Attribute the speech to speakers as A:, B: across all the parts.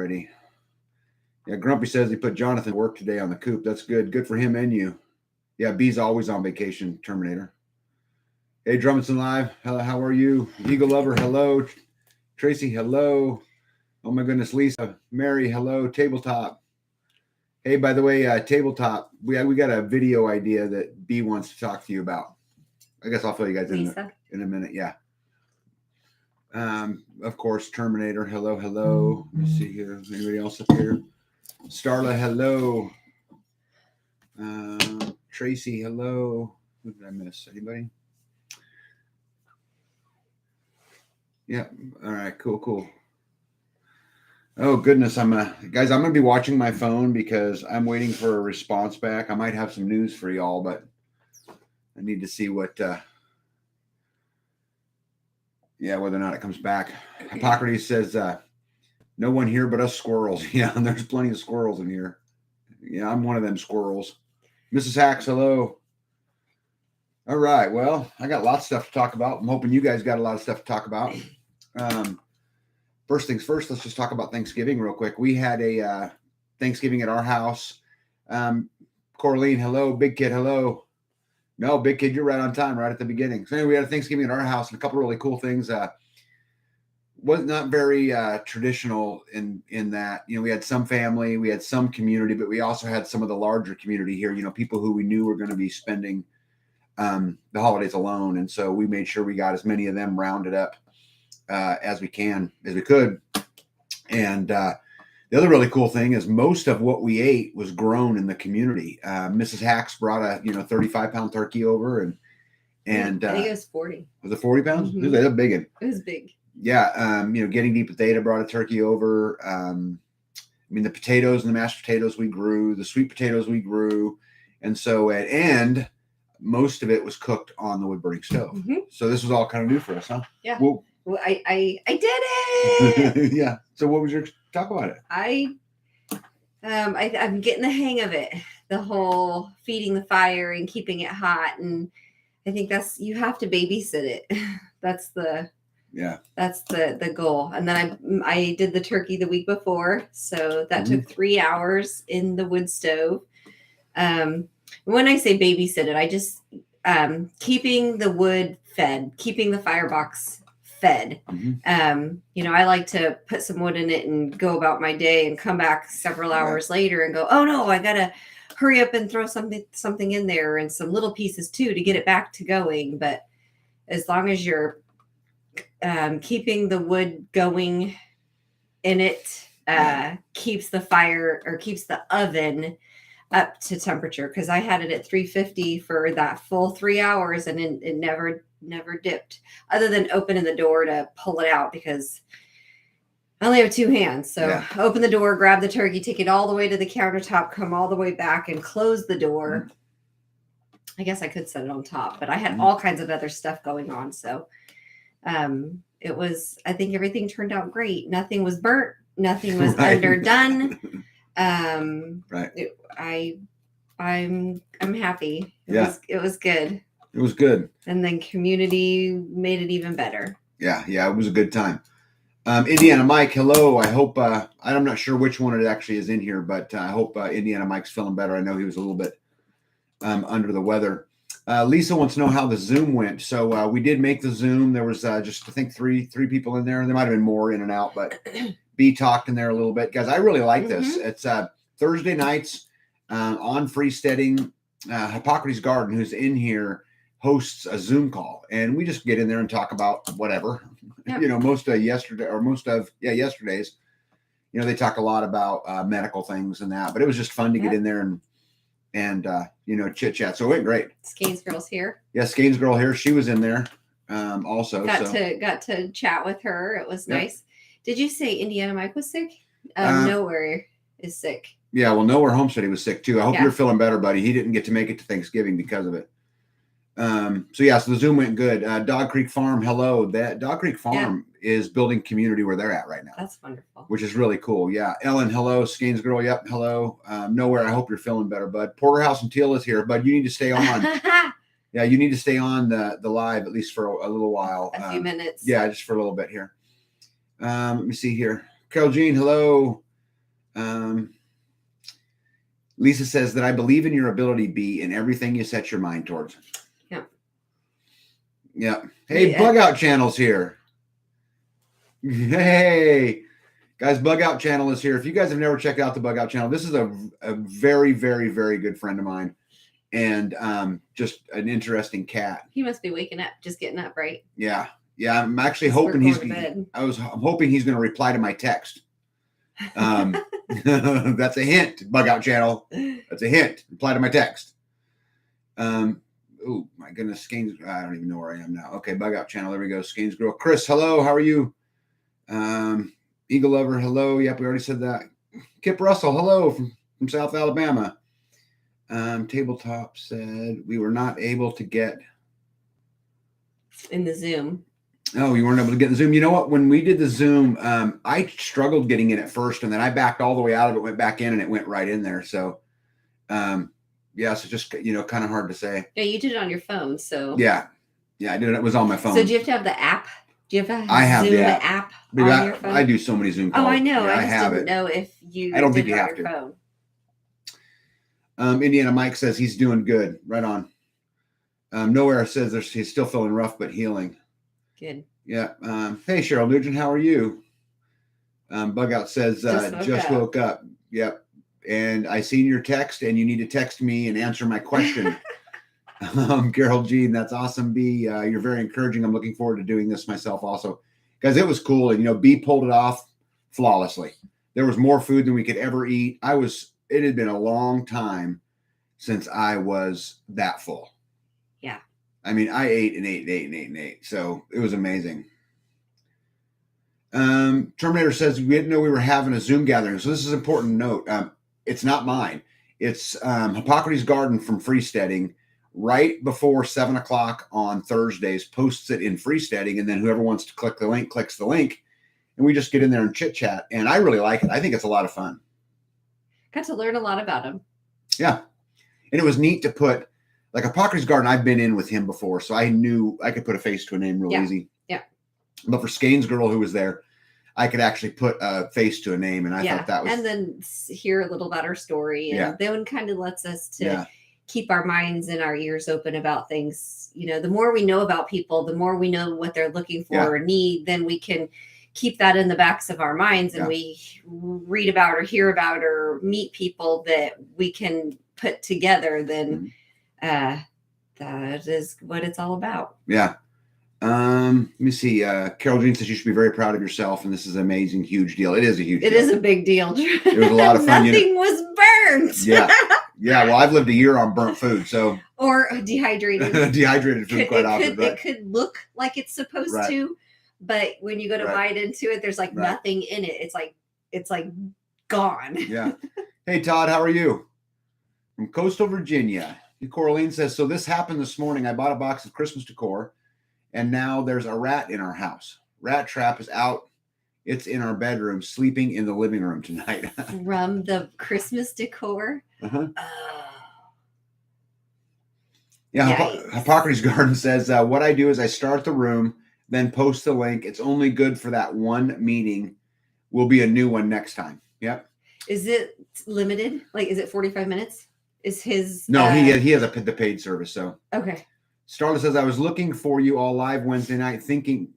A: already. Yeah, Grumpy says he put Jonathan to work today on the coop. That's good. Good for him and you. Yeah, B's always on vacation, Terminator. Hey, Drummondson Live. How are you? Eagle Lover, hello. Tracy, hello. Oh my goodness, Lisa. Mary, hello. Tabletop. Hey, by the way, Tabletop, we got a video idea that B wants to talk to you about. I guess I'll fill you guys in a minute. Yeah. Of course, Terminator. Hello. Let me see here. Anybody else up here? Starla, hello. Tracy, hello. Who did I miss? Anybody? Yeah. All right. Cool. Oh goodness, guys. I'm gonna be watching my phone because I'm waiting for a response back. I might have some news for y'all, but I need to see what. Whether or not it comes back. Hippocrates says, "No one here but us squirrels." Yeah, and there's plenty of squirrels in here. Yeah, I'm one of them squirrels. Mrs. Hacks, hello. All right. Well, I got lots of stuff to talk about. I'm hoping you guys got a lot of stuff to talk about. First things first, let's just talk about Thanksgiving real quick. We had a Thanksgiving at our house. Coraline, hello. Big Kid, hello. No, Big Kid, you're right on time, right at the beginning. So anyway, we had a Thanksgiving at our house and a couple of really cool things. Was not very traditional in that, we had some family, we had some community, but we also had some of the larger community here, people who we knew were going to be spending the holidays alone. And so we made sure we got as many of them rounded up as we could. And the other really cool thing is most of what we ate was grown in the community. Mrs. Hacks brought a 35-pound turkey over, and
B: I think it was 40.
A: Was it 40 pounds?
B: Mm-hmm.
A: It was a big one.
B: It was big.
A: Yeah, Getting Deep Potato brought a turkey over. The potatoes and the mashed potatoes we grew, the sweet potatoes we grew, and so most of it was cooked on the wood burning stove. Mm-hmm. So this was all kind of new for us, huh?
B: Yeah. Well, I did it.
A: Yeah. So what was your talk about it?
B: I'm getting the hang of it. The whole feeding the fire and keeping it hot, and I think you have to babysit it. That's the goal. And then I did the turkey the week before, so that took 3 hours in the wood stove. When I say babysit it, I just keeping the wood fed, keeping the firebox fed. Mm-hmm. I like to put some wood in it and go about my day and come back several hours later and go, oh no, I gotta hurry up and throw something in there and some little pieces too to get it back to going. But as long as you're keeping the wood going in it, keeps the fire or keeps the oven up to temperature, because I had it at 350 for that full 3 hours and it never dipped, other than opening the door to pull it out because I only have two hands. So open the door, grab the turkey, take it all the way to the countertop, come all the way back and close the door. I guess I could set it on top, but I had all kinds of other stuff going on. So I think everything turned out great. Nothing was burnt. Nothing was underdone. I'm happy. It was good.
A: It was good.
B: And then community made it even better.
A: Yeah, it was a good time. Indiana Mike, hello. I hope I'm not sure which one it actually is in here, but I hope Indiana Mike's feeling better. I know he was a little bit under the weather. Lisa wants to know how the Zoom went. So we did make the Zoom. There was just I think three people in there. There might have been more in and out, but B talked in there a little bit. Guys, I really like this. It's Thursday nights on Freesteading. Hippocrates Garden, who's in here, hosts a Zoom call, and we just get in there and talk about whatever. Yep. Most of yesterday's, they talk a lot about medical things and that, but it was just fun to get in there and chit chat. So it went great.
B: Skane's girl's here.
A: Yeah, Skane's girl here. She was in there also.
B: Got to chat with her. It was nice. Did you say Indiana Mike was sick? Nowhere is sick. Yeah,
A: well, Nowhere Homestead, he was sick too. I hope you're feeling better, buddy. He didn't get to make it to Thanksgiving because of it. So the Zoom went good. Dog Creek Farm, hello. That Dog Creek Farm is building community where they're at right now.
B: That's wonderful.
A: Which is really cool. Yeah. Ellen, hello. Skane's girl, yep, hello. Nowhere, I hope you're feeling better, bud. Porterhouse and Teal is here, bud. You need to stay on. Yeah, you need to stay on the live at least for a little while.
B: A few minutes.
A: Yeah, just for a little bit here. Let me see here. Carol Jean, hello. Lisa says that I believe in your ability, B, in everything you set your mind towards.
B: Yeah.
A: Yeah. Hey, Bug Out Channel's here. Hey, guys, Bug Out Channel is here. If you guys have never checked out the Bug Out Channel, this is a very, very, very good friend of mine. And just an interesting cat.
B: He must be waking up, just getting up, right?
A: Yeah. Yeah. I'm actually hoping I'm hoping he's going to reply to my text. That's a hint, Bug Out Channel. That's a hint. Reply to my text. Oh my goodness, Skanes. I don't even know where I am now. Okay, Bug Out Channel. There we go. Skanes Girl. Chris, hello. How are you? Eagle Lover, hello. Yep, we already said that. Kip Russell, hello from South Alabama. Tabletop said we were not able to get
B: in the Zoom.
A: Oh, you weren't able to get the Zoom. You know what? When we did the Zoom, I struggled getting in at first, and then I backed all the way out of it, went back in, and it went right in there. So, yeah, so just, kind of hard to say.
B: Yeah, you did it on your phone, so.
A: Yeah, I did it. It was on my phone.
B: So do you have to have the app? Do you have
A: I have
B: Zoom
A: the app
B: on your phone?
A: I do so many Zoom calls.
B: Oh, I know.
A: Yeah,
B: I just didn't know if you
A: I don't think
B: did
A: you
B: it on
A: have
B: your
A: to.
B: phone.
A: Indiana Mike says he's doing good. Right on. Nowhere says he's still feeling rough, but healing.
B: Good.
A: Yeah. Hey, Cheryl Nugent, how are you? Bug Out says, just woke up. Yep. And I seen your text, and you need to text me and answer my question. Carol Jean, that's awesome, B. You're very encouraging. I'm looking forward to doing this myself also. Guys, it was cool. And, B pulled it off flawlessly. There was more food than we could ever eat. It had been a long time since I was that full.
B: Yeah.
A: I mean, I ate and ate and ate and ate and ate. So it was amazing. Terminator says we didn't know we were having a Zoom gathering. So this is an important note. It's not mine. It's Hippocrates Garden from Freesteading. Right before 7:00 on Thursdays, posts it in Freesteading, and then whoever wants to click the link clicks the link, and we just get in there and chit chat. And I really like it. I think it's a lot of fun.
B: Got to learn a lot about him.
A: Yeah, and it was neat to put like Hippocrates Garden. I've been in with him before, so I knew I could put a face to a name real easy.
B: Yeah.
A: But for Skane's Girl, who was there, I could actually put a face to a name, and I thought that was.
B: And then hear a little about her story, and then kind of lets us to keep our minds and our ears open about things. The more we know about people, the more we know what they're looking for or need, then we can keep that in the backs of our minds, and we read about or hear about or meet people that we can put together. Then that is what it's all about.
A: Yeah. Let me see. Carol Jean says you should be very proud of yourself, and this is an amazing, huge deal. It is a huge deal.
B: It is a big deal.
A: It was a lot of fun.
B: Nothing was burnt.
A: Yeah. Yeah. Well, I've lived a year on burnt food, so.
B: Or dehydrated.
A: Dehydrated food quite often.
B: It could look like it's supposed to, but when you go to bite into it, there's nothing in it. It's like gone.
A: Yeah. Hey, Todd, how are you? From Coastal Virginia. Coraline says, so this happened this morning. I bought a box of Christmas decor, and now there's a rat in our house. Rat trap is out. It's in our bedroom, sleeping in the living room tonight.
B: From the Christmas decor?
A: Uh-huh. Yeah, Hippocrates Garden says, what I do is I start the room, then post the link. It's only good for that one meeting. Will be a new one next time. Yep.
B: Is it limited? Is it 45 minutes? Is his...
A: No, he has the paid service, so...
B: Okay.
A: Starla says, I was looking for you all live Wednesday night, thinking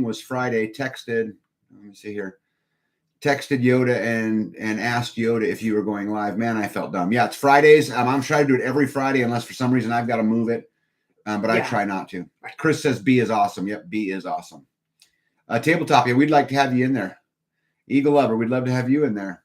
A: was Friday, texted, let me see here, texted Yoda and asked Yoda if you were going live. Man, I felt dumb. Yeah, it's Fridays. I'm trying to do it every Friday unless for some reason I've got to move it, but I try not to. Right. Chris says B is awesome. Yep, B is awesome. Tabletop, we'd like to have you in there. Eagle Lover, we'd love to have you in there.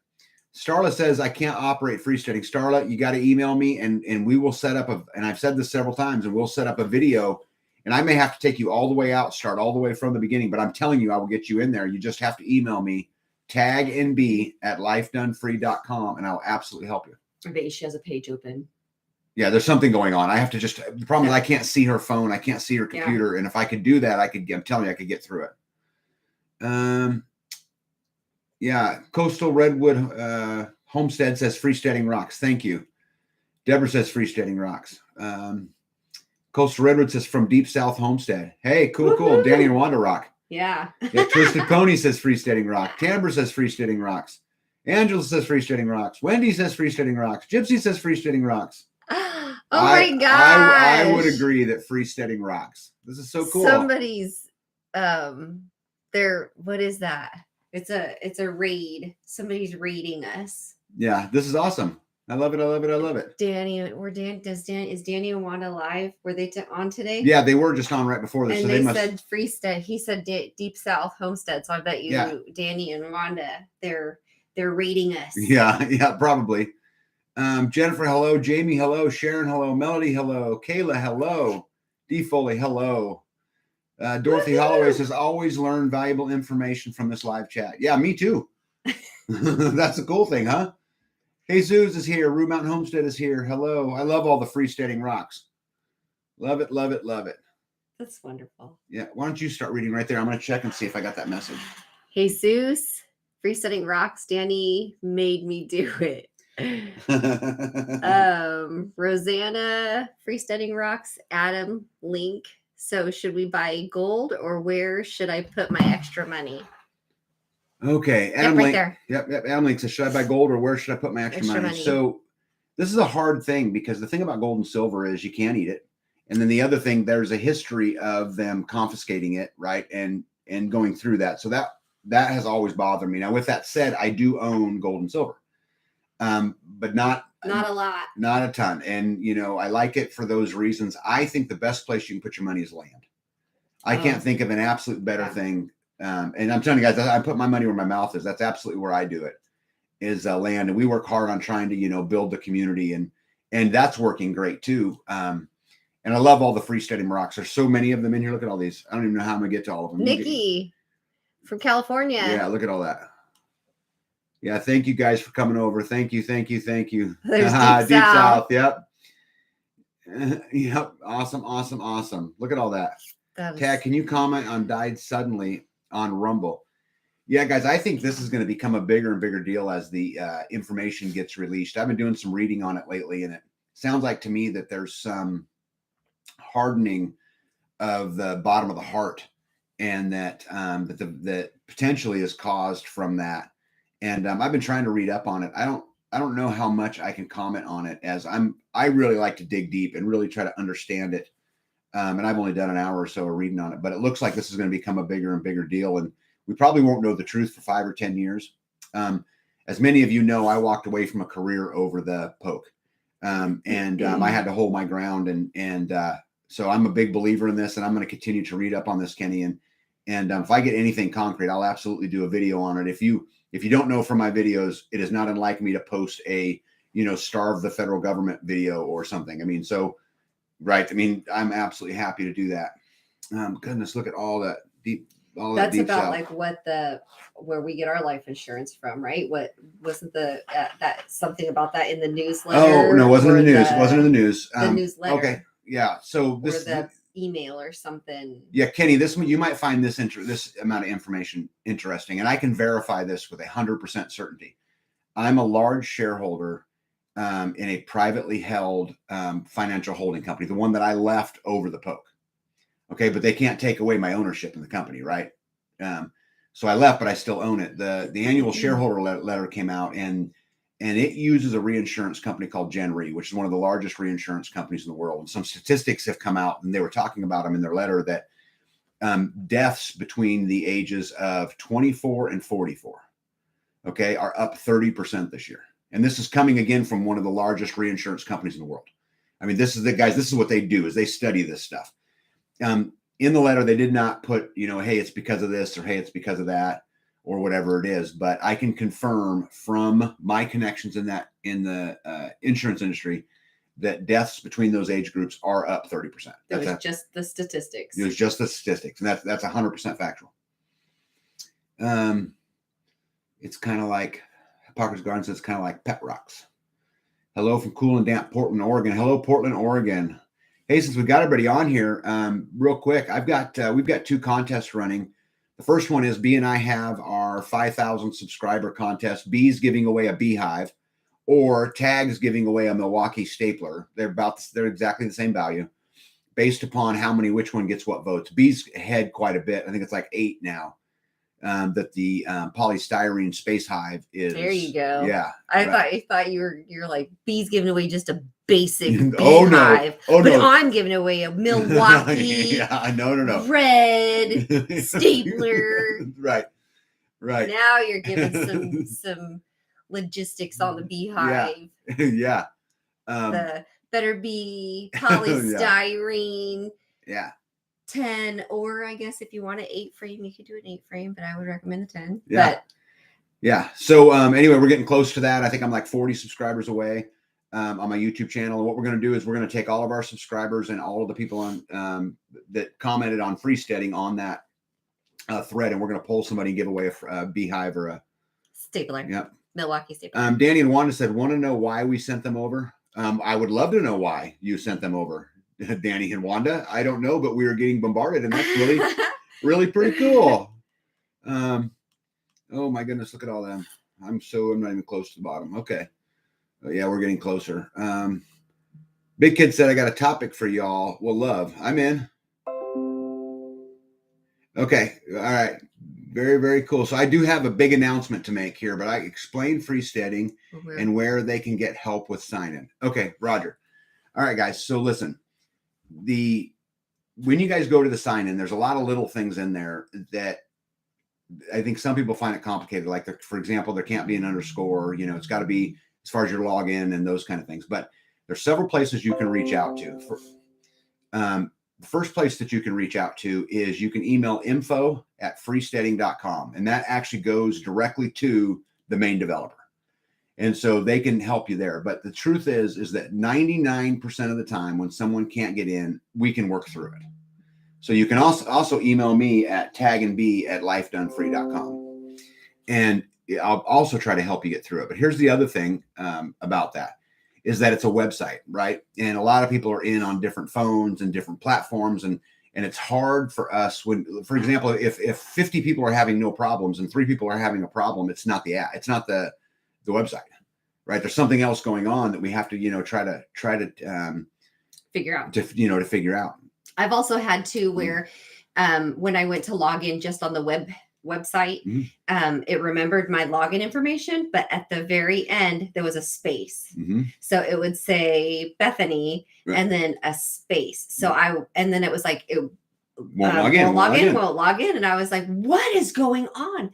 A: Starla says, I can't operate Freesteading. Starla, you got to email me and we will set up and I've said this several times, and we'll set up a video, and I may have to take you all the way out, start all the way from the beginning, but I'm telling you, I will get you in there. You just have to email me, tagnb@lifedonefree.com, and I'll absolutely help you.
B: I bet she has a page open.
A: Yeah, there's something going on. I have to the problem is I can't see her phone. I can't see her computer. And if I could do that, I'm telling you, I could get through it. Yeah, Coastal Redwood Homestead says Freesteading rocks. Thank you. Deborah says Freesteading rocks. Coastal Redwood says from Deep South Homestead. Hey, cool. Danny and Wanda rock.
B: Yeah.
A: Twisted Pony says Freesteading rock. Tamber says Freesteading rocks. Angela says freestanding rocks. Wendy says freestanding rocks. Gypsy says freestanding rocks.
B: Oh my gosh.
A: I would agree that freestanding rocks. This is so cool.
B: Somebody's what is that? It's a raid. Somebody's raiding us.
A: Yeah, this is awesome. I love it. I love it. I love it.
B: Danny, is Danny and Wanda live? Were they on today?
A: Yeah, they were just on right before this.
B: And
A: so
B: they said Freestead. He said Deep South Homestead. So I bet you, Danny and Wanda, they're raiding us.
A: Yeah, probably. Jennifer, hello. Jamie, hello. Sharon, hello. Melody, hello. Kayla, hello. D Foley, hello. Dorothy Holloway says, always learn valuable information from this live chat. Yeah, me too. That's a cool thing, huh? Jesus is here. Rue Mountain Homestead is here. Hello. I love all the freestanding rocks. Love it, love it, love it.
B: That's wonderful.
A: Yeah. Why don't you start reading right there? I'm going to check and see if I got that message.
B: Jesus, freestanding rocks. Danny made me do it. Rosanna, freestanding rocks. Adam, link. So should we buy gold or where should I put my extra money?
A: Okay. Adam Link. There. Yep. Adam Link says, should I buy gold or where should I put my extra money? So this is a hard thing because the thing about gold and silver is you can't eat it. And then the other thing, there's a history of them confiscating it, right? And going through that. So that has always bothered me. Now, with that said, I do own gold and silver. But not
B: a lot,
A: not a ton. And, I like it for those reasons. I think the best place you can put your money is land. I can't think of an absolute better thing. And I'm telling you guys, I put my money where my mouth is. That's absolutely where I do it, is land. And we work hard on trying to, build the community and that's working great too. And I love all the freestanding rocks. There's so many of them in here. Look at all these. I don't even know how I'm gonna get to all of them.
B: Nikki from California.
A: Yeah. Look at all that. Yeah. Thank you guys for coming over. Thank you.
B: There's Deep South.
A: Yep. Yep. Awesome. Look at all that. Tag, can you comment on died suddenly on Rumble? Yeah, guys, I think this is going to become a bigger and bigger deal as the information gets released. I've been doing some reading on it lately, and it sounds like to me that there's some hardening of the bottom of the heart, and that that potentially is caused from that. And I've been trying to read up on it. I don't know how much I can comment on it, as I really like to dig deep and really try to understand it. And I've only done an hour or so of reading on it, but it looks like this is going to become a bigger and bigger deal. And we probably won't know the truth for 5 or 10 years. As many of you know, I walked away from a career over the poke. I had to hold my ground. And so I'm a big believer in this, and I'm going to continue to read up on this, Kenny. And if I get anything concrete, I'll absolutely do a video on it. If you don't know from my videos, it is not unlike me to post a, starve the federal government video or something. I mean, so, right. I mean, I'm absolutely happy to do that. Goodness, look at all that deep.
B: That's about like where we get our life insurance from, right? What wasn't that something about that in the newsletter?
A: Oh no, it wasn't in the news. It wasn't in the news.
B: The newsletter.
A: Okay, yeah. So this
B: the email or something.
A: Yeah, Kenny, you might find this amount of information interesting, and I can verify this with 100% certainty. I'm a large shareholder in a privately held financial holding company, the one that I left over the poke. Okay, but they can't take away my ownership in the company, right? So I left, but I still own it. The annual shareholder letter came out, and it uses a reinsurance company called Gen Re, which is one of the largest reinsurance companies in the world. And some statistics have come out, and they were talking about them in their letter, that deaths between the ages of 24 and 44, okay, are up 30% this year. And this is coming again from one of the largest reinsurance companies in the world. I mean, this is what they do, is they study this stuff. In the letter, they did not put, hey, it's because of this, or hey, it's because of that, or whatever it is. But I can confirm from my connections in the insurance industry that deaths between those age groups are up 30%.
B: It was just the statistics.
A: It was just the statistics, and that's 100% factual. It's kind of like Parker's Garden says, kind of like pet rocks. Hello from cool and damp Portland, Oregon. Hello, Portland, Oregon. Hey, since we've got everybody on here, real quick, we've got 2 contests running. The first one is B and I have our 5,000 subscriber contest. B's giving away a beehive, or Tag's giving away a Milwaukee stapler. They're exactly the same value, based upon which one gets what votes. B's ahead quite a bit. I think it's like 8 now. that the polystyrene space hive is.
B: There you go.
A: Yeah.
B: I thought you're like bees giving away just a basic
A: Oh,
B: beehive.
A: no. Oh,
B: but
A: no.
B: I'm giving away a Milwaukee
A: no.
B: red stapler.
A: Right.
B: Now you're giving some logistics on the beehive.
A: Yeah.
B: The better be polystyrene.
A: Yeah.
B: 10, or I guess if you want an 8 frame, you could do an 8 frame, but I would recommend the 10.
A: Yeah. Yeah. So anyway, we're getting close to that. I think I'm like 40 subscribers away on my YouTube channel. And what we're going to do is we're going to take all of our subscribers and all of the people on that commented on freesteading on that thread, and we're going to pull somebody and give away a beehive or a
B: stapler.
A: Yep.
B: Milwaukee stapler.
A: Danny and Wanda said, want to know why we sent them over? I would love to know why you sent them over, Danny and Wanda. I don't know, but we were getting bombarded, and that's really, really pretty cool. Oh my goodness, look at all them. I'm not even close to the bottom. Okay. Yeah, we're getting closer. Big Kid said, I got a topic for y'all. Well, love. I'm in. Okay. All right. Very, very cool. So I do have a big announcement to make here, but I explained freesteading and where they can get help with sign-in. Okay, Roger. All right, guys. So listen, when you guys go to the sign-in, there's a lot of little things in there that I think some people find it complicated. Like, for example, there can't be an underscore. It's got to be as far as your login and those kind of things. But there's several places you can reach out to. The first place that you can reach out to is you can email info@freesteading.com, and that actually goes directly to the main developer. And so they can help you there. But the truth is that 99% of the time when someone can't get in, we can work through it. So you can also email me at tagandb@lifedonefree.com. And I'll also try to help you get through it. But here's the other thing about that is that it's a website, right? And a lot of people are in on different phones and different platforms. And it's hard for us when, for example, if 50 people are having no problems and 3 people are having a problem, it's not the app. It's not the website, right? There's something else going on that we have to, try to
B: figure out.
A: To figure out.
B: I've also had to where when I went to log in just on the website, it remembered my login information, but at the very end there was a space. So it would say Bethany and then a space. So and then it was like it won't log in, and I was like, what is going on?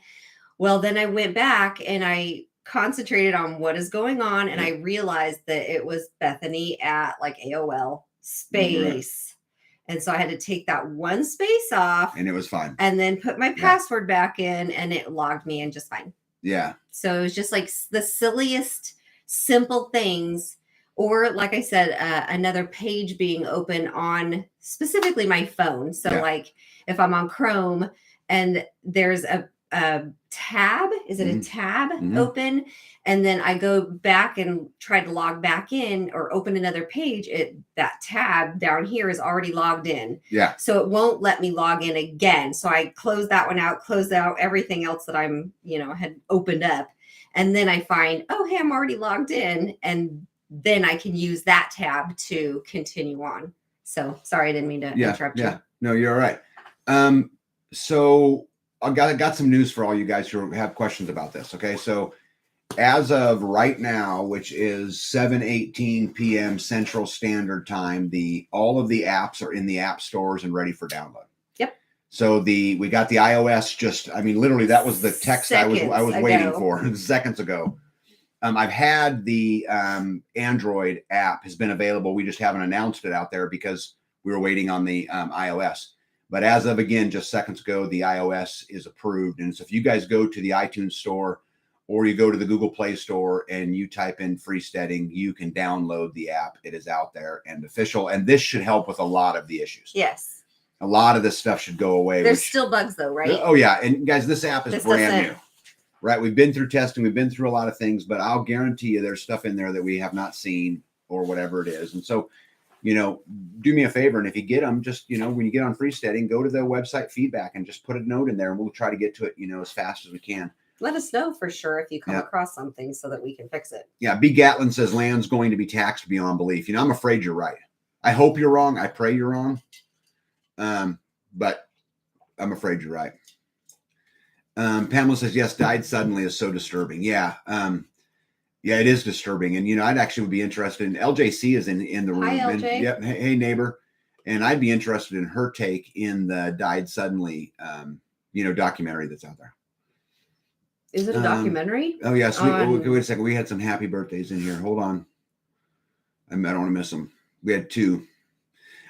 B: Well, then I went back and I concentrated on what is going on, and I realized that it was Bethany at like AOL space. And so I had to take that one space off,
A: and it was fine,
B: and then put my password back in, and it logged me in just fine.
A: Yeah.
B: So it was just like the silliest, simple things. Or like I said, another page being open on specifically my phone. So like if I'm on Chrome and there's a tab, is it a tab open? And then I go back and try to log back in or open another page. That tab down here is already logged in.
A: Yeah.
B: So it won't let me log in again. So I close that one out, close out everything else that I'm, had opened up. And then I find, oh, hey, I'm already logged in. And then I can use that tab to continue on. So sorry, I didn't mean to interrupt you.
A: No, you're all right. So I got some news for all you guys who have questions about this. Okay. So as of right now, which is 7:18 p.m. Central Standard Time, all of the apps are in the app stores and ready for download.
B: Yep.
A: So we got the iOS literally that was the text I was waiting for seconds ago. I've had the Android app has been available. We just haven't announced it out there because we were waiting on the iOS. But as of, again, just seconds ago, the iOS is approved. And so if you guys go to the iTunes store or you go to the Google Play Store and you type in freesteading, you can download the app. It is out there and official. And this should help with a lot of the issues.
B: Yes.
A: A lot of this stuff should go away.
B: There's still bugs though, right?
A: Oh, yeah. And guys, this app is brand new. Right. We've been through testing. We've been through a lot of things, but I'll guarantee you there's stuff in there that we have not seen or whatever it is. And so, do me a favor. And if you get them, just, when you get on freesteading, go to the website feedback and just put a note in there and we'll try to get to it, as fast as we can.
B: Let us know for sure if you come across something so that we can fix it.
A: Yeah. B. Gatlin says land's going to be taxed beyond belief. I'm afraid you're right. I hope you're wrong. I pray you're wrong. But I'm afraid you're right. Pamela says, yes, died suddenly is so disturbing. Yeah. Yeah, it is disturbing. And, I'd actually would be interested in LJC is in the room.
B: Hi, LJ.
A: And, yep. Hey, neighbor. And I'd be interested in her take in the died suddenly, documentary that's out there.
B: Is it a documentary?
A: Oh, yes. Wait a second. We had some happy birthdays in here. Hold on. I don't want to miss them. We had 2.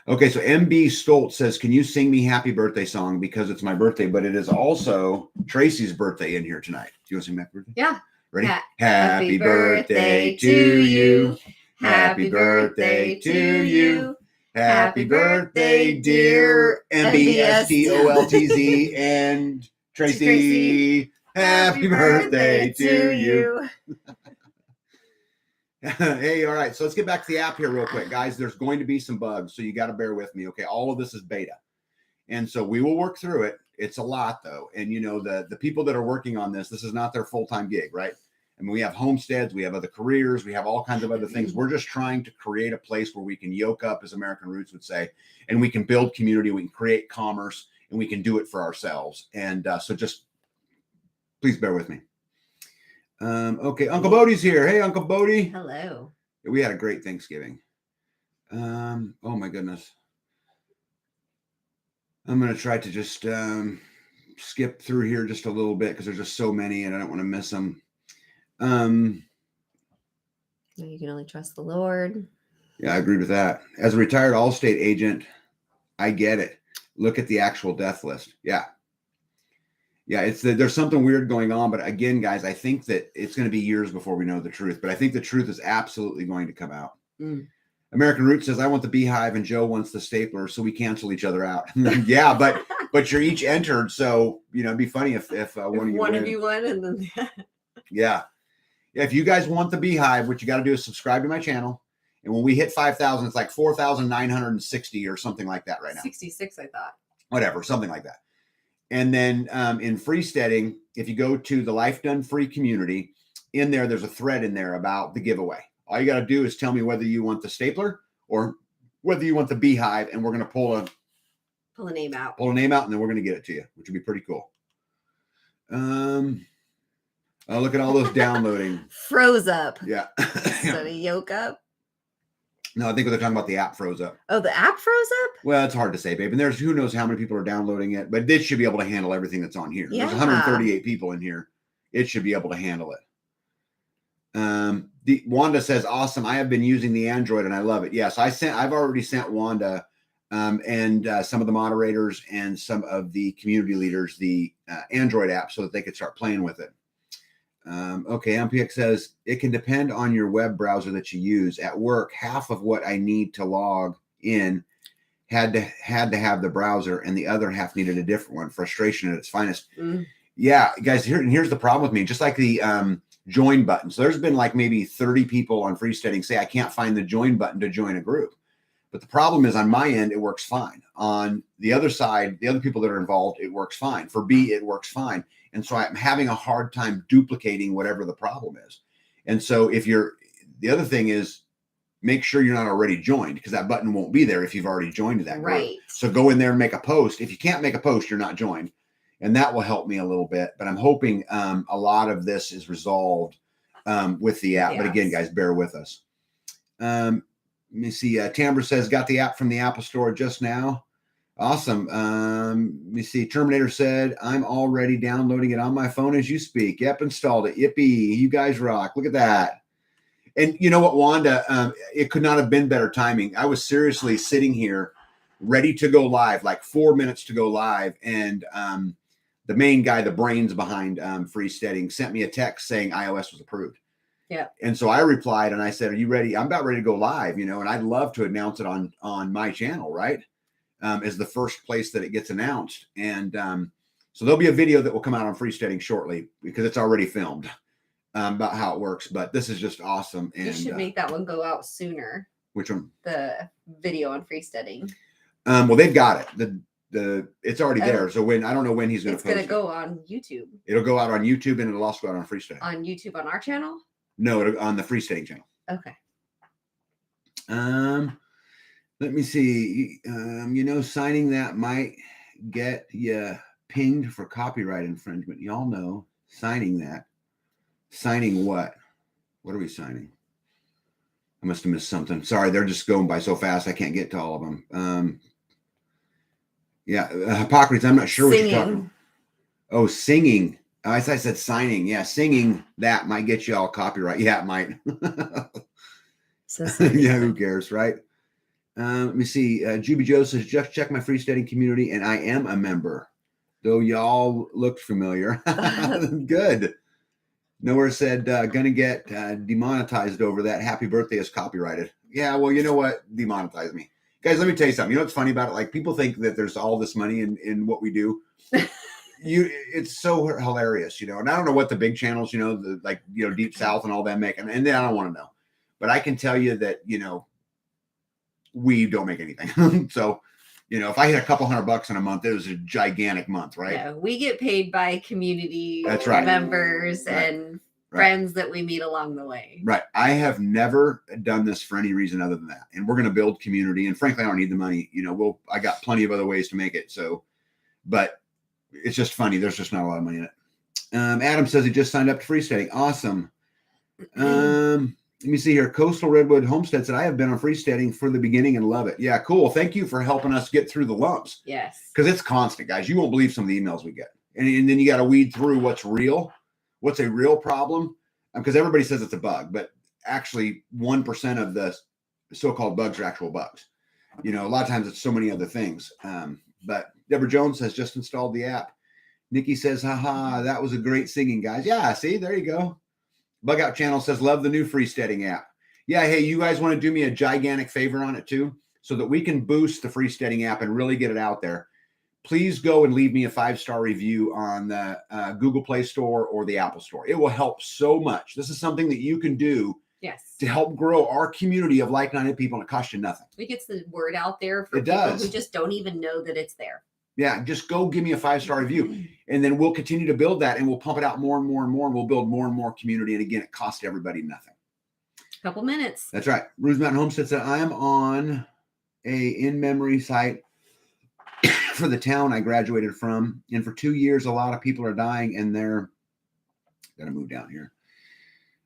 A: Okay, so MB Stoltz says, can you sing me happy birthday song because it's my birthday, but it is also Tracy's birthday in here tonight. Do you want to sing happy birthday?
B: Yeah.
A: Ready? Happy birthday to you. Happy birthday to you. Happy birthday, dear MBSTOLTZ and Tracy. Happy birthday to you. Hey, all right. So let's get back to the app here real quick, guys. There's going to be some bugs, so you got to bear with me. Okay, all of this is beta, and so we will work through it. It's a lot though, and the people that are working on this is not their full-time gig, right? I mean, we have homesteads, we have other careers, we have all kinds of other things. We're just trying to create a place where we can yoke up, as American Roots would say, and we can build community, we can create commerce, and we can do it for ourselves. And so just please bear with me. Okay, Uncle Bodie's here. Hey, Uncle Bodie.
B: Hello.
A: We had a great Thanksgiving. Oh my goodness. I'm going to try to just skip through here just a little bit because there's just so many and I don't want to miss them. You
B: can only trust the Lord.
A: Yeah, I agree with that. As a retired Allstate agent, I get it. Look at the actual death list. Yeah. Yeah, there's something weird going on. But again, guys, I think that it's going to be years before we know the truth. But I think the truth is absolutely going to come out. American Root says, I want the beehive and Joe wants the stapler, so we cancel each other out. Yeah, but you're each entered. So, it'd be funny if one of you won. And then yeah. If you guys want the beehive, what you got to do is subscribe to my channel. And when we hit 5,000, it's like 4,960 or something like that right now.
B: 66, I thought.
A: Whatever, something like that. And then in Freesteading, if you go to the Life Done Free community, in there's a thread in there about the giveaway. All you got to do is tell me whether you want the stapler or whether you want the beehive, and we're going to pull a
B: name out.
A: Pull a name out, and then we're going to get it to you, which would be pretty cool. Oh, look at all those downloading.
B: Froze up.
A: Yeah.
B: Instead of yoke up.
A: No, I think they're talking about the app froze up.
B: Oh, the app froze up?
A: Well, it's hard to say, babe. And there's who knows how many people are downloading it, but this should be able to handle everything that's on here.
B: Yeah.
A: There's 138 people in here. It should be able to handle it. Wanda says, awesome. I have been using the Android and I love it. Yes, I've already sent Wanda and some of the moderators and some of the community leaders the Android app so that they could start playing with it. Okay, MPX says it can depend on your web browser that you use. At work, half of what I need to log in had to have the browser, and the other half needed a different one. Frustration at its finest. Yeah, guys. Here's the problem with me. Just like the join button. So there's been like maybe 30 people on Freesteading say I can't find the join button to join a group. But the problem is on my end, it works fine. On the other side, the other people that are involved, it works fine. For B, it works fine. And so I'm having a hard time duplicating whatever the problem is. And so the other thing is make sure you're not already joined, because that button won't be there if you've already joined that group.
B: Right.
A: So go in there and make a post. If you can't make a post, you're not joined. And that will help me a little bit. But I'm hoping a lot of this is resolved with the app. But again, guys, bear with us. Let me see. Tambra says, got the app from the Apple Store just now. Awesome. Let me see. Terminator said, I'm already downloading it on my phone as you speak. Yep, installed it. Yippee. You guys rock. Look at that. And you know what, Wanda? It could not have been better timing. I was seriously sitting here ready to go live, like 4 minutes to go live. And the main guy, the brains behind Freesteading, sent me a text saying iOS was approved.
B: Yeah.
A: And so I replied and I said, are you ready? I'm about ready to go live, and I'd love to announce it on my channel, right? As the first place that it gets announced. And so there'll be a video that will come out on Freesteading shortly because it's already filmed about how it works. But this is just awesome. And
B: you should make that one go out sooner.
A: Which one?
B: The video on Freesteading.
A: Well, they've got it. It's already there. So I don't know when he's going to post it.
B: It's going to go on YouTube.
A: It'll go out on YouTube, and it'll also go out on Freesteading.
B: On YouTube on our channel?
A: No, on the Freesteading channel.
B: Okay.
A: Let me see. Signing that might get you pinged for copyright infringement. Y'all know signing that. Signing what? What are we signing? I must have missed something. Sorry, they're just going by so fast. I can't get to all of them. Yeah, Hippocrates. I'm not sure what you're talking about. Oh, singing. I said signing. Yeah, singing that might get you all copyright. Yeah, it might.
B: So
A: yeah, who cares, right? Let me see. Juby Joe says, just check my freestanding community, and I am a member. Though y'all looked familiar. Good. Nowhere said, gonna get demonetized over that. Happy birthday is copyrighted. Yeah, well, you know what? Demonetize me. Guys, let me tell you something. You know what's funny about it? Like, people think that there's all this money in what we do. It's so hilarious, you know. And I don't know what the big channels, you know, Deep South and all that make. And I don't want to know. But I can tell you that, you know, we don't make anything. So, you know, if I hit a couple $100 in a month, it was a gigantic month, right?
B: Yeah, we get paid by community
A: That's right.
B: members and friends that we meet along the way.
A: Right. I have never done this for any reason other than that. And we're going to build community. And frankly, I don't need the money. You know, I got plenty of other ways to make it. So, but it's just funny. There's just not a lot of money in it. Adam says he just signed up to freestanding. Awesome. Let me see here. Coastal Redwood Homestead said, I have been on freestanding for the beginning and love it. Yeah, cool. Thank you for helping us get through the lumps.
B: Yes.
A: Because it's constant, guys. You won't believe some of the emails we get. And then you got to weed through what's real, what's a real problem. Because everybody says it's a bug, but actually 1% of the so-called bugs are actual bugs. You know, a lot of times it's so many other things. But Deborah Jones has just installed the app. Nikki says, haha, that was a great singing, guys. Yeah, see, there you go. Bug Out Channel says, love the new freesteading app. Yeah, hey, you guys want to do me a gigantic favor on it too, so that we can boost the freesteading app and really get it out there? Please go and leave me a 5-star review on the Google Play Store or the Apple Store. It will help so much. This is something that you can do to help grow our community of like-minded people, and it costs you nothing.
B: It gets the word out there for people who just don't even know that it's there.
A: Yeah, just go give me a 5-star review, and then we'll continue to build that, and we'll pump it out more and more and more, and we'll build more and more community. And again, it costs everybody nothing.
B: Couple minutes.
A: That's right. Ruse Mountain Homestead said, I am on a in-memory site for the town I graduated from, and for 2 years, a lot of people are dying, and they're gotta move down here.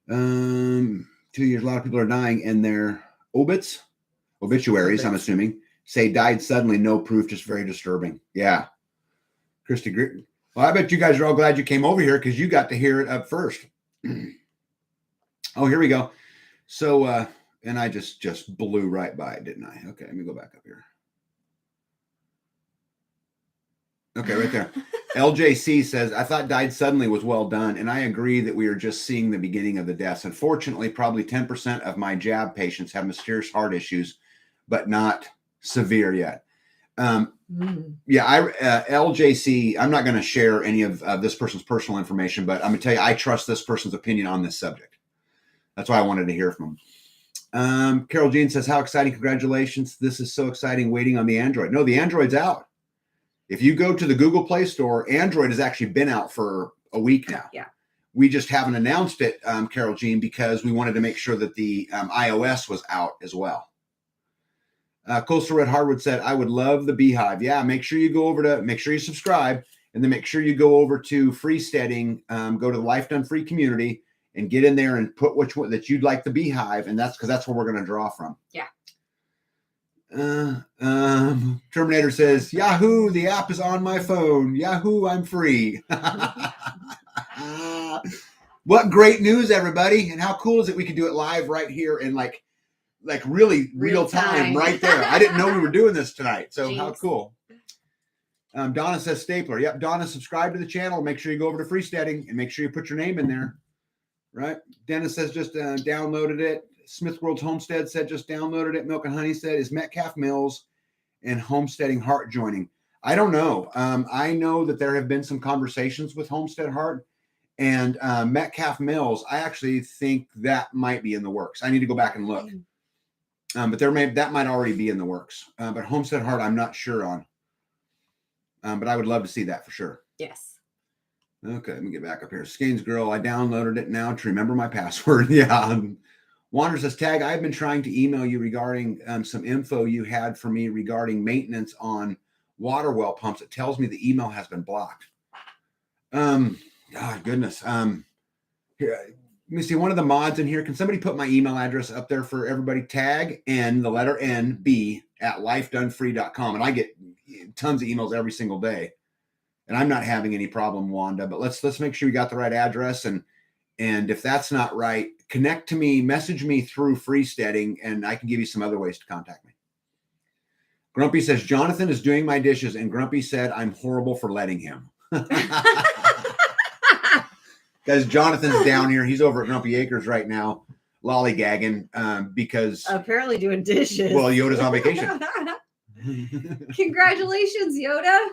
A: 2 years, a lot of people are dying, and their obituaries, I'm assuming, say died suddenly, no proof, just very disturbing. Yeah. Christy Gritton. Well, I bet you guys are all glad you came over here because you got to hear it up first. Oh, here we go. So, and I just blew right by it, didn't I? Okay, let me go back up here. Okay, right there. LJC says, I thought died suddenly was well done, and I agree that we are just seeing the beginning of the deaths. Unfortunately, probably 10% of my jab patients have mysterious heart issues, but not severe yet. LJC, I'm not going to share any of this person's personal information, but I'm going to tell you, I trust this person's opinion on this subject. That's why I wanted to hear from him. Carol Jean says, how exciting. Congratulations. This is so exciting, waiting on the Android. No, the Android's out. If you go to the Google Play Store, Android has actually been out for a week now.
B: Yeah.
A: We just haven't announced it, Carol Jean, because we wanted to make sure that the iOS was out as well. Coastal Red Hardwood said, I would love the Beehive. Yeah, make sure you subscribe, and then make sure you go over to Freesteading, go to the Life Done Free community, and get in there and put which one that you'd like the Beehive, and that's because that's where we're going to draw from.
B: Yeah.
A: Terminator says, Yahoo, the app is on my phone. Yahoo, I'm free. What great news, everybody. And how cool is it we could do it live right here in like really real time right there. I didn't know we were doing this tonight. So How cool. Donna says Stapler. Yep. Donna, subscribe to the channel. Make sure you go over to Freesteading and make sure you put your name in there. Right. Dennis says just downloaded it. Smith World's Homestead said just downloaded it. Milk and Honey said, is Metcalf Mills and Homesteading Heart joining? I don't know. I know that there have been some conversations with Homestead Heart and Metcalf Mills. I actually think that might be in the works. I need to go back and look. But that might already be in the works. But Homestead Heart, I'm not sure on. But I would love to see that for sure.
B: Yes.
A: Okay, let me get back up here. Skanes Girl, I downloaded it now to remember my password. Yeah. Wander says, Tag, I've been trying to email you regarding some info you had for me regarding maintenance on water well pumps, it tells me the email has been blocked. God goodness. Here, let me see. One of the mods in here. Can somebody put my email address up there for everybody? Tag N, the letter N, B at lifedonefree.com. And I get tons of emails every single day. And I'm not having any problem, Wanda. But let's make sure you got the right address. And if that's not right, connect to me, message me through Freesteading, and I can give you some other ways to contact me. Grumpy says, Jonathan is doing my dishes, and Grumpy said I'm horrible for letting him. Guys, Jonathan's down here. He's over at Grumpy Acres right now, lollygagging because
B: apparently doing dishes.
A: Well, Yoda's on vacation.
B: Congratulations, Yoda.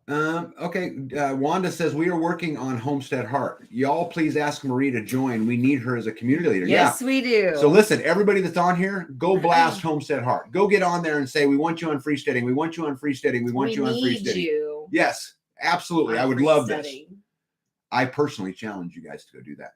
A: Okay. Wanda says we are working on Homestead Heart. Y'all please ask Marie to join. We need her as a community leader.
B: Yes, we do.
A: So listen, everybody that's on here, go blast Homestead Heart. Go get on there and say, we want you on Freesteading. We want you on Freesteading. We want you on Freesteading. You. Yes, absolutely. I would love this. I personally challenge you guys to go do that.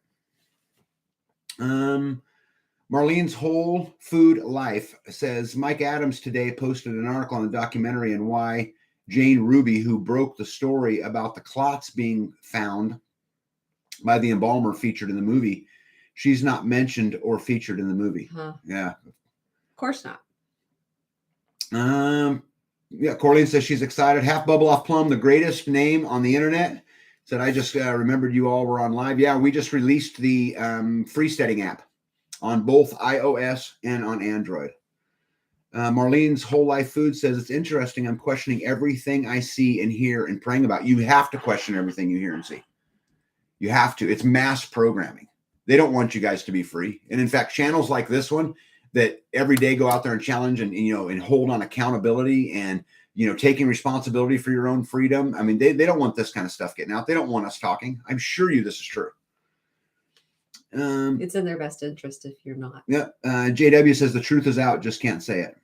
A: Marlene's Whole Food Life says Mike Adams today posted an article on the documentary and why Jane Ruby, who broke the story about the clots being found by the embalmer featured in the movie, she's not mentioned or featured in the movie.
B: Huh.
A: Yeah.
B: Of course not.
A: Yeah, Corleen says she's excited. Half Bubble Off Plum, the greatest name on the internet. Said, I just remembered you all were on live. Yeah, we just released the Freesteading app on both iOS and on Android. Marlene's Whole Life Food says, it's interesting. I'm questioning everything I see and hear and praying about. You have to question everything you hear and see. You have to. It's mass programming. They don't want you guys to be free. And in fact, channels like this one that every day go out there and challenge and hold on accountability and, taking responsibility for your own freedom. I mean, they don't want this kind of stuff getting out. They don't want us talking. I'm sure this is true.
B: It's in their best interest if you're not.
A: Yeah. JW says the truth is out, just can't say it.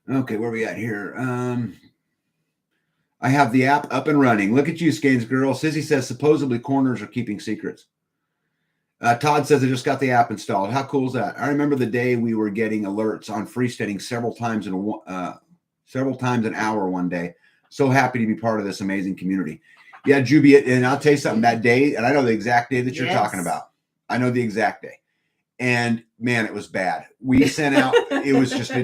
A: Okay, where we at here? I have the app up and running. Look at you, Skanes girl. Sissy says supposedly corners are keeping secrets. Todd says I just got the app installed. How cool is that? I remember the day we were getting alerts on Freesteading several times an hour one day. So happy to be part of this amazing community. Yeah, Juby, and I'll tell you something, that day, and I know the exact day that you're talking about. I know the exact day. And man, it was bad. We sent out, it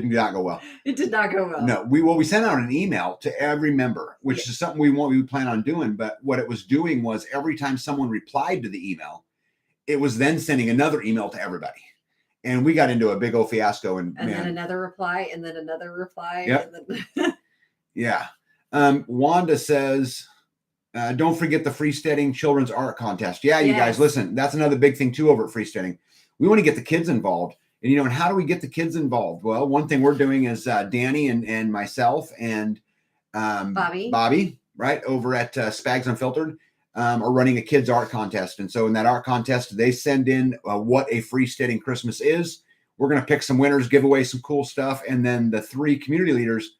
A: did not go well.
B: It did not go well.
A: No, we sent out an email to every member, which is something we plan on doing. But what it was doing was every time someone replied to the email, it was then sending another email to everybody. And we got into a big old fiasco. And
B: then another reply, and then another reply.
A: Yep.
B: And then
A: yeah. Wanda says, don't forget the Freesteading Children's Art Contest. Yeah, you guys, listen, that's another big thing too over at Freesteading. We want to get the kids involved. And, and how do we get the kids involved? Well, one thing we're doing is Danny and myself and Bobby, right, over at Spags Unfiltered, are running a kids art contest. And so in that art contest, they send in what a Freesteading Christmas is. We're going to pick some winners, give away some cool stuff. And then the 3 community leaders,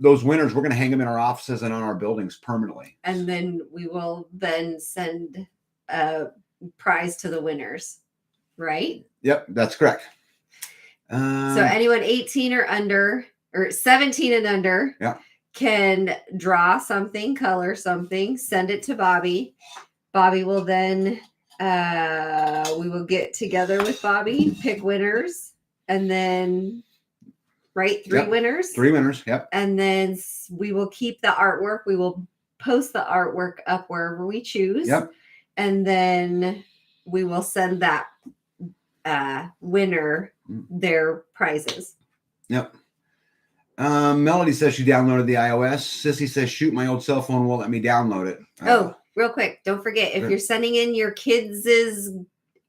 A: those winners, we're going to hang them in our offices and on our buildings permanently.
B: And then we will then send a prize to the winners, right?
A: Yep, that's correct.
B: So anyone 18 or under, or 17 and under, can draw something, color something, send it to Bobby. Bobby will then, we will get together with Bobby, pick winners, and then, right, 3 winners.
A: 3 winners, yep.
B: And then we will keep the artwork. We will post the artwork up wherever we choose.
A: Yep.
B: And then we will send that winner their prizes.
A: Yep. Melody says she downloaded the iOS. Sissy says, shoot, my old cell phone won't let me download it.
B: Real quick. Don't forget, if you're sending in your kids'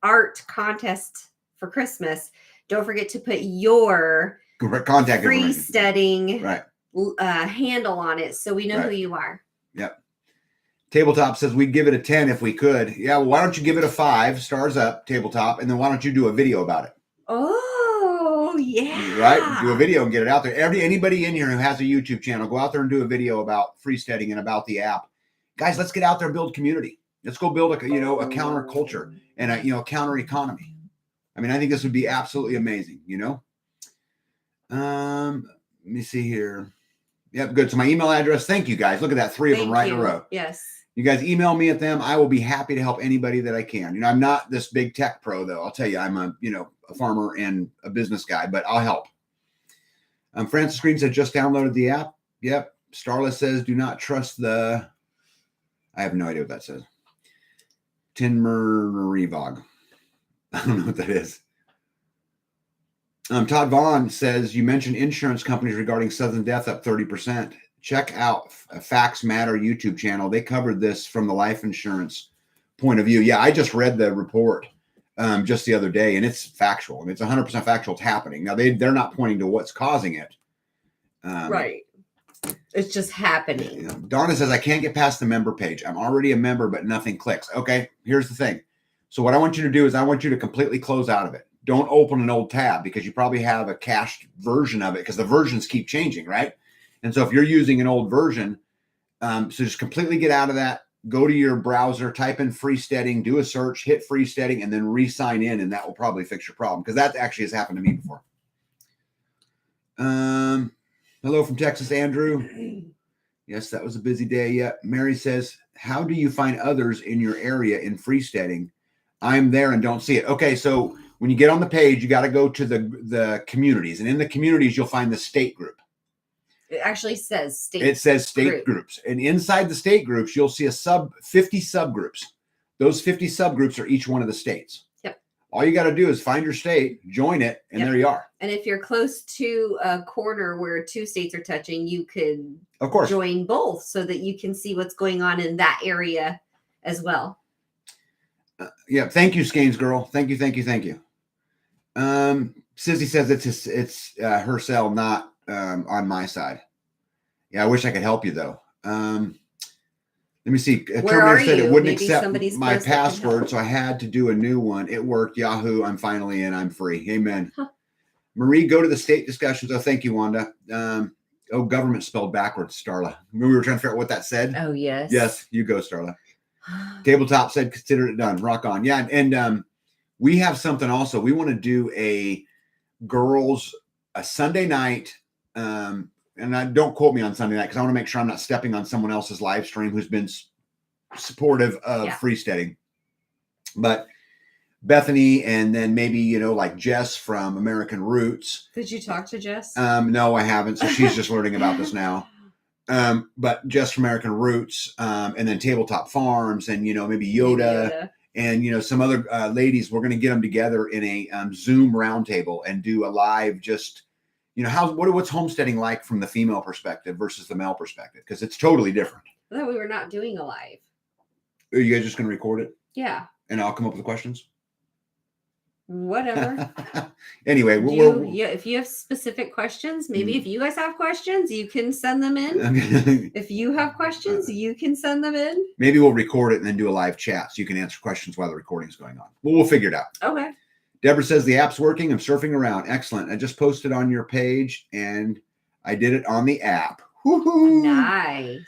B: art contest for Christmas, don't forget to put your
A: contact
B: Freesteading handle on it so we know who you are.
A: Yep. Tabletop says we'd give it a 10 if we could. Yeah, well, why don't you give it a 5 stars up, Tabletop, and then why don't you do a video about it?
B: Oh, yeah.
A: Right? Do a video and get it out there. Anybody in here who has a YouTube channel, go out there and do a video about Freesteading and about the app. Guys, let's get out there and build community. Let's go build a counter culture and a counter economy. I mean, I think this would be absolutely amazing, Let me see here. Yep, good. So my email address. Thank you guys. Look at that, 3 of them right in a row.
B: Yes.
A: You guys email me at them. I will be happy to help anybody that I can. I'm not this big tech pro though. I'll tell you, I'm a farmer and a business guy, but I'll help. Francis Green said just downloaded the app. Yep. Starla says do not trust the. I have no idea what that says. Tinmerivog. I don't know what that is. Todd Vaughn says you mentioned insurance companies regarding sudden death up 30%. Check out Facts Matter YouTube channel. They covered this from the life insurance point of view. Yeah, I just read the report just the other day, and it's factual. And it's 100% factual. It's happening. Now, they're not pointing to what's causing it.
B: Right. It's just happening.
A: Donna says, I can't get past the member page. I'm already a member, but nothing clicks. Okay, here's the thing. So what I want you to do is I want you to completely close out of it. Don't open an old tab because you probably have a cached version of it because the versions keep changing, right? And so if you're using an old version, so just completely get out of that, go to your browser, type in Freesteading, do a search, hit Freesteading, and then re-sign in, and that will probably fix your problem because that actually has happened to me before. Hello from Texas, Andrew. Yes, that was a busy day. Yeah. Mary says, how do you find others in your area in Freesteading? I'm there and don't see it. Okay, so when you get on the page, you got to go to the communities, and in the communities, you'll find the state group.
B: It actually says state.
A: It says state groups. And inside the state groups, you'll see 50 subgroups. Those 50 subgroups are each one of the states.
B: Yep.
A: All you got to do is find your state, join it, and there you are.
B: And if you're close to a corner where 2 states are touching, you could
A: of course
B: join both so that you can see what's going on in that area as well.
A: Yeah. Thank you, Skanes girl. Thank you. Sissy says it's her cell, not on my side. Yeah, I wish I could help you though. Let me see.
B: Where
A: said
B: you?
A: it wouldn't
B: Maybe
A: accept my password, so I had to do a new one. It worked. Yahoo! I'm finally in. I'm free. Amen. Huh. Marie, go to the state discussions. Oh, thank you, Wanda. Government spelled backwards, Starla. We were trying to figure out what that said.
B: Oh, yes.
A: Yes, you go, Starla. Tabletop said, consider it done. Rock on. Yeah, and we have something also. We want to do a Sunday night. And don't quote me on Sunday night because I want to make sure I'm not stepping on someone else's live stream who's been supportive of Freesteading. But Bethany and then maybe, like Jess from American Roots.
B: Did you talk to Jess?
A: No, I haven't. So she's just learning about this now. But Jess from American Roots and then Tabletop Farms and, maybe Yoda. And, some other ladies, we're going to get them together in a Zoom roundtable and do a live just, what's homesteading like from the female perspective versus the male perspective? Because it's totally different.
B: I thought we were not doing a live.
A: Are you guys just going to record it?
B: Yeah.
A: And I'll come up with the questions?
B: Whatever.
A: Anyway,
B: if you have specific questions, maybe if you guys have questions, you can send them in. If you have questions, you can send them in.
A: Maybe we'll record it and then do a live chat so you can answer questions while the recording is going on. We'll figure it out.
B: Okay.
A: Deborah says the app's working. I'm surfing around. Excellent. I just posted on your page and I did it on the app. Woo-hoo.
B: Nice.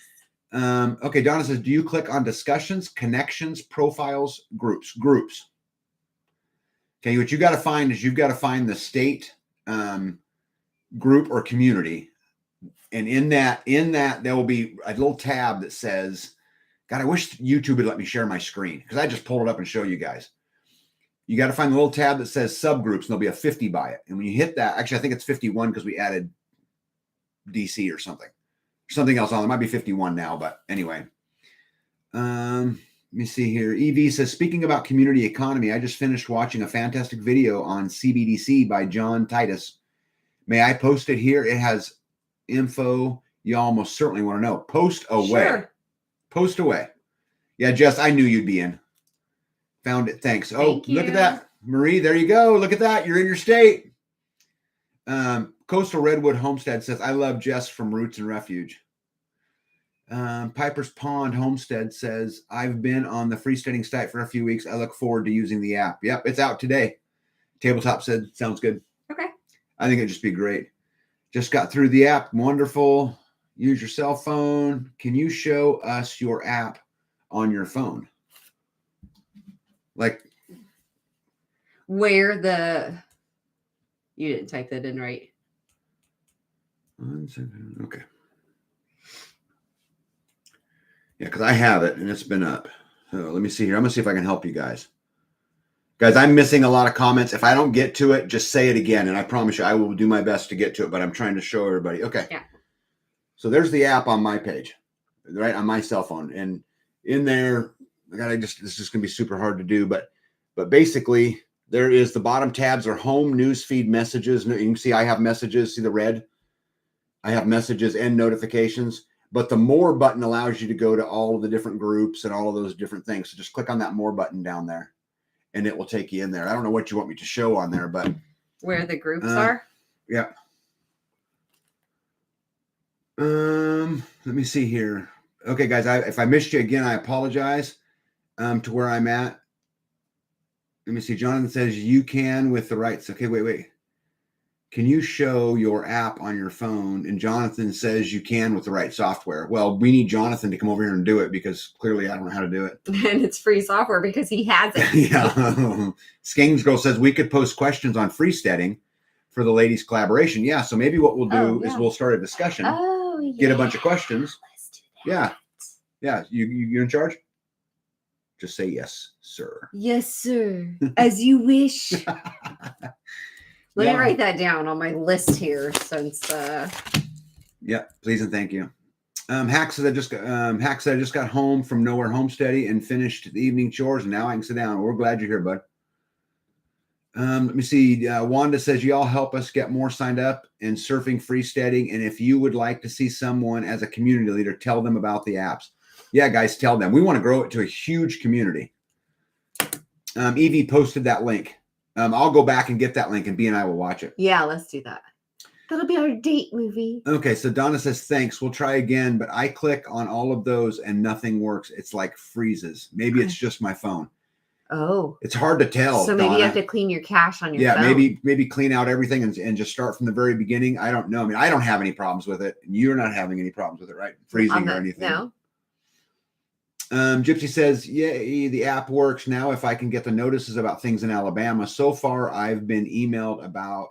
A: Okay. Donna says, do you click on discussions, connections, profiles, groups? Okay. What you got to find is you've got to find the state group or community. And in that, there will be a little tab that says, God, I wish YouTube would let me share my screen because I just pulled it up and show you guys. You got to find the little tab that says subgroups, and there'll be a 50 by it. And when you hit that, actually, I think it's 51 because we added DC or something else on. It might be 51 now, but anyway. Let me see here. EV says, speaking about community economy, I just finished watching a fantastic video on CBDC by John Titus. May I post it here? It has info you almost certainly want to know. Post away.
B: Sure.
A: Post away. Yeah, Jess, I knew you'd be in. Found it. Thanks.
B: Thank you.
A: Look at that. Marie, there you go. Look at that. You're in your state. Coastal Redwood Homestead says, I love Jess from Roots and Refuge. Piper's Pond Homestead says, I've been on the freesteading site for a few weeks. I look forward to using the app. Yep, it's out today. Tabletop said, sounds good.
B: Okay.
A: I think it'd just be great. Just got through the app. Wonderful. Use your cell phone. Can you show us your app on your phone? Like
B: where you didn't type that in right.
A: 1 second. Okay. Yeah, because I have it and it's been up. So let me see here. I'm gonna see if I can help you guys. Guys, I'm missing a lot of comments. If I don't get to it, just say it again, and I promise you I will do my best to get to it, but I'm trying to show everybody. Okay.
B: Yeah.
A: So there's the app on my page, right, on my cell phone. And in there, this is just gonna be super hard to do, but basically there is the bottom tabs are home, news feed, messages. You can see I have messages, see the red? I have messages and notifications. But the more button allows you to go to all of the different groups and all of those different things. So just click on that more button down there and it will take you in there. I don't know what you want me to show on there, but
B: where the groups are.
A: Yeah. Let me see here. Okay, guys, if I missed you again, I apologize. To where I'm at. Let me see. Jonathan says you can with the rights. Okay, wait. Can you show your app on your phone? And Jonathan says you can with the right software. Well, we need Jonathan to come over here and do it because clearly I don't know how to do it.
B: And it's free software because he has it.
A: Yeah. Skings Girl says we could post questions on Freesteading for the ladies' collaboration. Yeah. So maybe what we'll do is we'll start a discussion.
B: Oh, yeah.
A: Get a bunch of questions.
B: Let's do that.
A: Yeah. You're in charge? Just say yes, sir.
B: Yes, sir. As you wish. Let me write that down on my list here since
A: Yeah, please and thank you. Hack said I just got home from Nowhere Homesteading and finished the evening chores, and now I can sit down. We're glad you're here, bud. Let me see. Wanda says you all help us get more signed up in surfing freesteading, and if you would like to see someone as a community leader, tell them about the apps. Yeah, guys, tell them. We want to grow it to a huge community. Evie posted that link. I'll go back and get that link, and B and I will watch it.
B: Yeah, let's do that. That'll be our date movie.
A: Okay, so Donna says, thanks. We'll try again, but I click on all of those and nothing works. It's like freezes. Maybe it's just my phone.
B: Oh.
A: It's hard to tell.
B: So maybe
A: Donna.
B: you have to clean your cache on your phone.
A: Yeah, maybe clean out everything and just start from the very beginning. I don't know. I mean, I don't have any problems with it. And you're not having any problems with it, right? Freezing or anything.
B: No.
A: Gypsy says, yay, the app works now if I can get the notices about things in Alabama. So far, I've been emailed about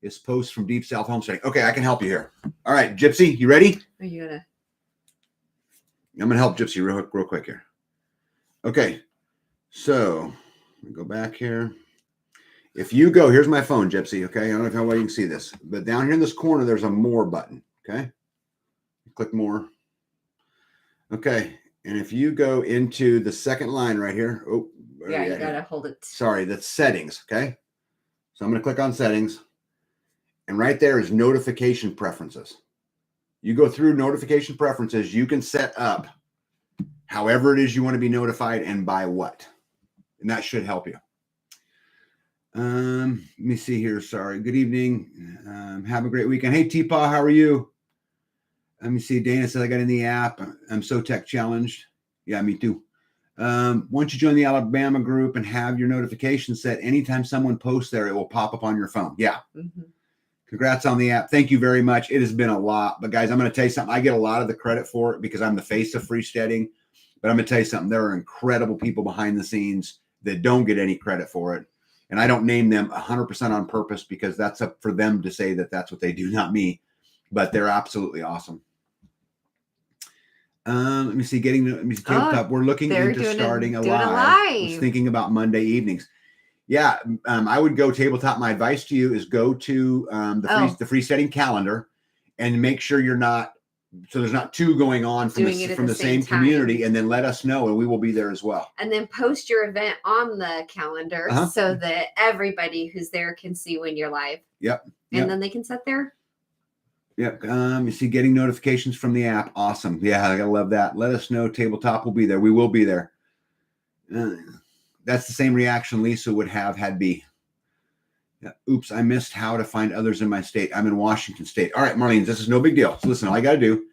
A: this post from Deep South Homesteading. Okay, I can help you here. All right, Gypsy, you ready?
B: Are you gonna?
A: I'm gonna help Gypsy real quick here. Okay, so let me go back here. If you go, here's my phone, Gypsy. Okay, I don't know how well you can see this, but down here in this corner, there's a more button. Okay, click more. Okay. And if you go into the second line right here,
B: yeah, you gotta hold it.
A: Sorry, that's settings. Okay. So I'm going to click on settings. And right there is notification preferences. You go through notification preferences, you can set up however it is you want to be notified and by what. And that should help you. Let me see here. Sorry. Good evening. Have a great weekend. Hey, T-Paw, how are you? Let me see. Dana said I got in the app. I'm so tech challenged. Yeah, me too. Once you join the Alabama group and have your notifications set, anytime someone posts there, it will pop up on your phone. Yeah. Mm-hmm. Congrats on the app. Thank you very much. It has been a lot. But guys, I'm going to tell you something. I get a lot of the credit for it because I'm the face of freesteading. But I'm going to tell you something. There are incredible people behind the scenes that don't get any credit for it. And I don't name them 100% on purpose because that's up for them to say that that's what they do, not me. But they're absolutely awesome. Let me see. Tabletop. We're looking into starting a live. I was thinking about Monday evenings. Yeah, I would go tabletop. My advice to you is go to the freesteading calendar and make sure you're not. So there's not two going on from the same community, and then let us know, and we will be there as well. And then post your event on the calendar so that everybody who's there can see when you're live. Yep. And then they can set their. Yep. You see, getting notifications from the app. Awesome. Yeah, I love that. Let us know. Tabletop will be there. We will be there. That's the same reaction Lisa would have had B. Yeah. Oops, I missed how to find others in my state. I'm in Washington State. All right, Marlene, this is no big deal. So listen, all I got to do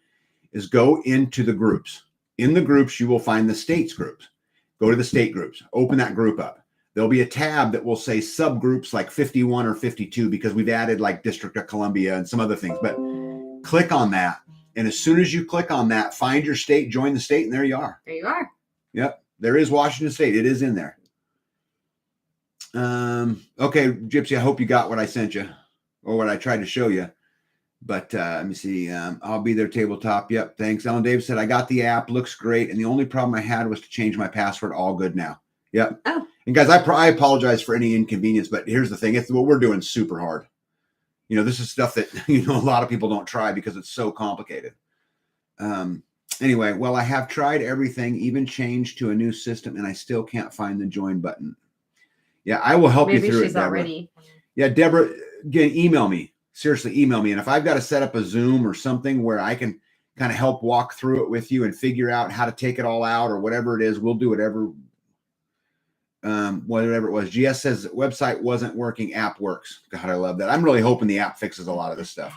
A: is go into the groups. In the groups, you will find the states groups. Go to the state groups. Open that group up. There'll be a tab that will say subgroups like 51 or 52 because we've added like District of Columbia and some other things. But click on that. And as soon as you click on that, find your state, join the state, and there you are. There you are. Yep. There is Washington State. It is in there. Okay, Gypsy, I hope you got what I sent you or what I tried to show you. But let me see. I'll be there tabletop. Yep. Thanks. Ellen Davis said, I got the app. Looks great. And the only problem I had was to change my password. All good now. Yep.
B: Oh.
A: And guys, I apologize for any inconvenience, but here's the thing. It's what we're doing super hard. You know, this is stuff that, a lot of people don't try because it's so complicated. Anyway, well, I have tried everything, even changed to a new system, and I still can't find the join button. Yeah, I will help you through it, Deborah.
B: Already.
A: Yeah, Deborah, again, email me. Seriously, email me. And if I've got to set up a Zoom or something where I can kind of help walk through it with you and figure out how to take it all out or whatever it is, we'll do whatever it was. GS says website wasn't working, app works. God, I love that. I'm really hoping the app fixes a lot of this stuff.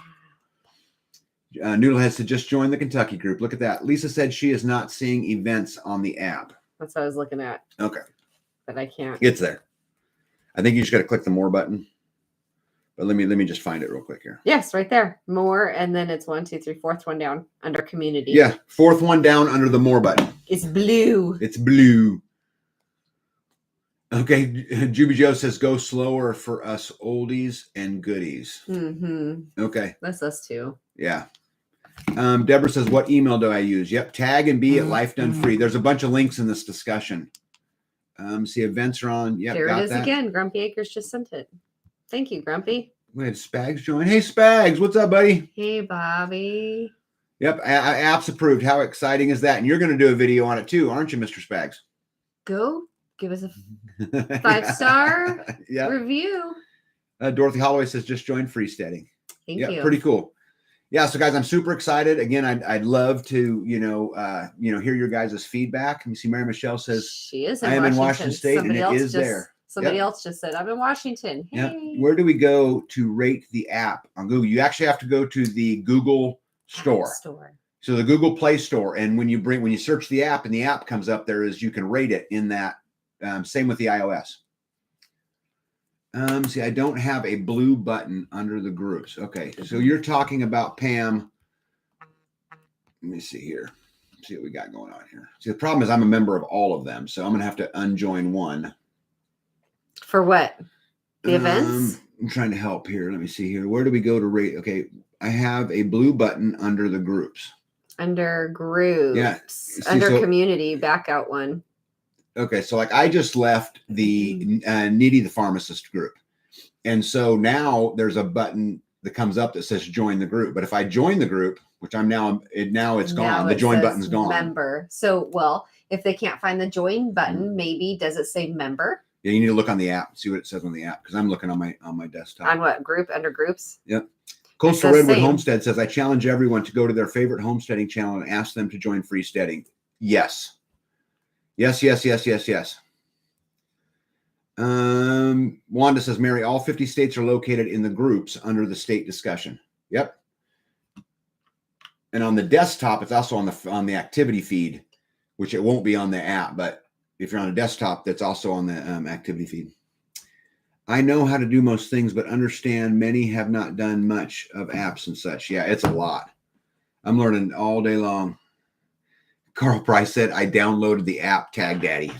A: Noodlehead said just join the Kentucky group. Look at that. Lisa said she is not seeing events on the app.
B: That's what I was looking at.
A: Okay.
B: But I can't.
A: It's there. I think you just got to click the more button. But let me just find it real quick here.
B: Yes, right there. More, and then it's 1, 2, 3, fourth one down under community.
A: Yeah, fourth one down under the more button.
B: It's blue.
A: It's blue. Okay, Juby Joe says go slower for us oldies and goodies.
B: Mm-hmm.
A: Okay.
B: That's us too.
A: Yeah. Deborah says, what email do I use? Yep, tag and be at Life Done Free. There's a bunch of links in this discussion. See, events are on. Yep,
B: there
A: got
B: it is
A: that.
B: again. Grumpy Acres just sent it. Thank you, Grumpy.
A: Wait, Spags join. Hey, Spags, what's up, buddy?
B: Hey, Bobby.
A: Yep, apps approved. How exciting is that? And you're going to do a video on it too, aren't you, Mr. Spags?
B: Go give us a 5-star review.
A: Dorothy Holloway says just join freesteading.
B: Thank you.
A: Pretty cool. Yeah, so guys, I'm super excited. Again, I'd love to, hear your guys' feedback. Let me see. Mary Michelle says
B: she is.
A: I am in Washington State, and it is there.
B: Somebody else just said, I'm in Washington. Hey.
A: Yep. Where do we go to rate the app on Google? You actually have to go to the Google store. So the Google Play Store. And when you search the app and the app comes up, you can rate it in that. Same with the iOS. See, I don't have a blue button under the groups. Okay. So you're talking about Pam. Let me see here. See what we got going on here. See, the problem is I'm a member of all of them. So I'm going to have to unjoin one.
B: For what? The events?
A: I'm trying to help here. Let me see here. Where do we go to rate? Okay. I have a blue button under the groups.
B: Under groups.
A: Yeah. See,
B: under community, back out one.
A: Okay. So I just left the Needy the Pharmacist group. And so now there's a button that comes up that says join the group. But if I join the group, which I'm now it's gone. The join button's gone.
B: Member. So, if they can't find the join button, maybe does it say member?
A: Yeah, you need to look on the app, see what it says on the app, because I'm looking on my desktop.
B: On what group? Under groups?
A: Yep. Coastal Redwood Homestead says, I challenge everyone to go to their favorite homesteading channel and ask them to join freesteading. Yes. Yes. Wanda says, Mary, all 50 states are located in the groups under the state discussion. Yep. And on the desktop, it's also on the activity feed, which it won't be on the app, but if you're on a desktop, that's also on the activity feed. I know how to do most things, but understand many have not done much of apps and such. Yeah, it's a lot. I'm learning all day long. Carl Price said, I downloaded the app Tag Daddy.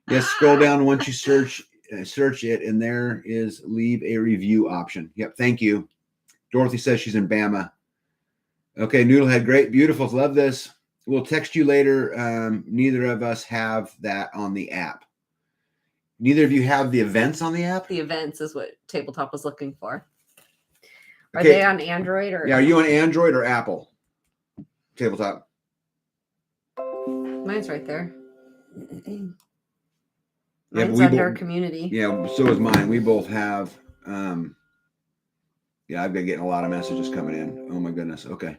A: Yes, scroll down once you search it, and there is leave a review option. Yep, thank you. Dorothy says she's in Bama. Okay, Noodlehead, great, beautiful, love this. We'll text you later. Neither of us have that on the app. Neither of you have the events on the app?
B: The events is what Tabletop was looking for. Are they on Android or?
A: Yeah, are you on Android or Apple? Tabletop.
B: Mine's right there. Mine's under community.
A: Yeah, so is mine. We both have. I've been getting a lot of messages coming in. Oh my goodness. Okay.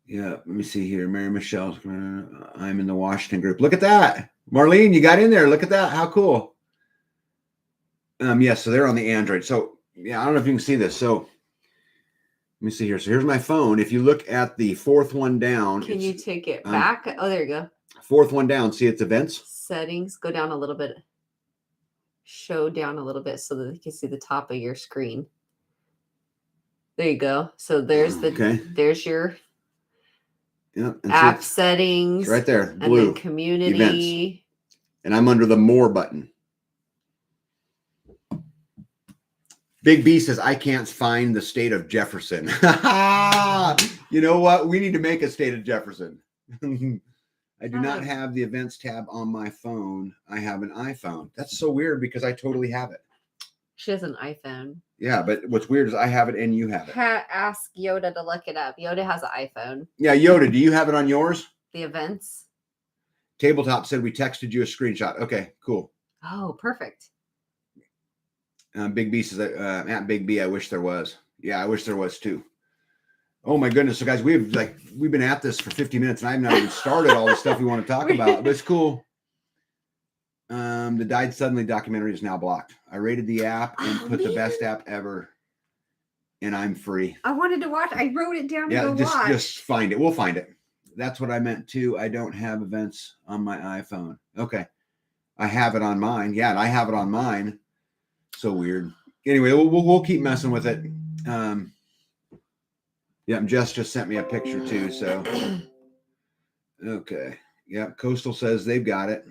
A: Yeah, let me see here. Mary Michelle, I'm in the Washington group. Look at that. Marlene, you got in there. Look at that. How cool. Yes, so they're on the Android. So, yeah, I don't know if you can see this. So, let me see here. So, here's my phone. If you look at the fourth one down.
B: Can you take it back? Oh, there you go.
A: Fourth one down. See, it's events.
B: Settings. Go down a little bit. Show down a little bit so that you can see the top of your screen. There you go. So, there's there's your app settings.
A: It's right there. Blue.
B: And then community.
A: Events. And I'm under the more button. Big B says, I can't find the state of Jefferson. You know what? We need to make a state of Jefferson. I do not have the events tab on my phone. I have an iPhone. That's so weird because I totally have it.
B: She has an iPhone.
A: Yeah, but what's weird is I have it and you have it.
B: Ask Yoda to look it up. Yoda has an iPhone.
A: Yeah, Yoda, do you have it on yours?
B: The events.
A: Tabletop said we texted you a screenshot. Okay, cool.
B: Oh, perfect.
A: Big B says, at Big B, I wish there was. Yeah, I wish there was too. Oh my goodness. So guys, we've been at this for 50 minutes and I've not even started all the stuff we want to talk about, but it's cool. The Died Suddenly documentary is now blocked. I rated the app and put the best app ever, and I'm free.
B: I wanted to watch. I wrote it down to go watch.
A: Just find it. We'll find it. That's what I meant too. I don't have events on my iPhone. Okay. I have it on mine. Yeah, and I have it on mine. So weird. Anyway, we'll keep messing with it. Yeah, Jess just sent me a picture too. So, okay. Yeah, Coastal says they've got it.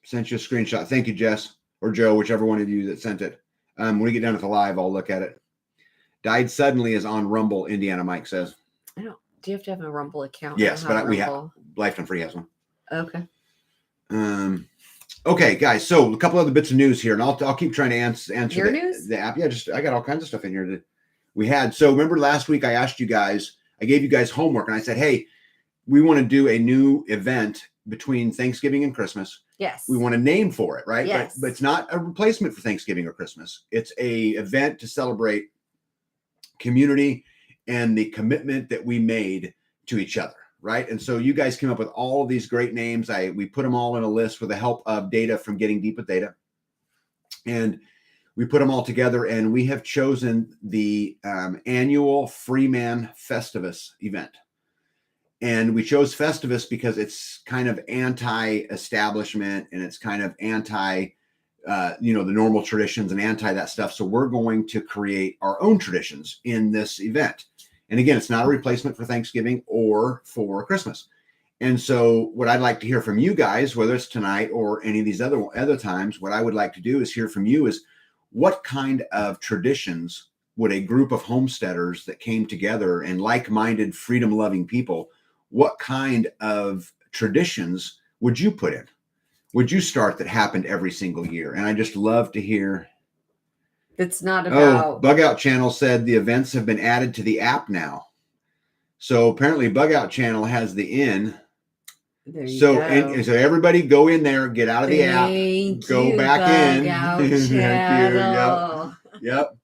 A: Sent you a screenshot. Thank you, Jess or Joe, whichever one of you that sent it. When we get down to the live, I'll look at it. Died Suddenly is on Rumble, Indiana Mike says.
B: I don't. Do you have to have a Rumble account?
A: Yes, but we have. Lifetime Free has one.
B: Okay.
A: Okay, guys. So a couple other bits of news here, and I'll keep trying to answer
B: your news.
A: The app. Yeah, I got all kinds of stuff in here that we had. So remember last week I asked you guys, I gave you guys homework, and I said, hey, we want to do a new event between Thanksgiving and Christmas.
B: Yes.
A: We want a name for it, right?
B: Yes.
A: But it's not a replacement for Thanksgiving or Christmas. It's a event to celebrate community and the commitment that we made to each other, right? And so you guys came up with all of these great names. We put them all in a list with the help of data from Getting Deep with Data. And we put them all together, and we have chosen the annual Freeman Festivus event. And we chose Festivus because it's kind of anti-establishment and it's kind of anti, the normal traditions and anti that stuff. So we're going to create our own traditions in this event. And again, it's not a replacement for Thanksgiving or for Christmas. And so what I'd like to hear from you guys, whether it's tonight or any of these other times, what I would like to do is hear from you is what kind of traditions would a group of homesteaders that came together and like-minded, freedom-loving people, what kind of traditions would you put in? Would you start that happened every single year? And I just love to hear.
B: It's not about.
A: Bug Out Channel said the events have been added to the app now. So apparently Bug Out Channel has the in.
B: There you go.
A: And so everybody go in there, get out of the app, go back in. Yep.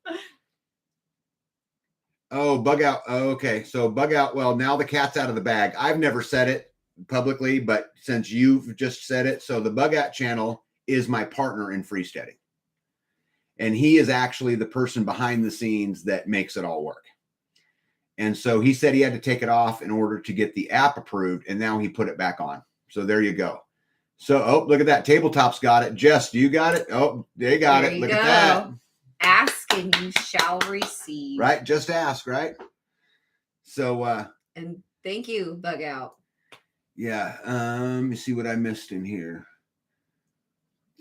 A: Oh, Bug Out. Oh, okay. So Bug Out. Well, now the cat's out of the bag. I've never said it publicly, but since you've just said it, so the Bug Out Channel is my partner in freesteading. And he is actually the person behind the scenes that makes it all work. And so he said he had to take it off in order to get the app approved. And now he put it back on. So there you go. So, look at that. Tabletop's got it. Jess, do you got it? Oh, they got it. Look at that.
B: Ask and you shall receive.
A: Right. Just ask. Right. So,
B: and thank you, Bug Out.
A: Yeah. Let me see what I missed in here.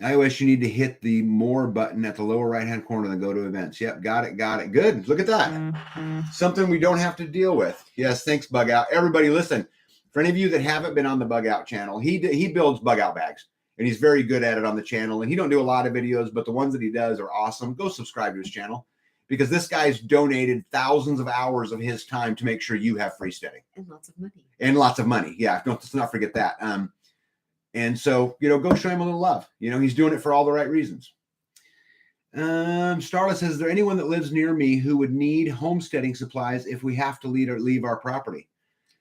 A: iOS, you need to hit the more button at the lower right-hand corner and go to events. Yep. Got it. Good. Look at that. Mm-hmm. Something we don't have to deal with. Yes. Thanks, Bug Out. Everybody listen, for any of you that haven't been on the Bug Out channel, he builds bug out bags. And he's very good at it on the channel. And he don't do a lot of videos, but the ones that he does are awesome. Go subscribe to his channel because this guy's donated thousands of hours of his time to make sure you have freesteading. And lots of money. Yeah, let's not forget that. And so, go show him a little love. He's doing it for all the right reasons. Starla says, is there anyone that lives near me who would need homesteading supplies if we have to leave our property?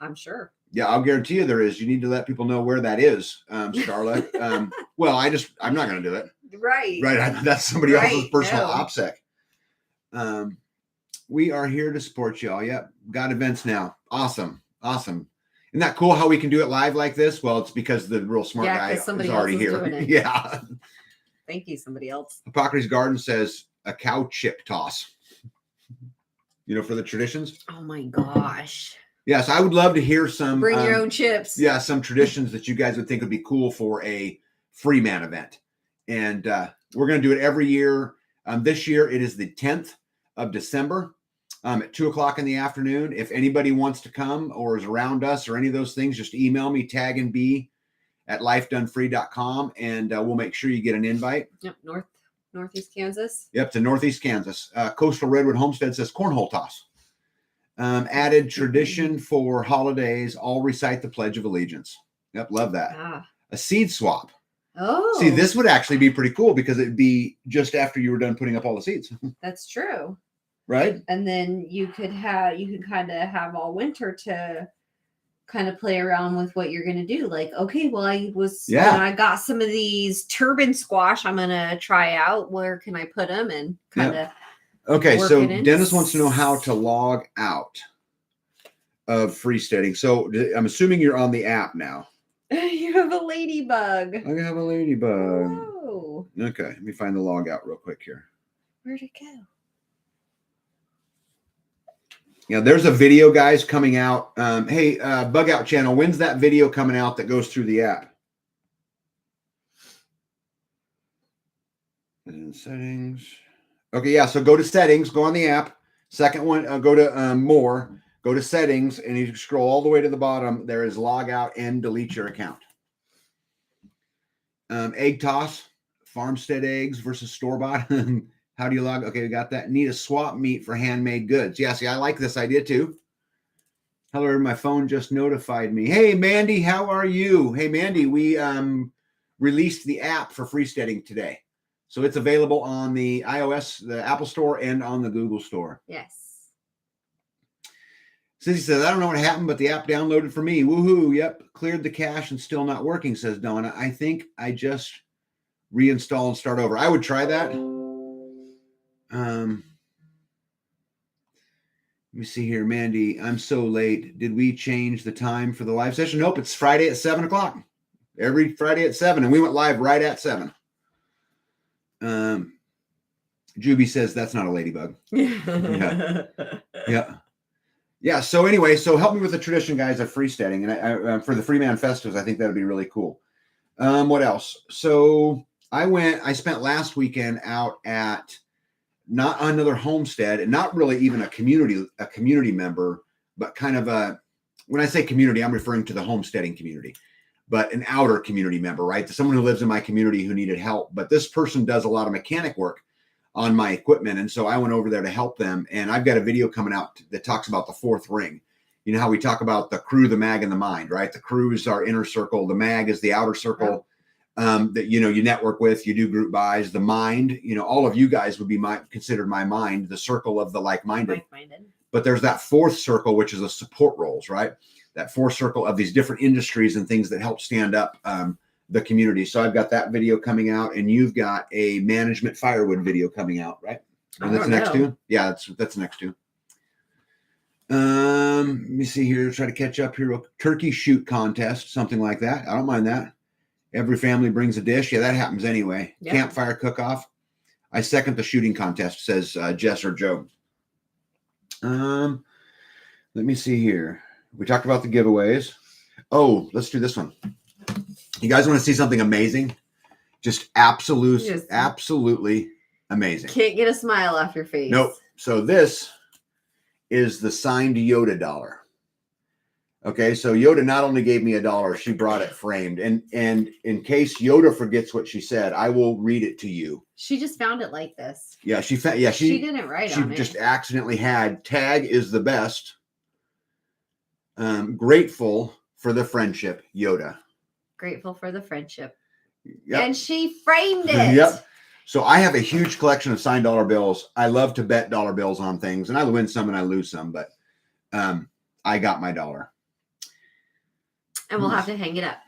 B: I'm sure.
A: Yeah, I'll guarantee you there is. You need to let people know where that is, Starla. Well, I'm not going to do it.
B: Right.
A: That's somebody else's personal OPSEC. We are here to support y'all. Yep. Got events now. Awesome. Isn't that cool how we can do it live like this? Well, it's because the real smart guy is already here. Yeah.
B: Thank you, somebody else.
A: Hippocrates Garden says a cow chip toss. For the traditions.
B: Oh my gosh.
A: Yes, I would love to hear some.
B: Bring your own chips.
A: Yeah, some traditions that you guys would think would be cool for a Freeman event. And we're going to do it every year. This year, it is the 10th of December at 2:00 in the afternoon. If anybody wants to come or is around us or any of those things, just email me, tag and B at lifedonefree.com, and we'll make sure you get an invite.
B: Yep, Northeast Kansas.
A: Yep, to Northeast Kansas. Coastal Redwood Homestead says cornhole toss. Added tradition for holidays, all recite the Pledge of Allegiance. Yep, love that. A seed swap.
B: Oh.
A: See, this would actually be pretty cool because it'd be just after you were done putting up all the seeds.
B: That's true.
A: Right?
B: And then you could kind of have all winter to kind of play around with what you're going to do. Like, okay, well, I got some of these turban squash I'm going to try out. Where can I put them? And kind of.
A: Okay, so Dennis wants to know how to log out of freesteading. So I'm assuming you're on the app now.
B: You have a ladybug.
A: I have a ladybug.
B: Whoa.
A: Okay, let me find the log out real quick here.
B: Where'd it go?
A: Yeah, there's a video, guys, coming out. Hey, Bug Out Channel, when's that video coming out that goes through the app? In settings. Okay, yeah, so go to settings, go on the app. Second one, go to more, go to settings, and you scroll all the way to the bottom. There is log out and delete your account. Egg toss, farmstead eggs versus store-bought. How do you log? Okay, we got that. Need a swap meet for handmade goods. Yeah, see, I like this idea too. Hello, my phone just notified me. Hey, Mandy, how are you? Hey, Mandy, we released the app for freesteading today. So it's available on the iOS, the Apple Store, and on the Google Store.
B: Yes.
A: Sissy says, I don't know what happened, but the app downloaded for me. Woohoo. Yep. Cleared the cache and still not working, says Donna. I think I just reinstall and start over. I would try that. Let me see here. Mandy, I'm so late. Did we change the time for the live session? Nope. It's Friday at 7:00. Every Friday at 7. And we went live right at 7. Juby says that's not a ladybug. Yeah. So anyway, so help me with the tradition, guys, of freesteading, and I for the Freeman Festivals, I think that'd be really cool. What else? So I spent last weekend out at not another homestead, and not really even a community member, but kind of when I say community, I'm referring to the homesteading community. But an outer community member, right? Someone who lives in my community who needed help. But this person does a lot of mechanic work on my equipment. And so I went over there to help them. And I've got a video coming out that talks about the fourth ring. You know how we talk about the crew, the mag, and the mind, right? The crew is our inner circle. The mag is the outer circle that, you network with, you do group buys. The mind, all of you guys would be considered my mind, the circle of the like-minded. But there's that fourth circle, which is the support roles, right? That fourth circle of these different industries and things that help stand up the community. So I've got that video coming out, and you've got a management firewood video coming out, right? And that's the next two? Yeah, that's the next two. Let me see here. Try to catch up here. Turkey shoot contest, something like that. I don't mind that. Every family brings a dish. Yeah, that happens anyway. Yep. Campfire cook-off. I second the shooting contest, says Jess or Joe. Let me see here. We talked about the giveaways. Oh, let's do this one. You guys want to see something amazing? Just absolutely amazing.
B: Can't get a smile off your face.
A: Nope. So this is the signed Yoda dollar. Okay, so Yoda not only gave me $1, she brought it framed. And in case Yoda forgets what she said, I will read it to you.
B: She just found it like this.
A: Yeah, she
B: didn't write on it. She
A: just accidentally had tag is the best. Grateful for the friendship, Yoda.
B: Grateful for the friendship.
A: Yep.
B: And she framed it.
A: Yep. So I have a huge collection of signed dollar bills. I love to bet dollar bills on things, and I win some and I lose some, but I got my dollar.
B: And we'll have to hang it up.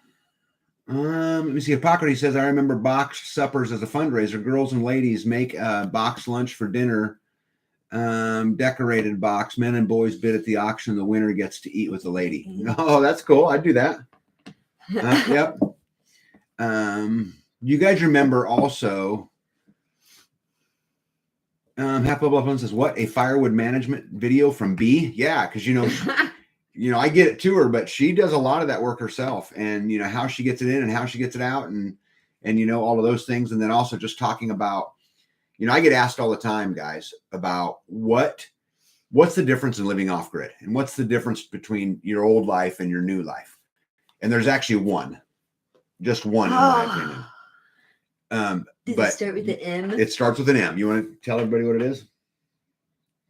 A: Let me see. Hippocrates says, I remember boxed suppers as a fundraiser. Girls and ladies make a boxed lunch for dinner. Decorated box. Men and boys bid at the auction. The winner gets to eat with the lady. Oh, that's cool. I'd do that. Yep. You guys remember also, Half Bubble Up says, what? A firewood management video from B? Yeah, because I get it to her, but she does a lot of that work herself, and how she gets it in and how she gets it out, and all of those things. And then also just talking about, You know, I get asked all the time, guys, about what's the difference in living off grid, and what's the difference between your old life and your new life. And there's actually just one, in my opinion.
B: Does it start with an M?
A: It starts with an M. You want to tell everybody what it is?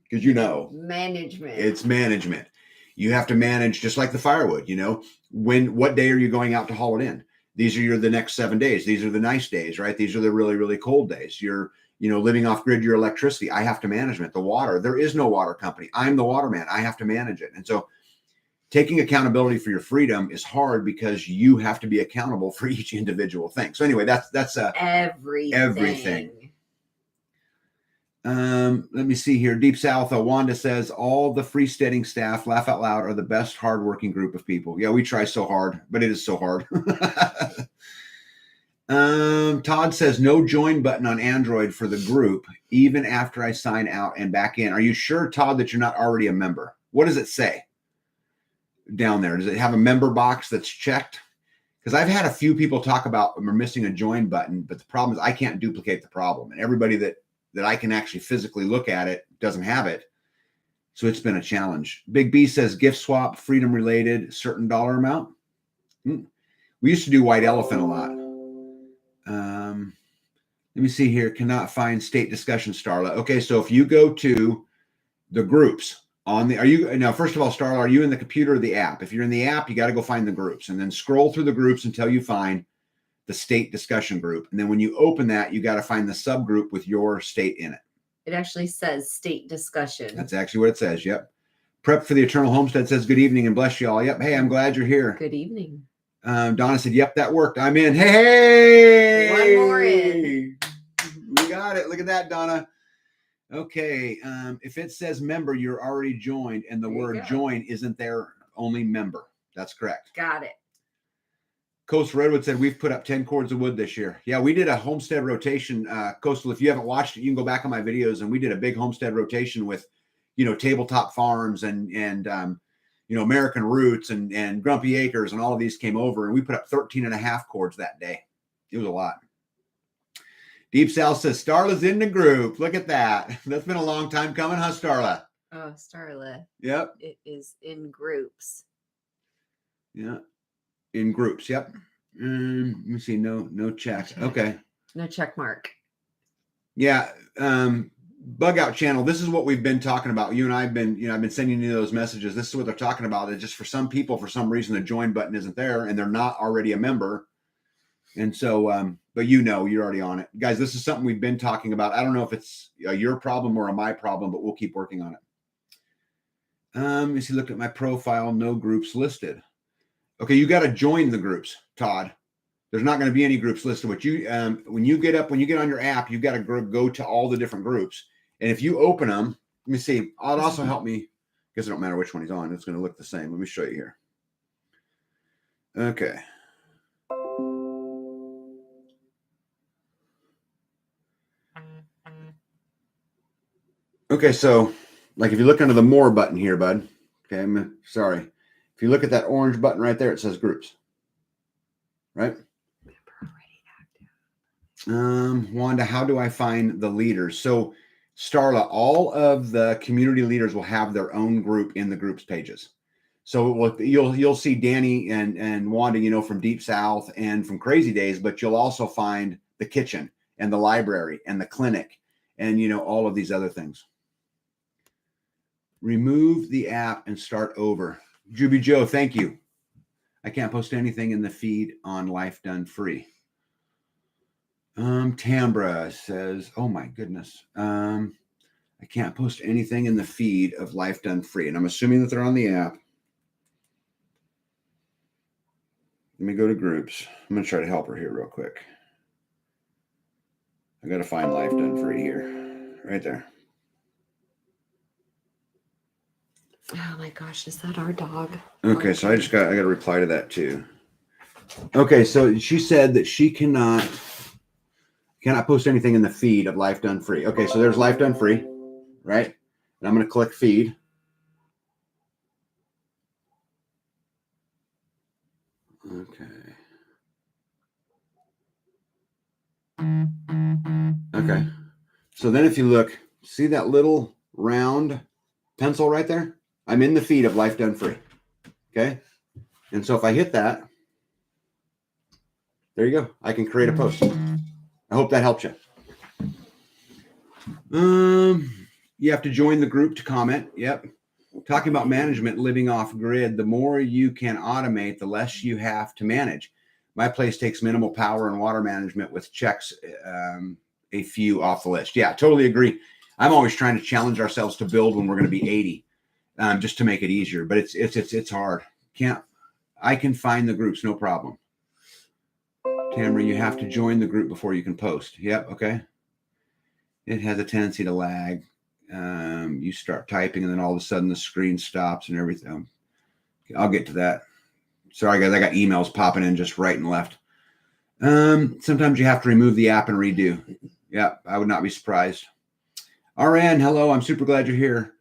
A: Because
B: management.
A: It's management. You have to manage, just like the firewood. You know, what day are you going out to haul it in? These are the next 7 days. These are the nice days, right? These are the really, really cold days. You're living off grid, your electricity. I have to manage it. The water, there is no water company. I'm the water man. I have to manage it. And so taking accountability for your freedom is hard because you have to be accountable for each individual thing. So anyway, that's everything. Let me see here. Deep South, Wanda says, all the freesteading staff, laugh out loud, are the best hardworking group of people. Yeah, we try so hard, but it is so hard. Todd says, no join button on Android for the group, even after I sign out and back in. Are you sure, Todd, that you're not already a member? What does it say down there? Does it have a member box that's checked? Because I've had a few people talk about we're missing a join button, but the problem is I can't duplicate the problem. And everybody that I can actually physically look at it doesn't have it. So it's been a challenge. Big B says, gift swap, freedom related, certain dollar amount. We used to do White Elephant a lot. Let me see here. Cannot find state discussion, Starla. Okay, so if you go to the groups first of all, Starla, are you in the computer or the app? If you're in the app, you got to go find the groups and then scroll through the groups until you find the state discussion group. And then when you open that, you got to find the subgroup with your state in it.
B: It actually says state discussion.
A: That's actually what it says. Yep. Prep for the Eternal Homestead says, good evening and bless you all. Yep. Hey, I'm glad you're here.
B: Good evening.
A: Donna said, yep, that worked. I'm in. Hey,
B: one more in.
A: We got it. Look at that, Donna. Okay. If it says member, you're already joined, and the word join isn't there, only member. That's correct.
B: Got it.
A: Coastal Redwood said, we've put up 10 cords of wood this year. Yeah, we did a homestead rotation. Coastal, if you haven't watched it, you can go back on my videos, and we did a big homestead rotation with, Tabletop Farms and American Roots and Grumpy Acres, and all of these came over, and we put up 13 and a half cords that day. It was a lot. Deep South says, Starla's in the group. Look at that. That's been a long time coming, huh, Starla?
B: Oh, Starla.
A: Yep.
B: It is in groups.
A: Yeah. In groups. Yep. Let me see. No check. Okay.
B: No check mark.
A: Yeah. Bug Out Channel. This is what we've been talking about. You and I've been sending you those messages. This is what they're talking about. It's just for some people, for some reason, the join button isn't there and they're not already a member. And so, but you're already on it. Guys, this is something we've been talking about. I don't know if it's your problem or my problem, but we'll keep working on it. Let me see, look at my profile. No groups listed. Okay, you got to join the groups, Todd. There's not going to be any groups listed. But when you get on your app, you got to go to all the different groups. And if you open them, let me see. It'll also help me. I guess it don't matter which one he's on. It's going to look the same. Let me show you here. Okay. Okay, so like if you look under the more button here, bud. Okay, I'm sorry. If you look at that orange button right there, it says groups. Right? Wanda, how do I find the leaders? So Starla, all of the community leaders will have their own group in the groups pages. So you'll see Danny and Wanda, from Deep South and from Crazy Days, but you'll also find the kitchen and the library and the clinic and all of these other things. Remove the app and start over. Juby Joe, thank you. I can't post anything in the feed on Life Done Free. Tambra says, oh my goodness. I can't post anything in the feed of Life Done Free. And I'm assuming that they're on the app. Let me go to groups. I'm going to try to help her here real quick. I got to find Life Done Free here. Right there.
B: Oh my gosh, is that our dog?
A: Okay, so I got to reply to that too. Okay, so she said that she cannot post anything in the feed of Life Done Free. Okay, so there's Life Done Free, right? And I'm going to click feed. Okay. Okay. So then if you look, see that little round pencil right there? I'm in the feed of Life Done Free. Okay. And so if I hit that, there you go. I can create a post. I hope that helps you. You have to join the group to comment. Yep. Talking about management, living off grid, the more you can automate, the less you have to manage. My place takes minimal power and water management with checks a few off the list. Yeah, totally agree. I'm always trying to challenge ourselves to build when we're going to be 80, just to make it easier. But it's hard. I can find the groups, no problem. Tamara, you have to join the group before you can post. Yep. Okay. It has a tendency to lag. You start typing and then all of a sudden the screen stops and everything. I'll get to that. Sorry guys, I got emails popping in just right and left. Sometimes you have to remove the app and redo. Yeah, I would not be surprised. RN, hello, I'm super glad you're here.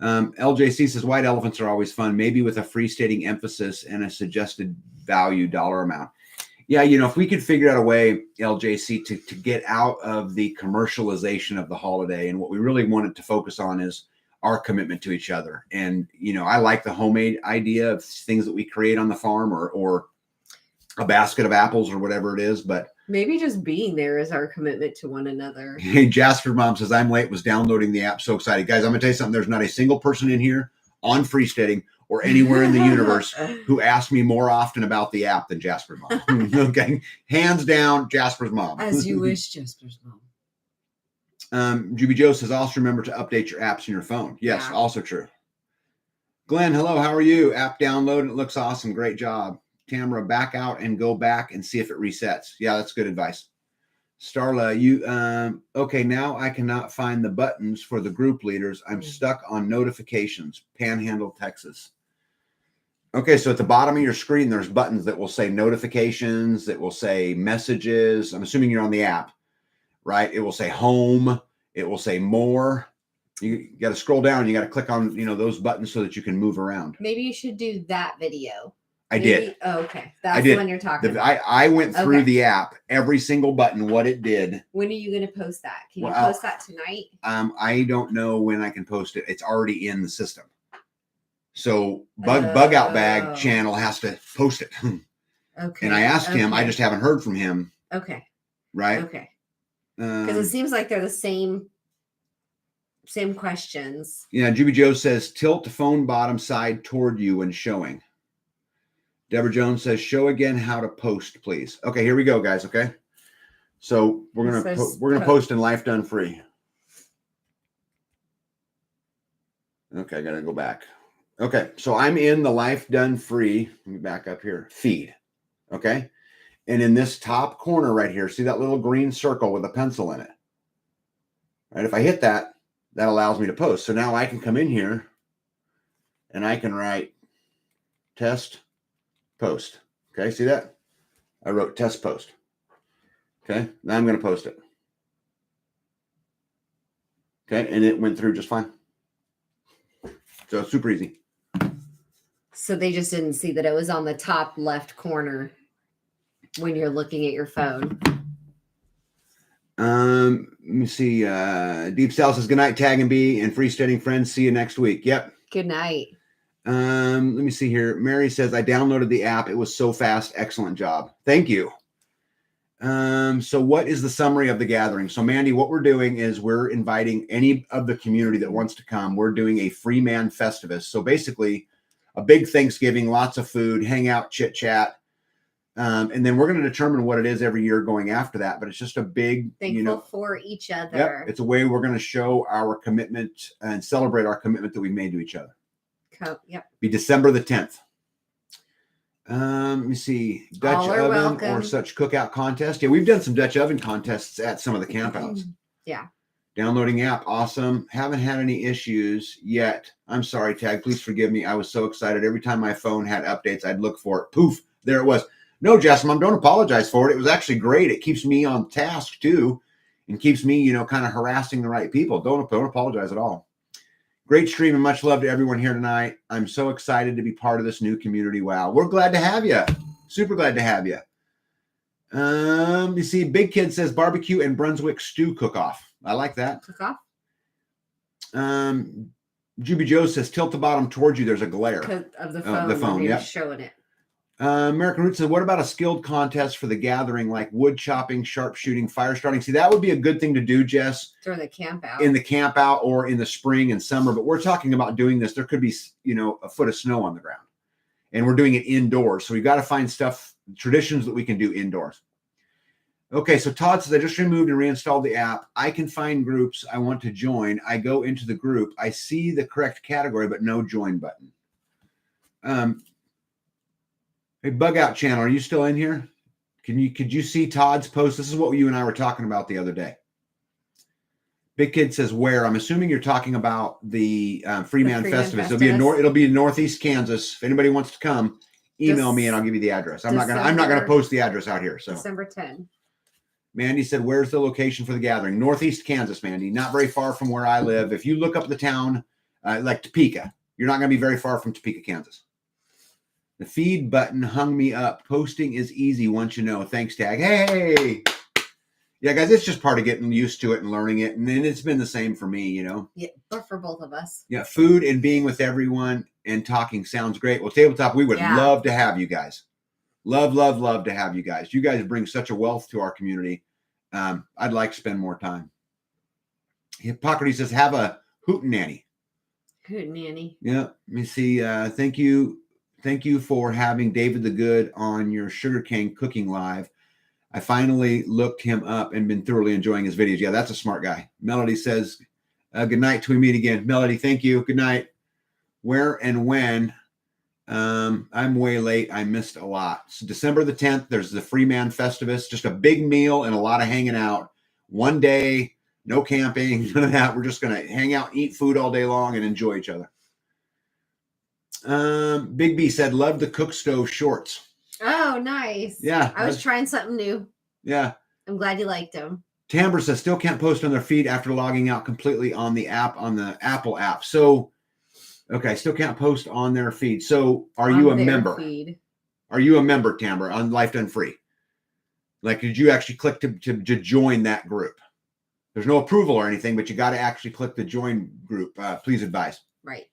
A: LJC says white elephants are always fun, maybe with a freestanding emphasis and a suggested value dollar amount. Yeah, if we could figure out a way, LJC, to get out of the commercialization of the holiday, and what we really wanted to focus on is our commitment to each other. And, I like the homemade idea of things that we create on the farm or a basket of apples or whatever it is, but
B: maybe just being there is our commitment to one another.
A: Hey, Jasper Mom says, I'm late, was downloading the app. So excited. Guys, I'm going to tell you something. There's not a single person in here on Freesteading or anywhere in the universe who asked me more often about the app than Jasper's mom. Okay. Hands down, Jasper's mom.
B: As you wish, Jasper's mom.
A: Juby Joe says, also remember to update your apps in your phone. Yes, yeah. Also true. Glenn, hello, how are you? App download, it looks awesome. Great job. Tamara, back out and go back and see if it resets. Yeah, that's good advice. Starla, you, okay, now I cannot find the buttons for the group leaders. I'm stuck on notifications, Panhandle, Texas. Okay, so at the bottom of your screen, there's buttons that will say notifications, that will say messages. I'm assuming you're on the app, right? It will say home. It will say more. You got to scroll down. You got to click on, those buttons so that you can move around.
B: Maybe you should do that video.
A: I did.
B: Oh, okay. That's the one you're talking about.
A: I went through the app, every single button, what it did.
B: When are you going to post that? Can you post that tonight?
A: I don't know when I can post it. It's already in the system. So Bug Out Bag channel has to post it. Okay. And I asked him, I just haven't heard from him.
B: Okay.
A: Right?
B: Okay. Because it seems like they're the same questions.
A: Yeah, Juby Joe says, tilt the phone bottom side toward you when showing. Deborah Jones says, show again how to post, please. Okay, here we go, guys. Okay. So we're gonna post in Life Done Free. Okay, I gotta go back. Okay, so I'm in the Life Done Free. Let me back up here. Feed. Okay. And in this top corner right here, see that little green circle with a pencil in it? Right. If I hit that, that allows me to post. So now I can come in here and I can write test post. Okay, see that? I wrote test post. Okay, now I'm going to post it. Okay, and it went through just fine. So it's super easy.
B: So they just didn't see that it was on the top left corner when you're looking at your phone.
A: Let me see. Deep South says, good night, Tag and B and Freesteading friends. See you next week. Yep.
B: Good night.
A: Let me see here. Mary says, I downloaded the app. It was so fast. Excellent job. Thank you. So what is the summary of the gathering? So Mandy, what we're doing is we're inviting any of the community that wants to come. We're doing a free man festivus. So basically a big Thanksgiving, lots of food, hang out, chit chat. And then we're going to determine what it is every year going after that. But it's just a big,
B: thankful for each other.
A: Yep, it's a way we're going to show our commitment and celebrate our commitment that we made to each other.
B: Yep.
A: Be December the 10th. Let me see. Dutch oven or such cookout contest. Yeah, we've done some Dutch oven contests at some of the campouts.
B: Yeah.
A: Downloading app. Awesome. Haven't had any issues yet. I'm sorry, Tag. Please forgive me. I was so excited. Every time my phone had updates, I'd look for it. Poof. There it was. No, Jasmine, don't apologize for it. It was actually great. It keeps me on task too and keeps me, kind of harassing the right people. Don't apologize at all. Great stream and much love to everyone here tonight. I'm so excited to be part of this new community. Wow. We're glad to have you. Super glad to have you. You see, Big Kid says barbecue and Brunswick stew cook-off. I like that.
B: Click off.
A: Juby Joe says, tilt the bottom towards you. There's a glare.
B: Because of the phone.
A: The phone,
B: yeah. Showing it.
A: American Root said, what about a skilled contest for the gathering, like wood chopping, sharpshooting, fire starting? See, that would be a good thing to do, Jess.
B: During the camp out.
A: In the camp out or in the spring and summer. But we're talking about doing this. There could be, a foot of snow on the ground. And we're doing it indoors. So we've got to find traditions that we can do indoors. Okay, so Todd says, I just removed and reinstalled the app. I can find groups I want to join. I go into the group. I see the correct category, but no join button. Hey, Bug Out Channel, are you still in here? Could you see Todd's post? This is what you and I were talking about the other day. Big Kid says, where? I'm assuming you're talking about the Freeman Festivus. It'll be in Northeast Kansas. If anybody wants to come, email me and I'll give you the address. I'm not gonna post the address out here. So
B: December 10.
A: Mandy said, where's the location for the gathering? Northeast Kansas, Mandy. Not very far from where I live. If you look up the town, like Topeka, you're not going to be very far from Topeka, Kansas. The feed button hung me up. Posting is easy once you know. Thanks, Tag. Hey! Yeah, guys, it's just part of getting used to it and learning it. And then it's been the same for me,
B: Yeah, but for both of us.
A: Yeah, food and being with everyone and talking sounds great. Well, Tabletop, we would love to have you guys. Love, love, love to have you guys. You guys bring such a wealth to our community. I'd like to spend more time. Hippocrates says, have a hootenanny.
B: Hootenanny.
A: Yeah. Let me see. Thank you. Thank you for having David the Good on your sugarcane cooking live. I finally looked him up and been thoroughly enjoying his videos. Yeah, that's a smart guy. Melody says, good night till we meet again. Melody, thank you. Good night. Where and when? I'm way late. I missed a lot. So December the 10th, there's the Freeman Festivus, just a big meal and a lot of hanging out. One day, no camping, none of that. We're just going to hang out, eat food all day long and enjoy each other. Big B said, love the cook stove shorts.
B: Oh, nice.
A: Yeah.
B: I was trying something new.
A: Yeah.
B: I'm glad you liked them.
A: Tamber says, still can't post on their feed after logging out completely on the app, on the Apple app. So, okay, still can't post on their feed. So are you a member? Feed. Are you a member, Tamber, on Life Done Free? Like, did you actually click to join that group? There's no approval or anything, but you got to actually click the join group. Please advise.
B: Right.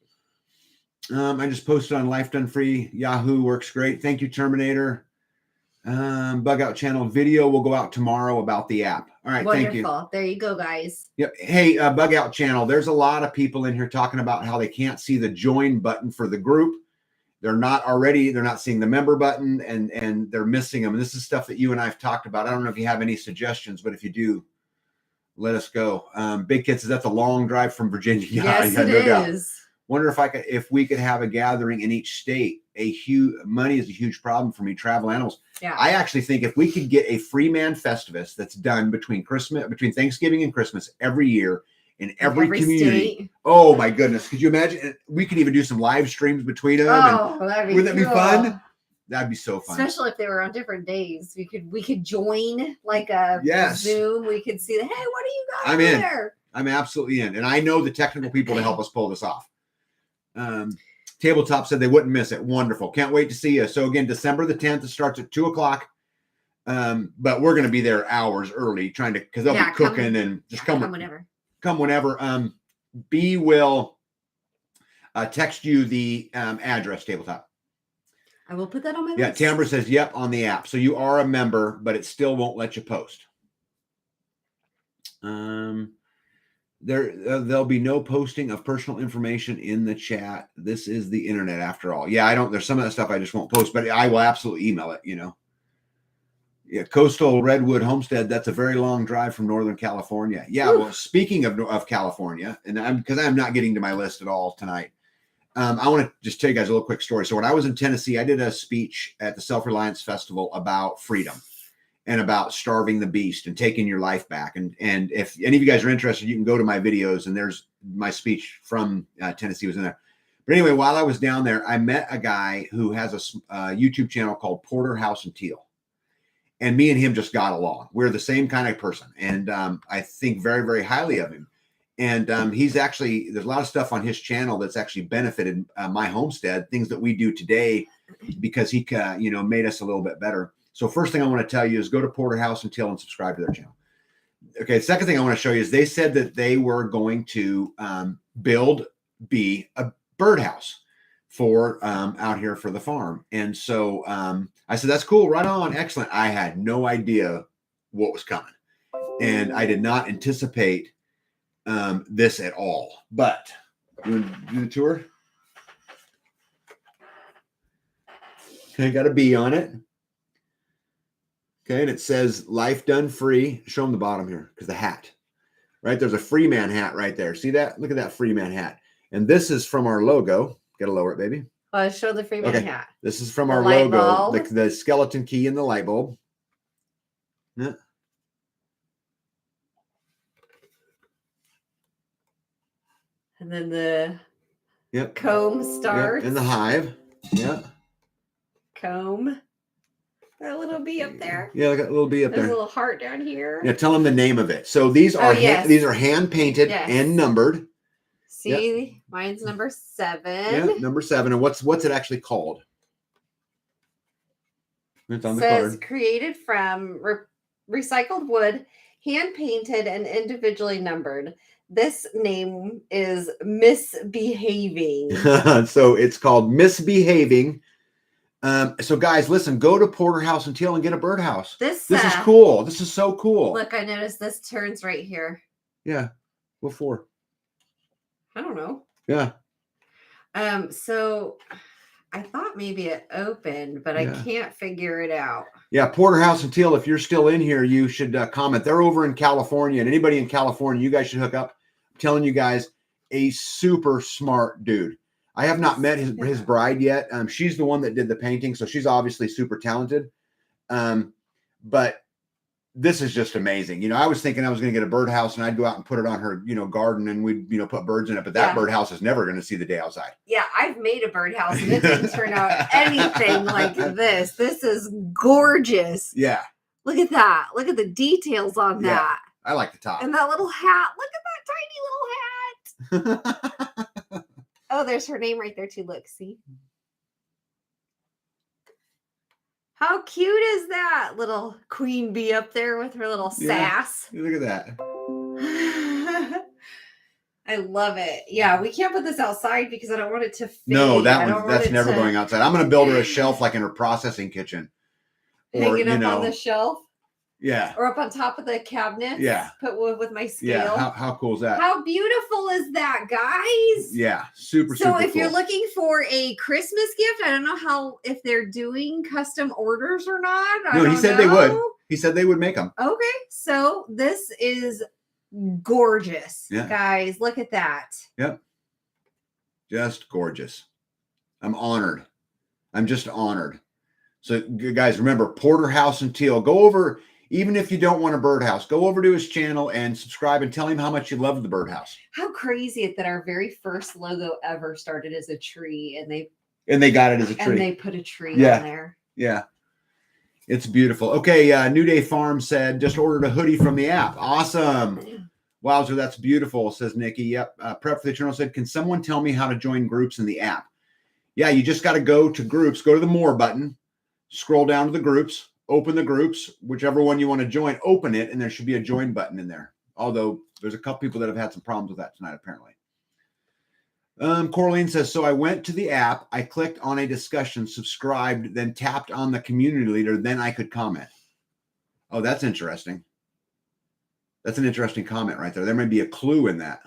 A: I just posted on Life Done Free. Yahoo works great. Thank you, Terminator. Bug Out Channel video will go out tomorrow about the app. All right,
B: wonderful.
A: Thank you.
B: There you go, guys.
A: Yep. Hey, Bug Out Channel, there's a lot of people in here talking about how they can't see the join button for the group. They're not seeing the member button and they're missing them. And this is stuff that you and I have talked about. I don't know if you have any suggestions, but if you do, let us go. Big Kid says that's a long drive from Virginia.
B: Yes, it is.
A: Wonder if we could have a gathering in each state. Money is a huge problem for me. Travel animals.
B: Yeah.
A: I actually think if we could get a Freeman Festivus that's done between Thanksgiving and Christmas every year in every community. State. Oh my goodness. Could you imagine? We could even do some live streams between them.
B: Oh, wouldn't that be
A: fun? That'd be so fun.
B: Especially if they were on different days. We could join like a Zoom. We could see hey, what do you got there?
A: I'm absolutely in. And I know the technical people to help us pull this off. Tabletop said they wouldn't miss it. Wonderful. Can't wait to see you. So again, December the 10th, it starts at 2:00. But we're going to be there hours early because they'll be cooking and just come whenever. Come whenever. B will text you the address, Tabletop.
B: I will put that on my list.
A: Yeah, Tamara says, yep, on the app. So you are a member, but it still won't let you post. There'll be no posting of personal information in the chat. This is the internet after all. Yeah, there's some of that stuff I just won't post, but I will absolutely email it, Yeah, Coastal Redwood Homestead, that's a very long drive from Northern California. Yeah, well, speaking of California, and because I'm not getting to my list at all tonight, I want to just tell you guys a little quick story. So when I was in Tennessee, I did a speech at the Self-Reliance Festival about freedom and about starving the beast and taking your life back. And if any of you guys are interested, you can go to my videos and there's my speech from Tennessee was in there. But anyway, while I was down there, I met a guy who has a YouTube channel called Porterhouse and Teal. And me and him just got along. We're the same kind of person. And I think very, very highly of him. And there's a lot of stuff on his channel that's actually benefited my homestead, things that we do today because he, made us a little bit better. So first thing I want to tell you is go to Porterhouse and Teal and subscribe to their channel. Okay, the second thing I want to show you is they said that they were going to be a birdhouse for out here for the farm. And so I said, that's cool, right on, excellent. I had no idea what was coming. And I did not anticipate this at all. But you want to do the tour? Okay, got a bee on it. Okay, and it says life done free. Show them the bottom here, because the hat, right? There's a Freeman hat right there. See that? Look at that Freeman hat. And this is from our logo. Got to lower it, baby.
B: Well, show the Freeman hat.
A: This is from
B: The
A: our
B: light
A: logo,
B: bulb.
A: the skeleton key and the light bulb. Yeah.
B: And then the
A: Yep.
B: comb starts.
A: Yep. And the hive. Yeah.
B: Comb. That little bee up there.
A: Yeah, like a little bee up
B: There's
A: there.
B: a little heart down here.
A: Yeah, tell them the name of it. So these are
B: yes.
A: these are hand painted
B: Yes.
A: and numbered.
B: See, mine's number 7.
A: Yeah, number 7. And what's it actually called? It's on the
B: Says
A: card.
B: created from recycled wood, hand painted and individually numbered. This name is Misbehaving.
A: So it's called Misbehaving. So guys, listen, go to Porterhouse and Teal and get a birdhouse.
B: This
A: is cool. This is so cool.
B: Look, I noticed this turns right here.
A: Yeah. What for?
B: I don't know.
A: Yeah.
B: So I thought maybe it opened, but I can't figure it out.
A: Yeah, Porterhouse and Teal, if you're still in here, you should comment. They're over in California, and anybody in California, you guys should hook up. I'm telling you guys, a super smart dude. I have not met his bride yet. She's the one that did the painting, so she's obviously super talented. But this is just amazing. You know, I was thinking I was going to get a birdhouse and I'd go out and put it on her, garden, and we'd, put birds in it. But that birdhouse is never going to see the day outside.
B: Yeah, I've made a birdhouse and it didn't turn out anything like this. This is gorgeous.
A: Yeah.
B: Look at that. Look at the details on that.
A: I like the top.
B: And that little hat. Look at that tiny little hat. Oh, there's her name right there too. Look, see? How cute is that little queen bee up there with her little sass?
A: Look at that.
B: I love it. Yeah, we can't put this outside because I don't want it to fade.
A: No, that's never going outside. I'm going to build her a shelf like in her processing kitchen.
B: Hang it up on the shelf.
A: Yeah.
B: Or up on top of the cabinet.
A: Yeah.
B: Put with my scale.
A: Yeah. How cool is that?
B: How beautiful is that, guys?
A: Yeah. Super
B: So if
A: cool.
B: you're looking for a Christmas gift, I don't know if they're doing custom orders or not.
A: No, he said they would. He said they would make them.
B: Okay. So this is gorgeous.
A: Yeah.
B: Guys, look at that.
A: Yep. Just gorgeous. I'm honored. I'm just honored. So guys, remember, Porterhouse and Teal. Go over. Even if you don't want a birdhouse, go over to his channel and subscribe and tell him how much you love the birdhouse.
B: How crazy it that our very first logo ever started as a tree, and they
A: got it as a tree.
B: And they put a tree on there.
A: Yeah. It's beautiful. Okay, New Day Farm said just ordered a hoodie from the app. Awesome. Wowzer, that's beautiful, says Nikki. Yep. Prep for the Journal said, can someone tell me how to join groups in the app? Yeah, you just got to go to groups, go to the more button, scroll down to the groups. Open the groups, whichever one you want to join, open it, and there should be a join button in there. Although there's a couple people that have had some problems with that tonight, apparently. Coraline says, so I went to the app, I clicked on a discussion, subscribed, then tapped on the community leader, then I could comment. Oh, that's interesting. That's an interesting comment right there. There may be a clue in that.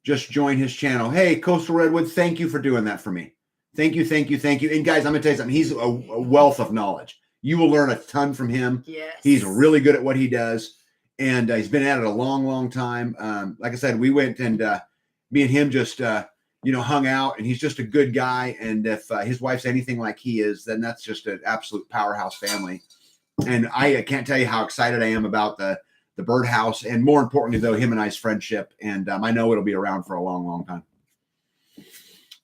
A: Just join his channel. Hey, Coastal Redwood, thank you for doing that for me. Thank you, thank you, thank you. And guys, I'm going to tell you something. He's a wealth of knowledge. You will learn a ton from him.
B: Yes.
A: He's really good at what he does. And he's been at it a long, long time. Like I said, we went and me and him just, hung out, and he's just a good guy. And if his wife's anything like he is, then that's just an absolute powerhouse family. And I can't tell you how excited I am about the birdhouse, and more importantly, though, him and I's friendship. And I know it'll be around for a long, long time.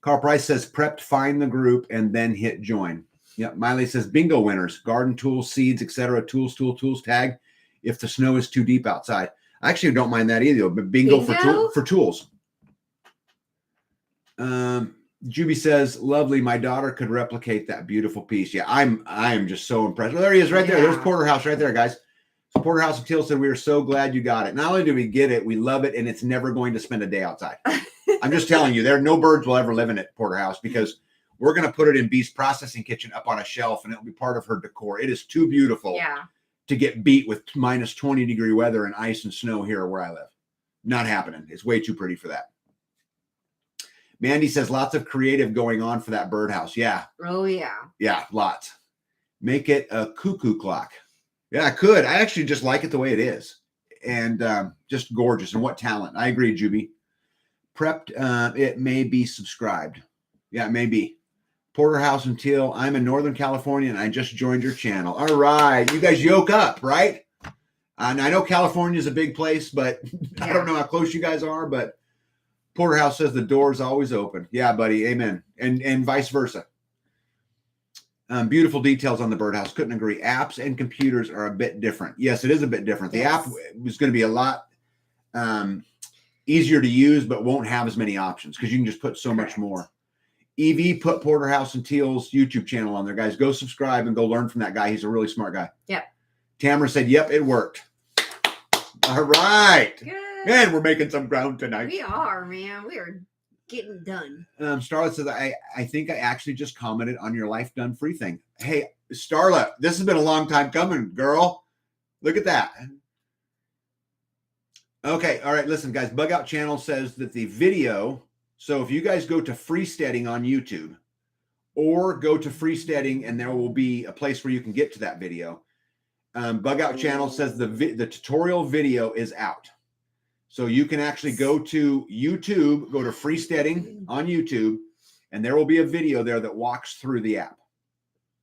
A: Carl Price says, prepped, find the group, and then hit join. Yeah, Miley says, bingo winners, garden tools, seeds, etc. Tools, tag. If the snow is too deep outside. I actually don't mind that either, but bingo? For tools. Juby says, lovely. My daughter could replicate that beautiful piece. Yeah, I am just so impressed. Well, there he is right there. There's Porterhouse right there, guys. So Porterhouse and Teal said, we are so glad you got it. Not only do we get it, we love it, and it's never going to spend a day outside. I'm just telling you, no birds will ever live in it, Porterhouse, because we're going to put it in Bee's processing kitchen up on a shelf, and it'll be part of her decor. It is too beautiful to get beat with minus 20-degree weather and ice and snow here where I live. Not happening. It's way too pretty for that. Mandy says, lots of creative going on for that birdhouse. Yeah.
B: Oh, yeah.
A: Yeah, lots. Make it a cuckoo clock. Yeah, I could. I actually just like it the way it is. And just gorgeous. And what talent. I agree, Juby. Prepped, it may be subscribed. Yeah, it may be. Porterhouse and Teal, I'm in Northern California, and I just joined your channel. All right. You guys yoke up, right? And I know California is a big place, but I don't know how close you guys are, but Porterhouse says the door is always open. Yeah, buddy. Amen. And vice versa. Beautiful details on the birdhouse. Couldn't agree. Apps and computers are a bit different. Yes, it is a bit different. The app was going to be a lot easier to use, but won't have as many options because you can just put so much more. EV put Porterhouse and Teal's YouTube channel on there, guys. Go subscribe and go learn from that guy. He's a really smart guy. Yep. Tamara said, yep, it worked. All right.
B: Good.
A: Man, we're making some ground tonight.
B: We are, man. We are getting done.
A: Starla says, I think I actually just commented on your Life Done Free thing. Hey, Starla, this has been a long time coming, girl. Look at that. Okay. All right. Listen, guys, Bug Out Channel says that the video. So if you guys go to Freesteading on YouTube or go to Freesteading, and there will be a place where you can get to that video. Bug Out Channel says the tutorial video is out. So you can actually go to YouTube, go to Freesteading on YouTube, and there will be a video there that walks through the app.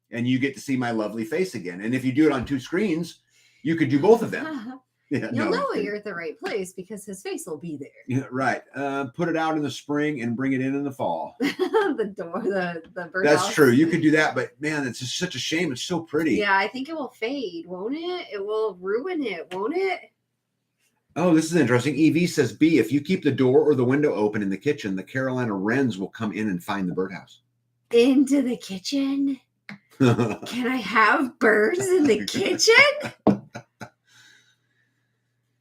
A: And you get to see my lovely face again. And if you do it on two screens, you could do both of them. Yeah,
B: You'll know you're at the right place because his face will be there.
A: Yeah, right. Put it out in the spring and bring it in the fall.
B: the birdhouse.
A: That's true. You could do that, but man, it's just such a shame. It's so pretty.
B: Yeah, I think it will fade, won't it? It will ruin it, won't it?
A: Oh, this is interesting. EV says, B, if you keep the door or the window open in the kitchen, the Carolina wrens will come in and find the birdhouse.
B: Into the kitchen? Can I have birds in the kitchen?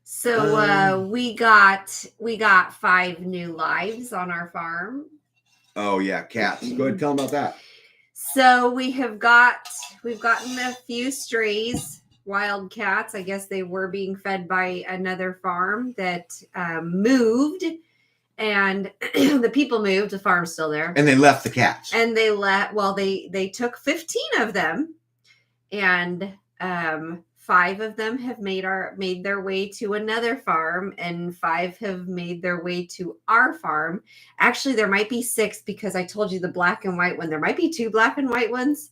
B: So we got 5 new lives on our farm.
A: Oh yeah, cats. Go ahead and tell them about that.
B: So we've gotten a few strays, wild cats. I guess they were being fed by another farm that moved, and the people moved. The farm's still there,
A: and they left the cats.
B: And they took 15 of them, and 5 of them have made their way to another farm, and 5 have made their way to our farm. Actually, there might be 6 because I told you the black and white one. There might be 2 black and white ones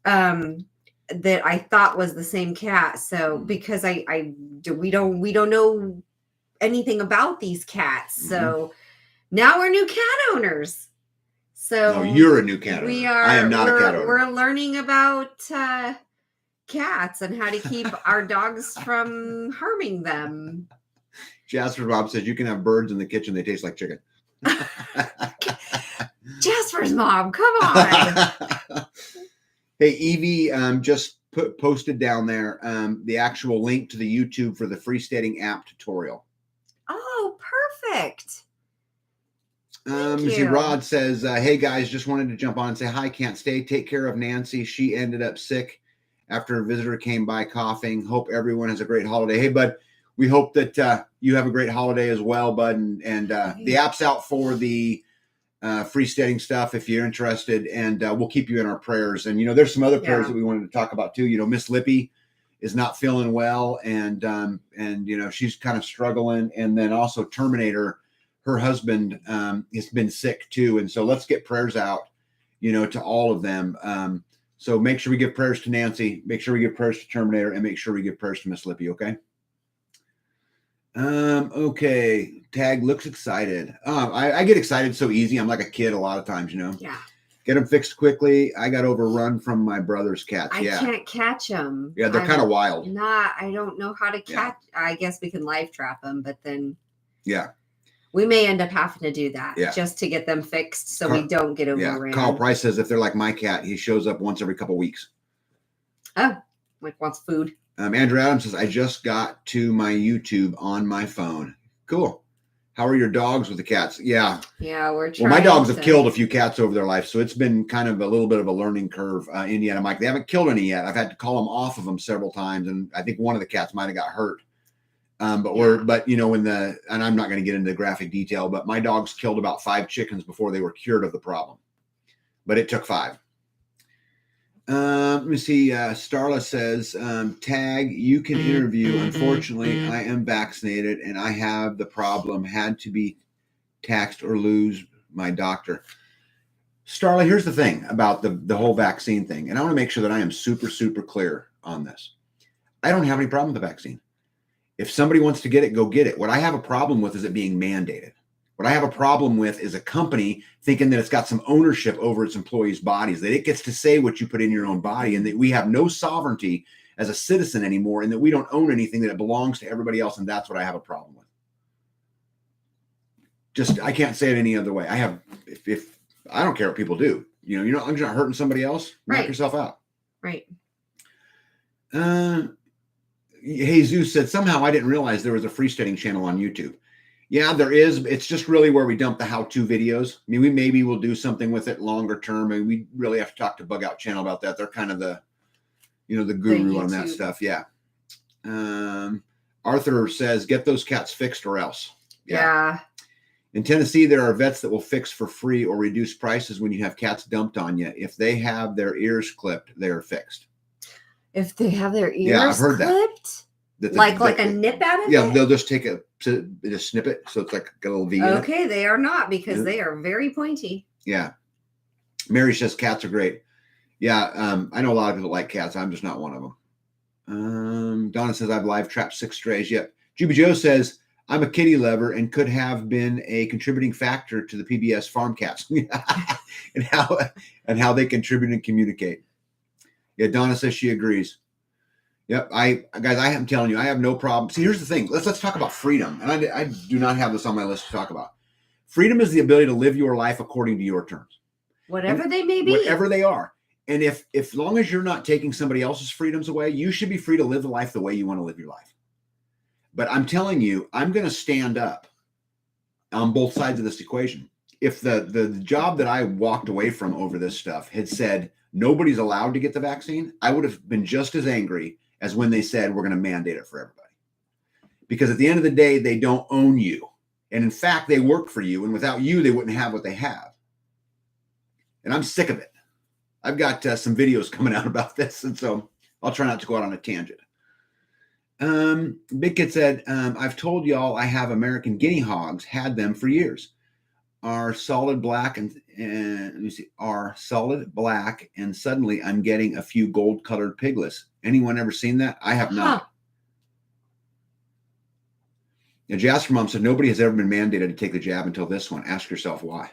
B: that I thought was the same cat. So because we don't know anything about these cats, so now we're new cat owners. So
A: no, you're a new cat owner.
B: We are.
A: I am not a cat owner.
B: We're learning about cats and how to keep our dogs from harming them.
A: Jasper Bob says you can have birds in the kitchen. They taste like chicken.
B: Jasper's mom, come on.
A: Hey, Evie just posted down there the actual link to the YouTube for the Freesteading app tutorial.
B: Oh, perfect.
A: Rod says, hey guys, just wanted to jump on and say hi. Can't stay. Take care of Nancy. She ended up sick after a visitor came by coughing. Hope everyone has a great holiday. Hey, bud, we hope that you have a great holiday as well, bud. And the app's out for the Freesteading stuff if you're interested, and we'll keep you in our prayers. And, there's some other prayers that we wanted to talk about too. Miss Lippy is not feeling well, and she's kind of struggling. And then also Terminator, her husband has been sick too. And so let's get prayers out, to all of them. So make sure we give prayers to Nancy, make sure we give prayers to Terminator, and make sure we give prayers to Miss Lippy, okay? Okay. Tag looks excited. I get excited so easy. I'm like a kid a lot of times,
B: Yeah.
A: Get them fixed quickly. I got overrun from my brother's cats.
B: I can't catch them.
A: Yeah, they're kind of wild.
B: I don't know how to catch. Yeah. I guess we can live trap them, but then.
A: Yeah.
B: We may end up having to do that just to get them fixed so we don't get overran.
A: Carl Price says if they're like my cat, he shows up once every couple weeks.
B: Oh, like wants food.
A: Andrew Adams says, I just got to my YouTube on my phone. Cool. How are your dogs with the cats? Yeah.
B: Yeah, we're trying.
A: Well, my dogs have killed a few cats over their life, so it's been kind of a little bit of a learning curve. Indiana Mike, they haven't killed any yet. I've had to call them off of them several times, and I think one of the cats might have got hurt. But you know, and I'm not going to get into graphic detail, but my dogs killed about 5 chickens before they were cured of the problem. But it took 5. Let me see. Starla says, tag, you can interview. Unfortunately, I am vaccinated and I have the problem. Had to be taxed or lose my doctor. Starla, here's the thing about the whole vaccine thing. And I want to make sure that I am super, super clear on this. I don't have any problem with the vaccine. If somebody wants to get it, go get it. What I have a problem with is it being mandated. What I have a problem with is a company thinking that it's got some ownership over its employees' bodies, that it gets to say what you put in your own body, and that we have no sovereignty as a citizen anymore, and that we don't own anything, that it belongs to everybody else. And that's what I have a problem with. Just, I can't say it any other way. If I don't care what people do, you're not hurting somebody else, knock yourself out.
B: Right.
A: Jesus said, somehow I didn't realize there was a freesteading channel on YouTube. Yeah, there is. It's just really where we dump the how-to videos. I mean, we maybe will do something with it longer term, and we really have to talk to Bug Out Channel about that. They're kind of the guru on that stuff. Yeah. Arthur says, get those cats fixed or else.
B: Yeah.
A: In Tennessee, there are vets that will fix for free or reduce prices when you have cats dumped on you. If they have their ears clipped, they are fixed.
B: If they have their ears
A: I've heard
B: clipped?
A: That.
B: Like a nip out of it?
A: Yeah, they'll just just snip it, so it's like a little V.
B: Okay, they are not, because they are very pointy.
A: Yeah. Mary says cats are great. Yeah, I know a lot of people like cats. I'm just not one of them. Donna says I've live trapped 6 strays. Yep. Juby Joe says I'm a kitty lover and could have been a contributing factor to the PBS farm cats and how they contribute and communicate. Yeah, Donna says she agrees. Yep, guys, I am telling you, I have no problem. See, here's the thing. Let's talk about freedom. And I do not have this on my list to talk about. Freedom is the ability to live your life according to your terms.
B: Whatever they may be.
A: Whatever they are. And if long as you're not taking somebody else's freedoms away, you should be free to live the life the way you want to live your life. But I'm telling you, I'm going to stand up on both sides of this equation. If the job that I walked away from over this stuff had said nobody's allowed to get the vaccine, I would have been just as angry as when they said we're going to mandate it for everybody. Because at the end of the day, they don't own you. And in fact, they work for you. And without you, they wouldn't have what they have. And I'm sick of it. I've got some videos coming out about this. And so I'll try not to go out on a tangent. Big Kid said, I've told y'all I have American guinea hogs, had them for years. Are solid black and let me see, are solid black, and suddenly I'm getting a few gold-colored piglets. Anyone ever seen that? I have not. Now, Jasper Mom said nobody has ever been mandated to take the jab until this one. Ask yourself why.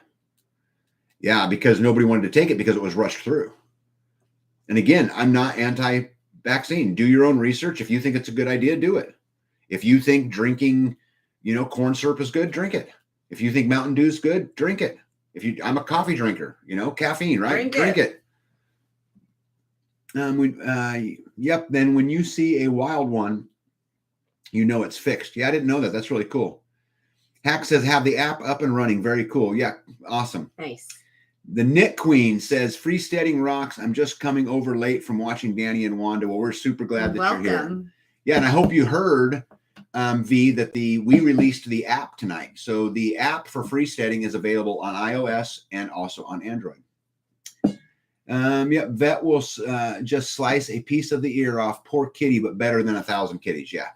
A: Yeah, because nobody wanted to take it because it was rushed through. And again, I'm not anti-vaccine. Do your own research. If you think it's a good idea, do it. If you think drinking, corn syrup is good, drink it. If you think Mountain Dew is good, drink it. I'm a coffee drinker, caffeine, right? Drink it. Yep. Then when you see a wild one, it's fixed. Yeah, I didn't know that. That's really cool. Hack says have the app up and running. Very cool. Yeah, awesome.
B: Nice.
A: The Knit Queen says freesteading rocks. I'm just coming over late from watching Danny and Wanda. Well, we're super glad that you're here. Yeah, and I hope you heard V, that we released the app tonight. So the app for freesteading is available on iOS and also on Android. Vet will just slice a piece of the ear off. Poor kitty, but better than 1,000 kitties. Yeah.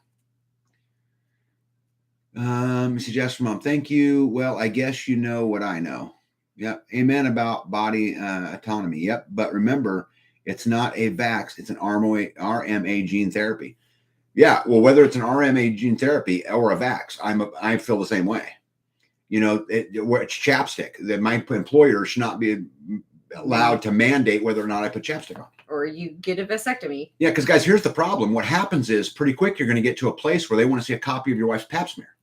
A: Mrs. Jasper Mom, thank you. Well, I guess you know what I know. Yep. Amen about body autonomy. Yep. But remember, it's not a vax. It's an RMA gene therapy. Yeah, well, whether it's an RMA gene therapy or a vax, I feel the same way. It's chapstick. That my employer should not be allowed to mandate whether or not I put chapstick on.
B: Or you get a vasectomy.
A: Yeah, because guys, here's the problem. What happens is pretty quick you're going to get to a place where they want to see a copy of your wife's pap smear,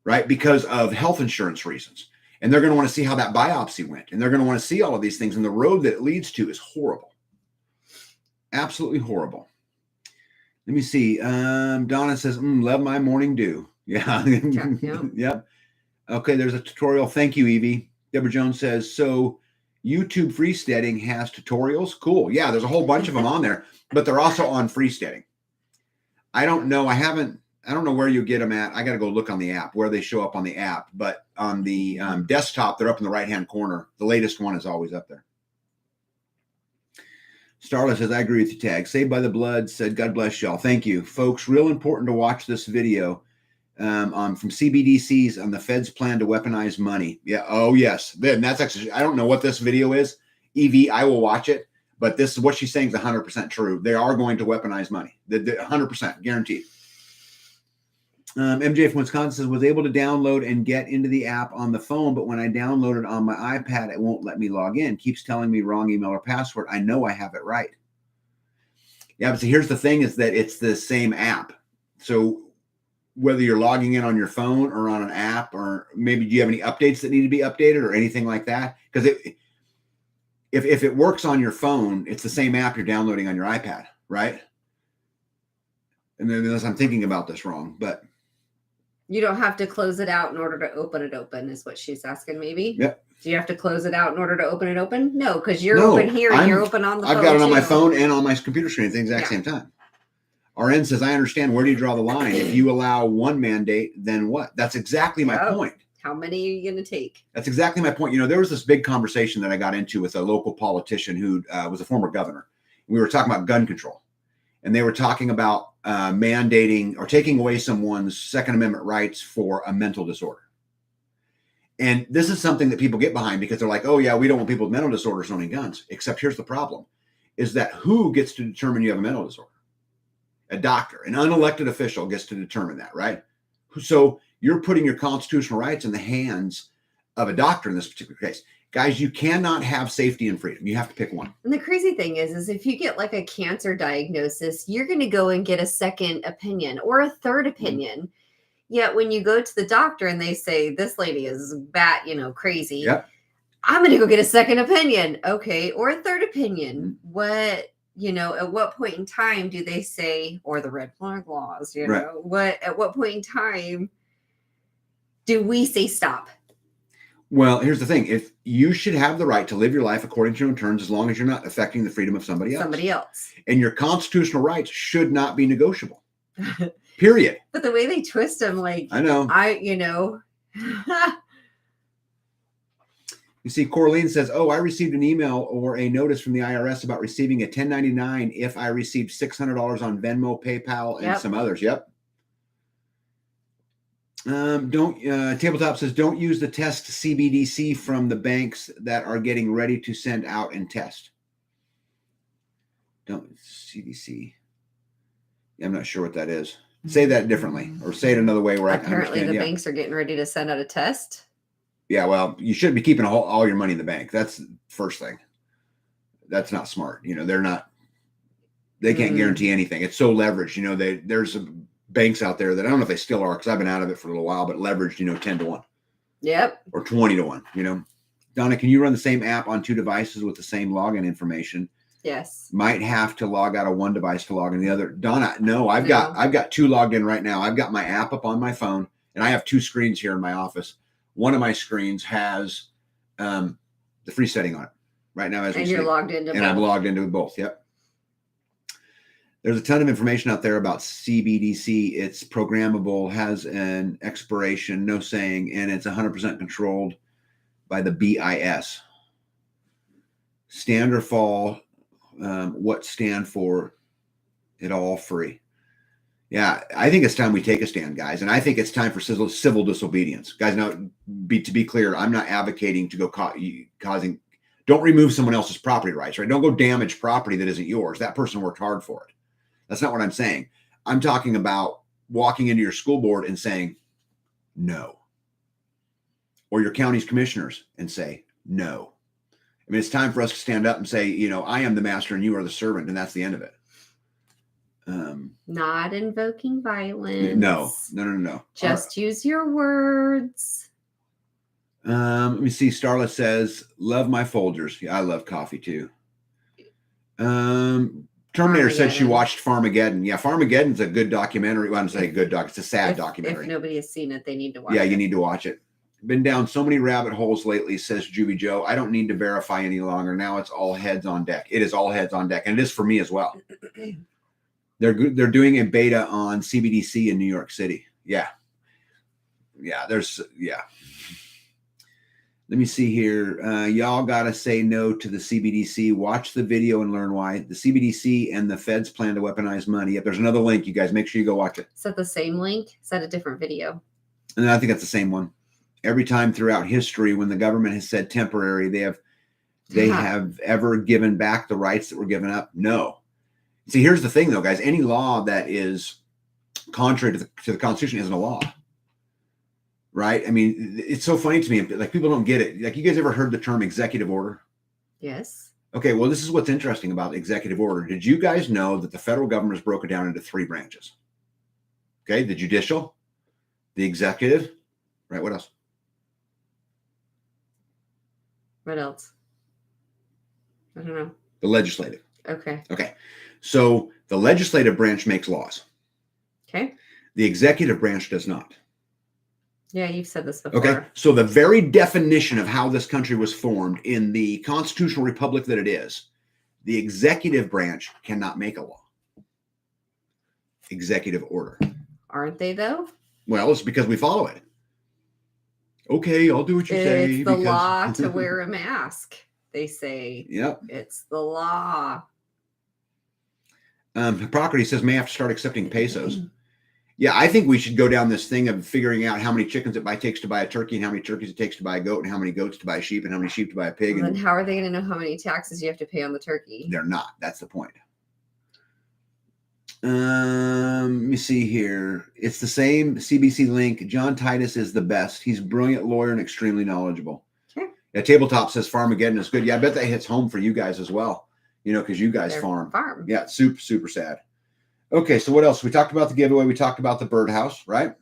A: right? Because of health insurance reasons. And they're going to want to see how that biopsy went. And they're going to want to see all of these things. And the road that it leads to is horrible. Absolutely horrible. Let me see. Donna says, love my morning dew. Yeah.
B: Yeah.
A: Yep. Okay, there's a tutorial. Thank you, Evie. Deborah Jones says, so YouTube freesteading has tutorials. Cool. Yeah, there's a whole bunch of them on there, but they're also on freesteading. I don't know. I don't know where you get them at. I got to go look on the app where they show up on the app, but on the desktop, they're up in the right-hand corner. The latest one is always up there. Starla says, I agree with you, Tag. Saved by the Blood said, God bless y'all. Thank you. Folks, real important to watch this video from CBDCs on the Fed's plan to weaponize money. Yeah. Oh, yes. Then that's actually, I don't know what this video is. Evie, I will watch it, but this is what she's saying is 100% true. They are going to weaponize money. 100% guaranteed. MJ from Wisconsin says, was able to download and get into the app on the phone, but when I download it on my iPad, it won't let me log in. Keeps telling me wrong email or password. I know I have it right. Yeah, but see, here's the thing is that it's the same app. So whether you're logging in on your phone or on an app, or maybe do you have any updates that need to be updated or anything like that? Because if it works on your phone, it's the same app you're downloading on your iPad, right? And then unless I'm thinking about this wrong, but
B: you don't have to close it out in order to open it open, is what she's asking, maybe.
A: Yep.
B: Do you have to close it out in order to open it open? No, because you're open here and you're open on the phone.
A: I've got it on my phone and on my computer screen at the exact same time. RN says, I understand. Where do you draw the line? If you allow one mandate, then what? That's exactly my point.
B: How many are you going to take?
A: That's exactly my point. You know, there was this big conversation that I got into with a local politician who was a former governor. We were talking about gun control. And they were talking about mandating or taking away someone's Second Amendment rights for a mental disorder. And this is something that people get behind because they're like, oh, yeah, we don't want people with mental disorders owning guns. Except here's the problem, is that who gets to determine you have a mental disorder? A doctor, an unelected official gets to determine that, right? So you're putting your constitutional rights in the hands of a doctor in this particular case. Guys, you cannot have safety and freedom. You have to pick one.
B: And the crazy thing is if you get like a cancer diagnosis, you're going to go and get a second opinion or a third opinion. Mm-hmm. Yet when you go to the doctor and they say, this lady is crazy.
A: Yep.
B: I'm going to go get a second opinion. Okay. Or a third opinion. What, at what point in time do they say, or the red flag laws,
A: right.
B: At what point in time do we say stop?
A: Well, here's the thing. If you should have the right to live your life according to your own terms, as long as you're not affecting the freedom of somebody else. And your constitutional rights should not be negotiable. Period.
B: But the way they twist them, like,
A: I know. You see, Corleen says, I received an email or a notice from the IRS about receiving a 1099 if I received $600 on Venmo, PayPal, and some others. Yep. Tabletop says, don't use the test CBDC from the banks that are getting ready to send out and test. Don't CDC. I'm not sure what that is. Say that differently or say it another way where
B: apparently I can understand. The banks are getting ready to send out a test.
A: Yeah, well, you should be keeping all your money in the bank. That's the first thing. That's not smart. They can't guarantee anything. It's so leveraged. There's banks out there that I don't know if they still are because I've been out of it for a little while, but leveraged, 10 to 1.
B: Yep.
A: Or 20 to 1, Donna, can you run the same app on 2 devices with the same login information?
B: Yes.
A: Might have to log out of one device to log in the other. Donna, no, I've got 2 logged in right now. I've got my app up on my phone and I have 2 screens here in my office. One of my screens has the freesteading on it right now.
B: And you're logged into both.
A: And I'm logged into both. Yep. There's a ton of information out there about CBDC. It's programmable, has an expiration, no saying, and it's 100% controlled by the BIS. Stand or fall, what stand for it all free. Yeah, I think it's time we take a stand, guys. And I think it's time for civil disobedience. Guys, now, to be clear, I'm not advocating to go causing, don't remove someone else's property rights, right? Don't go damage property that isn't yours. That person worked hard for it. That's not what I'm saying. I'm talking about walking into your school board and saying no. Or your county's commissioners and say no. I mean, it's time for us to stand up and say, I am the master and you are the servant, and that's the end of it.
B: Not invoking violence.
A: No.
B: Just use your words.
A: Let me see. Starla says, love my Folgers. Yeah, I love coffee too. Terminator said she watched Farmageddon. Yeah, Farmageddon's a good documentary. Well, I'm saying good doc. It's a sad documentary.
B: If nobody has seen it, they need to watch it.
A: Yeah, you need to watch it. Been down so many rabbit holes lately, says Juvie Joe. I don't need to verify any longer. Now it's all heads on deck. It is all heads on deck, and it is for me as well. They're doing a beta on CBDC in New York City. Yeah. Let me see here. Y'all got to say no to the CBDC. Watch the video and learn why. The CBDC and the feds plan to weaponize money. Yep, there's another link. You guys make sure you go watch it.
B: Is that the same link? Is that a different video?
A: And I think that's the same one. Every time throughout history, when the government has said temporary, they have ever given back the rights that were given up? No. See, here's the thing, though, guys. Any law that is contrary to the Constitution isn't a law. Right? I mean, it's so funny to me. Like, people don't get it. Like, you guys ever heard the term executive order?
B: Yes.
A: Okay, well, this is what's interesting about executive order. Did you guys know that the federal government is broken down into 3 branches? Okay, the judicial, the executive, right? What else?
B: What else? I don't know.
A: The legislative.
B: Okay.
A: So the legislative branch makes laws.
B: Okay.
A: The executive branch does not.
B: Yeah, you've said this before.
A: Okay. So the very definition of how this country was formed in the constitutional republic that it is, the executive branch cannot make a law. Executive order.
B: Aren't they, though?
A: Well, it's because we follow it. Okay, I'll do what you say.
B: It's the law to wear a mask, they say.
A: Yep.
B: It's the law.
A: Hippocrates says may have to start accepting pesos. Yeah, I think we should go down this thing of figuring out how many chickens it takes to buy a turkey, and how many turkeys it takes to buy a goat, and how many goats to buy a sheep, and how many sheep to buy a pig.
B: Well, then how are they going to know how many taxes you have to pay on the turkey?
A: They're not. That's the point. Let me see here. It's the same CBC link. John Titus is the best. He's a brilliant lawyer and extremely knowledgeable.
B: Okay.
A: Yeah, Tabletop says Farmageddon is good. Yeah, I bet that hits home for you guys as well. You know, because you guys farm. Yeah, super, super sad. Okay, so what else? We talked about the giveaway. We talked about the birdhouse, right?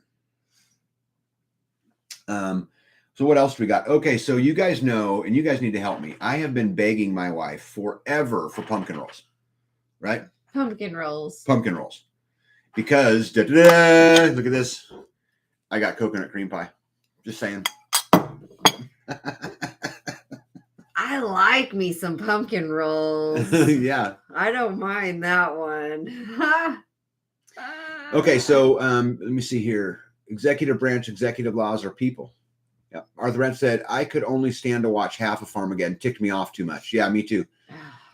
A: So what else do we got? Okay, so you guys know, and you guys need to help me. I have been begging my wife forever for pumpkin rolls, right?
B: Pumpkin rolls.
A: Because, look at this. I got coconut cream pie. Just saying.
B: I like me some pumpkin rolls.
A: Yeah.
B: I don't mind that one.
A: Okay, so let me see here. Executive branch, executive laws are people. Yeah. Arthur Rent said, I could only stand to watch half of Farmageddon. Ticked me off too much. Yeah, me too.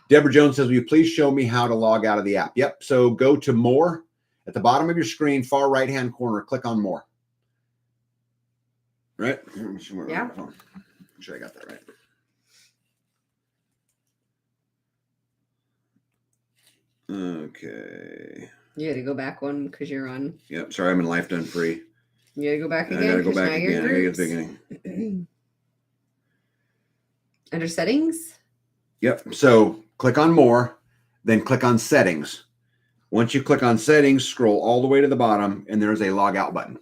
A: Deborah Jones says, will you please show me how to log out of the app? Yep. So go to more at the bottom of your screen, far right-hand corner, click on more. Right?
B: Yeah.
A: Make sure I got that right. Okay.
B: You got to go back one because you're on.
A: Yep. Sorry, I'm in Life Done Free.
B: You got to go back again.
A: I got to go back again. I got to get the beginning.
B: Under settings?
A: Yep. So click on more, then click on settings. Once you click on settings, scroll all the way to the bottom, and there's a log out button.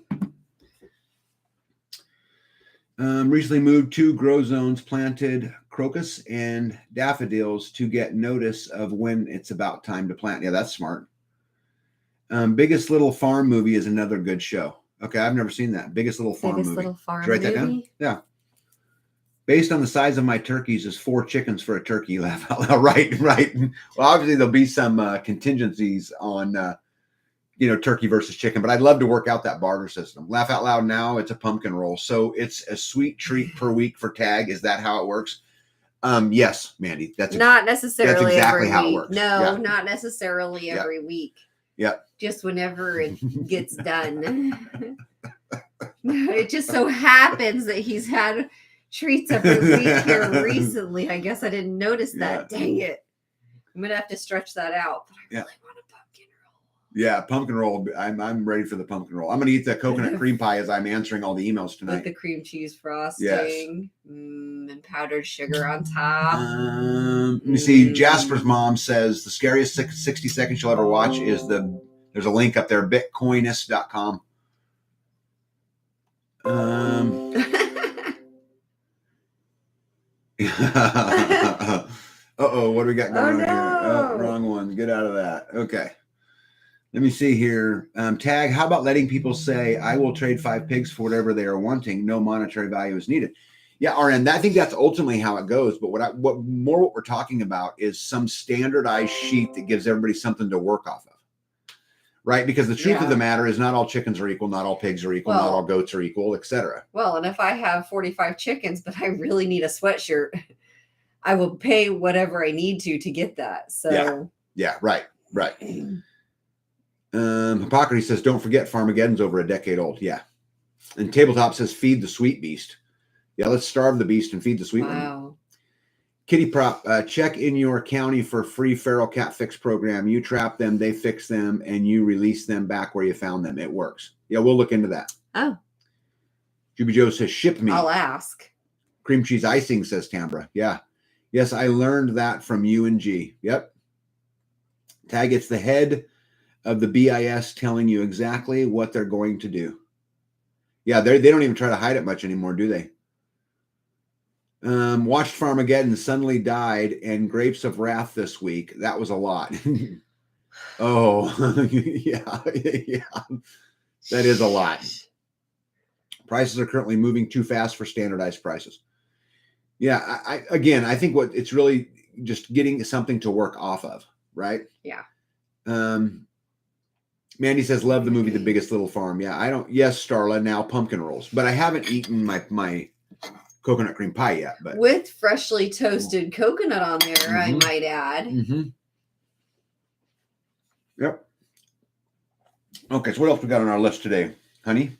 A: Recently moved 2 grow zones, planted crocus and daffodils to get notice of when it's about time to plant. Yeah, that's smart. Biggest Little Farm Movie is another good show. Okay, I've never seen that. Biggest Little Farm Movie.
B: Little Farm
A: Movie. Write that down? Yeah. Based on the size of my turkeys is 4 chickens for a turkey. Laugh out loud. Right. Well, obviously there'll be some contingencies on, turkey versus chicken, but I'd love to work out that barter system. Laugh out loud now. It's a pumpkin roll. So it's a sweet treat per week for tag. Is that how it works? Yes, Mandy. That's
B: not necessarily
A: that's exactly
B: every
A: how
B: week.
A: it works.
B: No,
A: yeah.
B: Not necessarily every week.
A: Yep.
B: Just whenever it gets done. It just so happens that he's had treats every week here recently. I guess I didn't notice that. Yeah. Dang it. I'm gonna have to stretch that out. But I really want a pumpkin roll.
A: Yeah, pumpkin roll. I'm ready for the pumpkin roll. I'm gonna eat the coconut cream pie as I'm answering all the emails tonight.
B: With the cream cheese frosting, and powdered sugar on top.
A: Let me see. Jasper's mom says the scariest 60 seconds she'll ever watch is there's a link up there, bitcoinist.com. Uh-oh, what do we got going on here?
B: no.
A: Oh, wrong one. Get out of that. Okay. Let me see here. Tag, how about letting people say, I will trade 5 pigs for whatever they are wanting. No monetary value is needed. Yeah, RN, I think that's ultimately how it goes. But what we're talking about is some standardized sheet that gives everybody something to work off of. Right? Because the truth of the matter is not all chickens are equal, not all pigs are equal, not all goats are equal, etc.
B: Well, and if I have 45 chickens, but I really need a sweatshirt, I will pay whatever I need to get that. So
A: yeah, right. Hippocrates says, don't forget Farmageddon's over a decade old. Yeah. And Tabletop says, feed the sweet beast. Yeah, let's starve the beast and feed the sweet one. Kitty Prop, check in your county for free feral cat fix program. You trap them, they fix them, and you release them back where you found them. It works. Yeah, we'll look into that.
B: Oh.
A: Juby Joe says, ship me.
B: I'll ask.
A: Cream cheese icing, says Tambra. Yeah. Yes, I learned that from UNG. Yep. Tag, it's the head of the BIS telling you exactly what they're going to do. Yeah, they don't even try to hide it much anymore, do they? Watched Farmageddon, suddenly died, and Grapes of Wrath this week. That was a lot. Oh, yeah. That is a lot. Prices are currently moving too fast for standardized prices. Yeah, I think what it's really just getting something to work off of, right?
B: Yeah.
A: Mandy says, love the movie The Biggest Little Farm. Yeah, yes, Starla, now pumpkin rolls. But I haven't eaten my coconut cream pie yet. But
B: with freshly toasted coconut on there, I might add.
A: Yep. Okay, so what else we got on our list today, honey?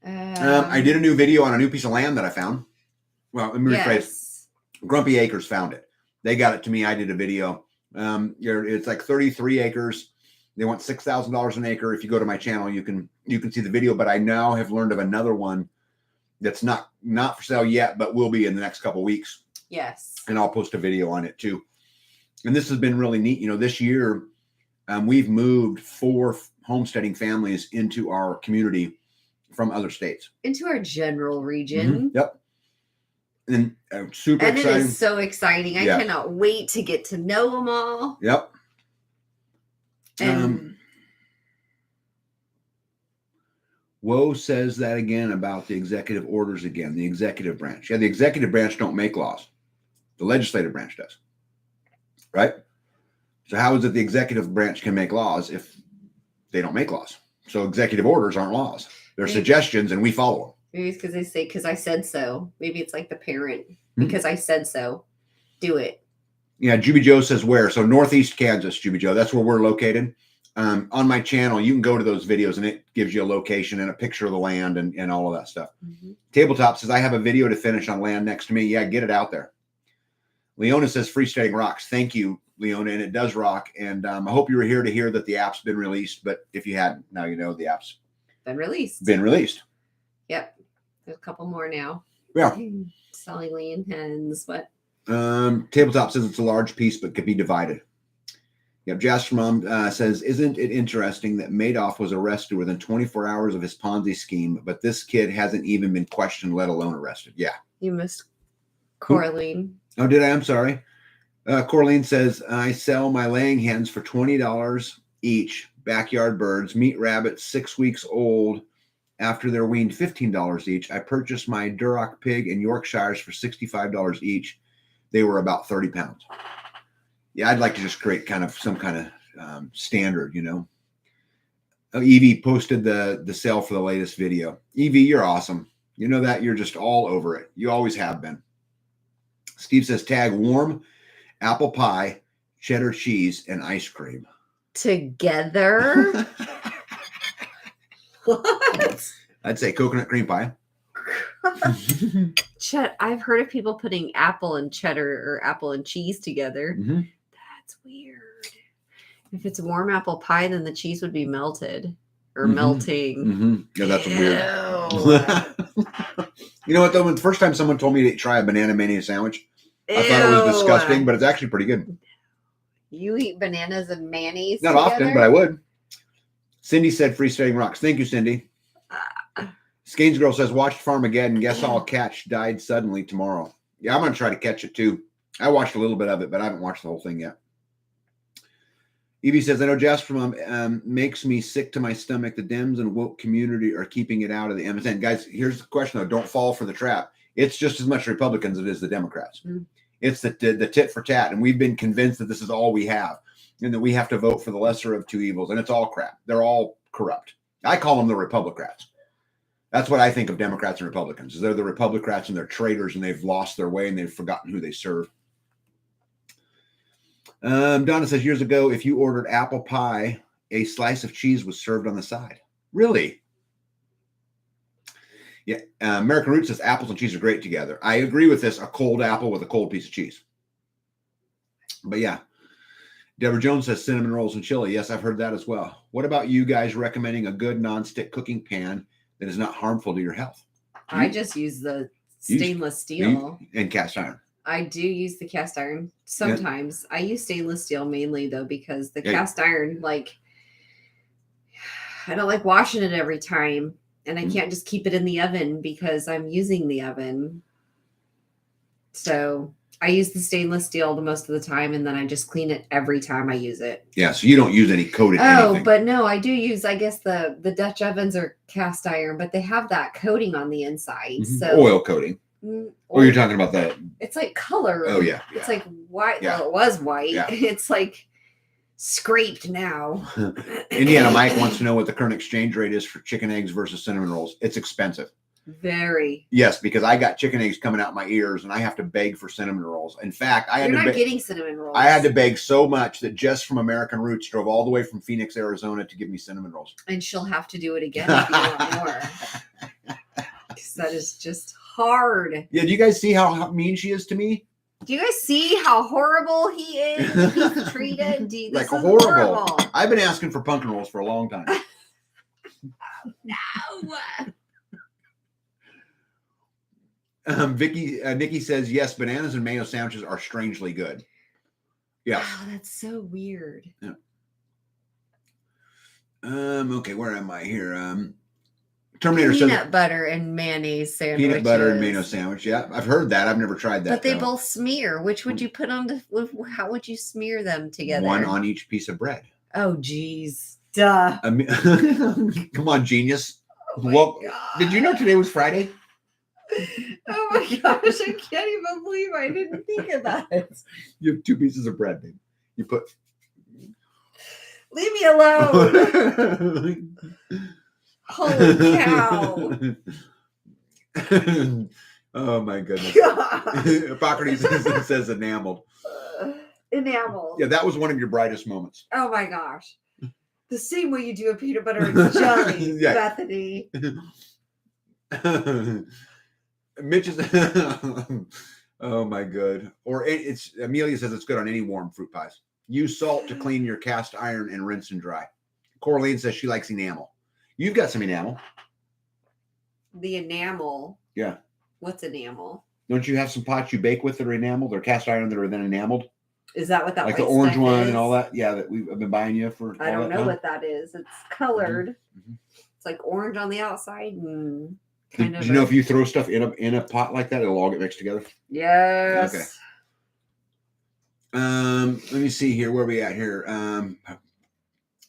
A: I did a new video on a new piece of land that I found. Well, let me rephrase. Grumpy Acres found it. They got it to me. I did a video. It's like 33 acres. They want $6,000 an acre. If you go to my channel, you can see the video. But I now have learned of another one that's not for sale yet, but will be in the next couple of weeks.
B: Yes.
A: And I'll post a video on it too. And this has been really neat. You know, this year we've moved 4 homesteading families into our community from other states.
B: Into our general region.
A: Yep. And super exciting.
B: And it is so exciting. I cannot wait to get to know them all.
A: Yep. Woe says that again about the executive orders again, the executive branch. Yeah, the executive branch don't make laws. The legislative branch does. Right? So how is it the executive branch can make laws if they don't make laws? So executive orders aren't laws. They're suggestions and we follow them.
B: Maybe it's because they say, because I said so. Maybe it's like the parent. Because I said so. Do it.
A: Yeah, Juby Joe says where? So Northeast Kansas, Juby Joe. That's where we're located. On my channel, you can go to those videos and it gives you a location and a picture of the land and all of that stuff. Tabletop says, I have a video to finish on land next to me. Yeah, get it out there. Leona says, freestanding rocks. Thank you, Leona, and it does rock. And I hope you were here to hear that the app's been released. But if you hadn't, now you know the app's
B: been released. Yep. There's a couple more now.
A: Yeah.
B: Selling lean hens. What?
A: Tabletop says it's a large piece, but could be divided. Yep. Jasper Mom says, isn't it interesting that Madoff was arrested within 24 hours of his Ponzi scheme, but this kid hasn't even been questioned, let alone arrested? Yeah.
B: You missed Coraline.
A: Oh, did I? I'm sorry. Coraline says, I sell my laying hens for $20 each. Backyard birds, meat rabbits, 6 weeks old. After they're weaned, $15 each. I purchased my Duroc pig and Yorkshires for $65 each. They were about 30 pounds. Yeah, I'd like to just create some kind of standard, you know. Evie posted the sale for the latest video. Evie, you're awesome. You know that you're just all over it. You always have been. Steve says, tag warm apple pie, cheddar cheese, and ice cream.
B: Together? What?
A: I'd say coconut cream pie.
B: I've heard of people putting apple and cheddar or apple and cheese together. That's weird. If it's warm apple pie, then the cheese would be melted or melting.
A: Yeah, that's weird. You know what, though? The first time someone told me to try a banana mayonnaise sandwich, I thought it was disgusting, but it's actually pretty good.
B: You eat bananas and mayonnaise
A: Not
B: together?
A: often, but I would. Cindy said freestanding rocks. Thank you, Cindy. Skanes Girl says, watched Farmageddon. Guess I'll catch died suddenly tomorrow. Yeah, I'm going to try to catch it too. I watched a little bit of it, but I haven't watched the whole thing yet. Evie says, I know Jasper Mom makes me sick to my stomach. The Dems and woke community are keeping it out of the MSN. Guys, here's the question, though. Don't fall for the trap. It's just as much Republicans as it is the Democrats. Mm. It's the tit for tat. And we've been convinced that this is all we have and that we have to vote for the lesser of two evils. And it's all crap. They're all corrupt. I call them the Republicrats. That's what I think of Democrats and Republicans. They're the Republicrats and they're traitors and they've lost their way and they've forgotten who they serve. Donna says, years ago, if you ordered apple pie, a slice of cheese was served on the side. Really? Yeah. American Root says apples and cheese are great together. I agree with this. A cold apple with a cold piece of cheese. But yeah. Deborah Jones says cinnamon rolls and chili. Yes, I've heard that as well. What about you guys recommending a good nonstick cooking pan that is not harmful to your health?
B: I just use the stainless steel.
A: And cast iron.
B: I do use the cast iron sometimes. Yeah. I use stainless steel mainly though, because the cast iron, like, I don't like washing it every time, and I can't just keep it in the oven because I'm using the oven. So I use the stainless steel the most of the time, and then I just clean it every time I use it. Yeah, so you don't use any coated anything. But no, I do use, I guess the Dutch ovens are cast iron, but they have that coating on the inside. Mm-hmm. So oil coating. Or you're talking about that? It's like color. Oh yeah. It's like white. Yeah. Well, it was white. Yeah. It's like scraped now. Indiana Mike wants to know what the current exchange rate is for chicken eggs versus cinnamon rolls. It's expensive. Very. Yes, because I got chicken eggs coming out my ears, and I have to beg for cinnamon rolls. In fact, You're not getting cinnamon rolls. I had to beg so much that Jess from American Roots drove all the way from Phoenix, Arizona, to give me cinnamon rolls. And she'll have to do it again if you want more. Because that is just hard. Yeah, do you guys see how mean she is to me? Do you guys see how horrible he is? He's treated. This like horrible. I've been asking for pumpkin rolls for a long time. No. Nikki says yes. Bananas and mayo sandwiches are strangely good. Yeah. Wow, that's so weird. Yeah. Okay, where am I here? Terminator peanut butter and mayonnaise sandwich. Peanut butter and mayo sandwich. Yeah, I've heard that. I've never tried that. But they both smear. Which would you put on? How would you smear them together? One on each piece of bread. Oh, geez. Duh. Come on, genius. Oh did you know today was Friday? Oh my gosh, I can't even believe I didn't think of that. You have two pieces of bread, babe. You put. Leave me alone. Holy cow. Oh my goodness. Hippocrates says enameled. Enameled. Yeah, that was one of your brightest moments. Oh my gosh. The same way you do a peanut butter and jelly, Bethany. Mitch is oh my good. Or it's Amelia says it's good on any warm fruit pies. Use salt to clean your cast iron and rinse and dry. Coraline says she likes enamel. You've got some enamel. The enamel. Yeah. What's enamel? Don't you have some pots you bake with that are enameled or cast iron that are then enameled? Is that what that like the orange one is? And all that? Yeah, that I've been buying you for. I don't know what that is. It's colored. Mm-hmm. It's like orange on the outside and kind of. Do you know if you throw stuff in a pot like that, it'll all get mixed together? Yes. Okay. Let me see here. Where are we at here?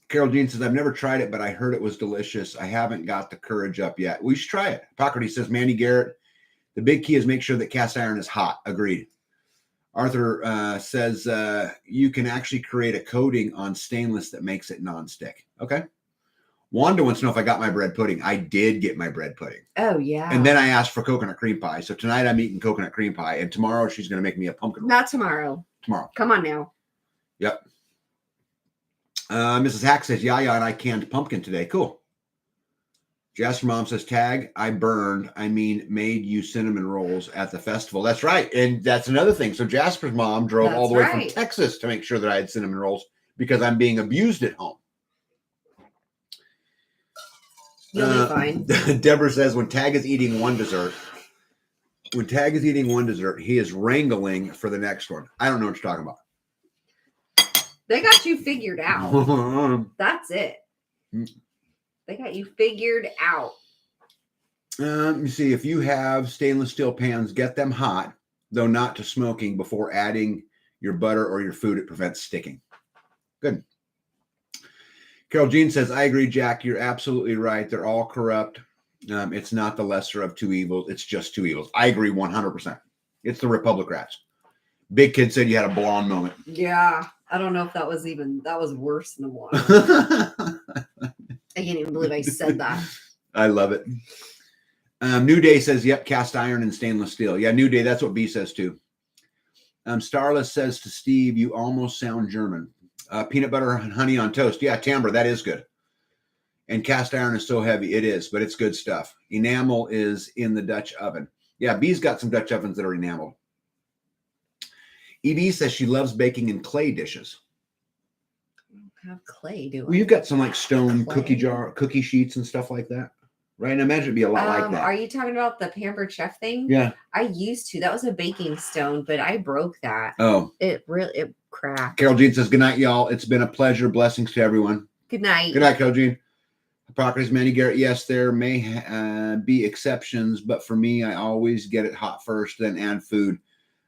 B: Carol Jean says, I've never tried it, but I heard it was delicious. I haven't got the courage up yet. We should try it. Hippocrates says, Mandy Garrett, the big key is make sure that cast iron is hot. Agreed. Arthur says, you can actually create a coating on stainless that makes it nonstick. Okay. Wanda wants to know if I got my bread pudding. I did get my bread pudding. Oh, yeah. And then I asked for coconut cream pie. So tonight I'm eating coconut cream pie. And tomorrow she's going to make me a pumpkin roll. Not tomorrow. Tomorrow. Come on now. Yep. Mrs. Hack says, Yaya and I canned pumpkin today. Cool. Jasper Mom says, tag, I made you cinnamon rolls at the festival. That's right. And that's another thing. So Jasper's mom drove all the way from Texas to make sure that I had cinnamon rolls because I'm being abused at home. You'll be fine. Deborah says, when Tag is eating one dessert, he is wrangling for the next one. I don't know what you're talking about. They got you figured out. That's it. They got you figured out. Let me see. If you have stainless steel pans, get them hot.
A: though not to smoking, before adding your butter or your food. It prevents sticking. Good. Carol Jean says, I agree, Jack. You're absolutely right. They're all corrupt. It's not the lesser of two evils. It's just two evils. I agree 100%. It's the Republicrats. Big Kid said you had a blonde moment.
B: Yeah. I don't know if that was worse than one. I can't even believe I said that.
A: I love it. New Day says, yep, cast iron and stainless steel. Yeah, New Day, that's what B says too. Starless says to Steve, you almost sound German. Peanut butter and honey on toast. Yeah, timbre, that is good. And cast iron is so heavy. It is, but it's good stuff. Enamel is in the Dutch oven. Yeah, B's got some Dutch ovens that are enameled. Evie says she loves baking in clay dishes.
B: I don't have clay, do I?
A: Well, you've got some like stone
B: Clay.
A: cookie sheets and stuff like that, right? And I imagine it'd be a lot like that.
B: Are you talking about the Pampered Chef thing?
A: Yeah.
B: I used to. That was a baking stone, but I broke that.
A: Oh.
B: It cracked.
A: Carol Jean says, good night, y'all. It's been a pleasure. Blessings to everyone.
B: Good night.
A: Good night, Carol Jean. Hippocrates, Manny Garrett. Yes, there may be exceptions, but for me, I always get it hot first, then add food.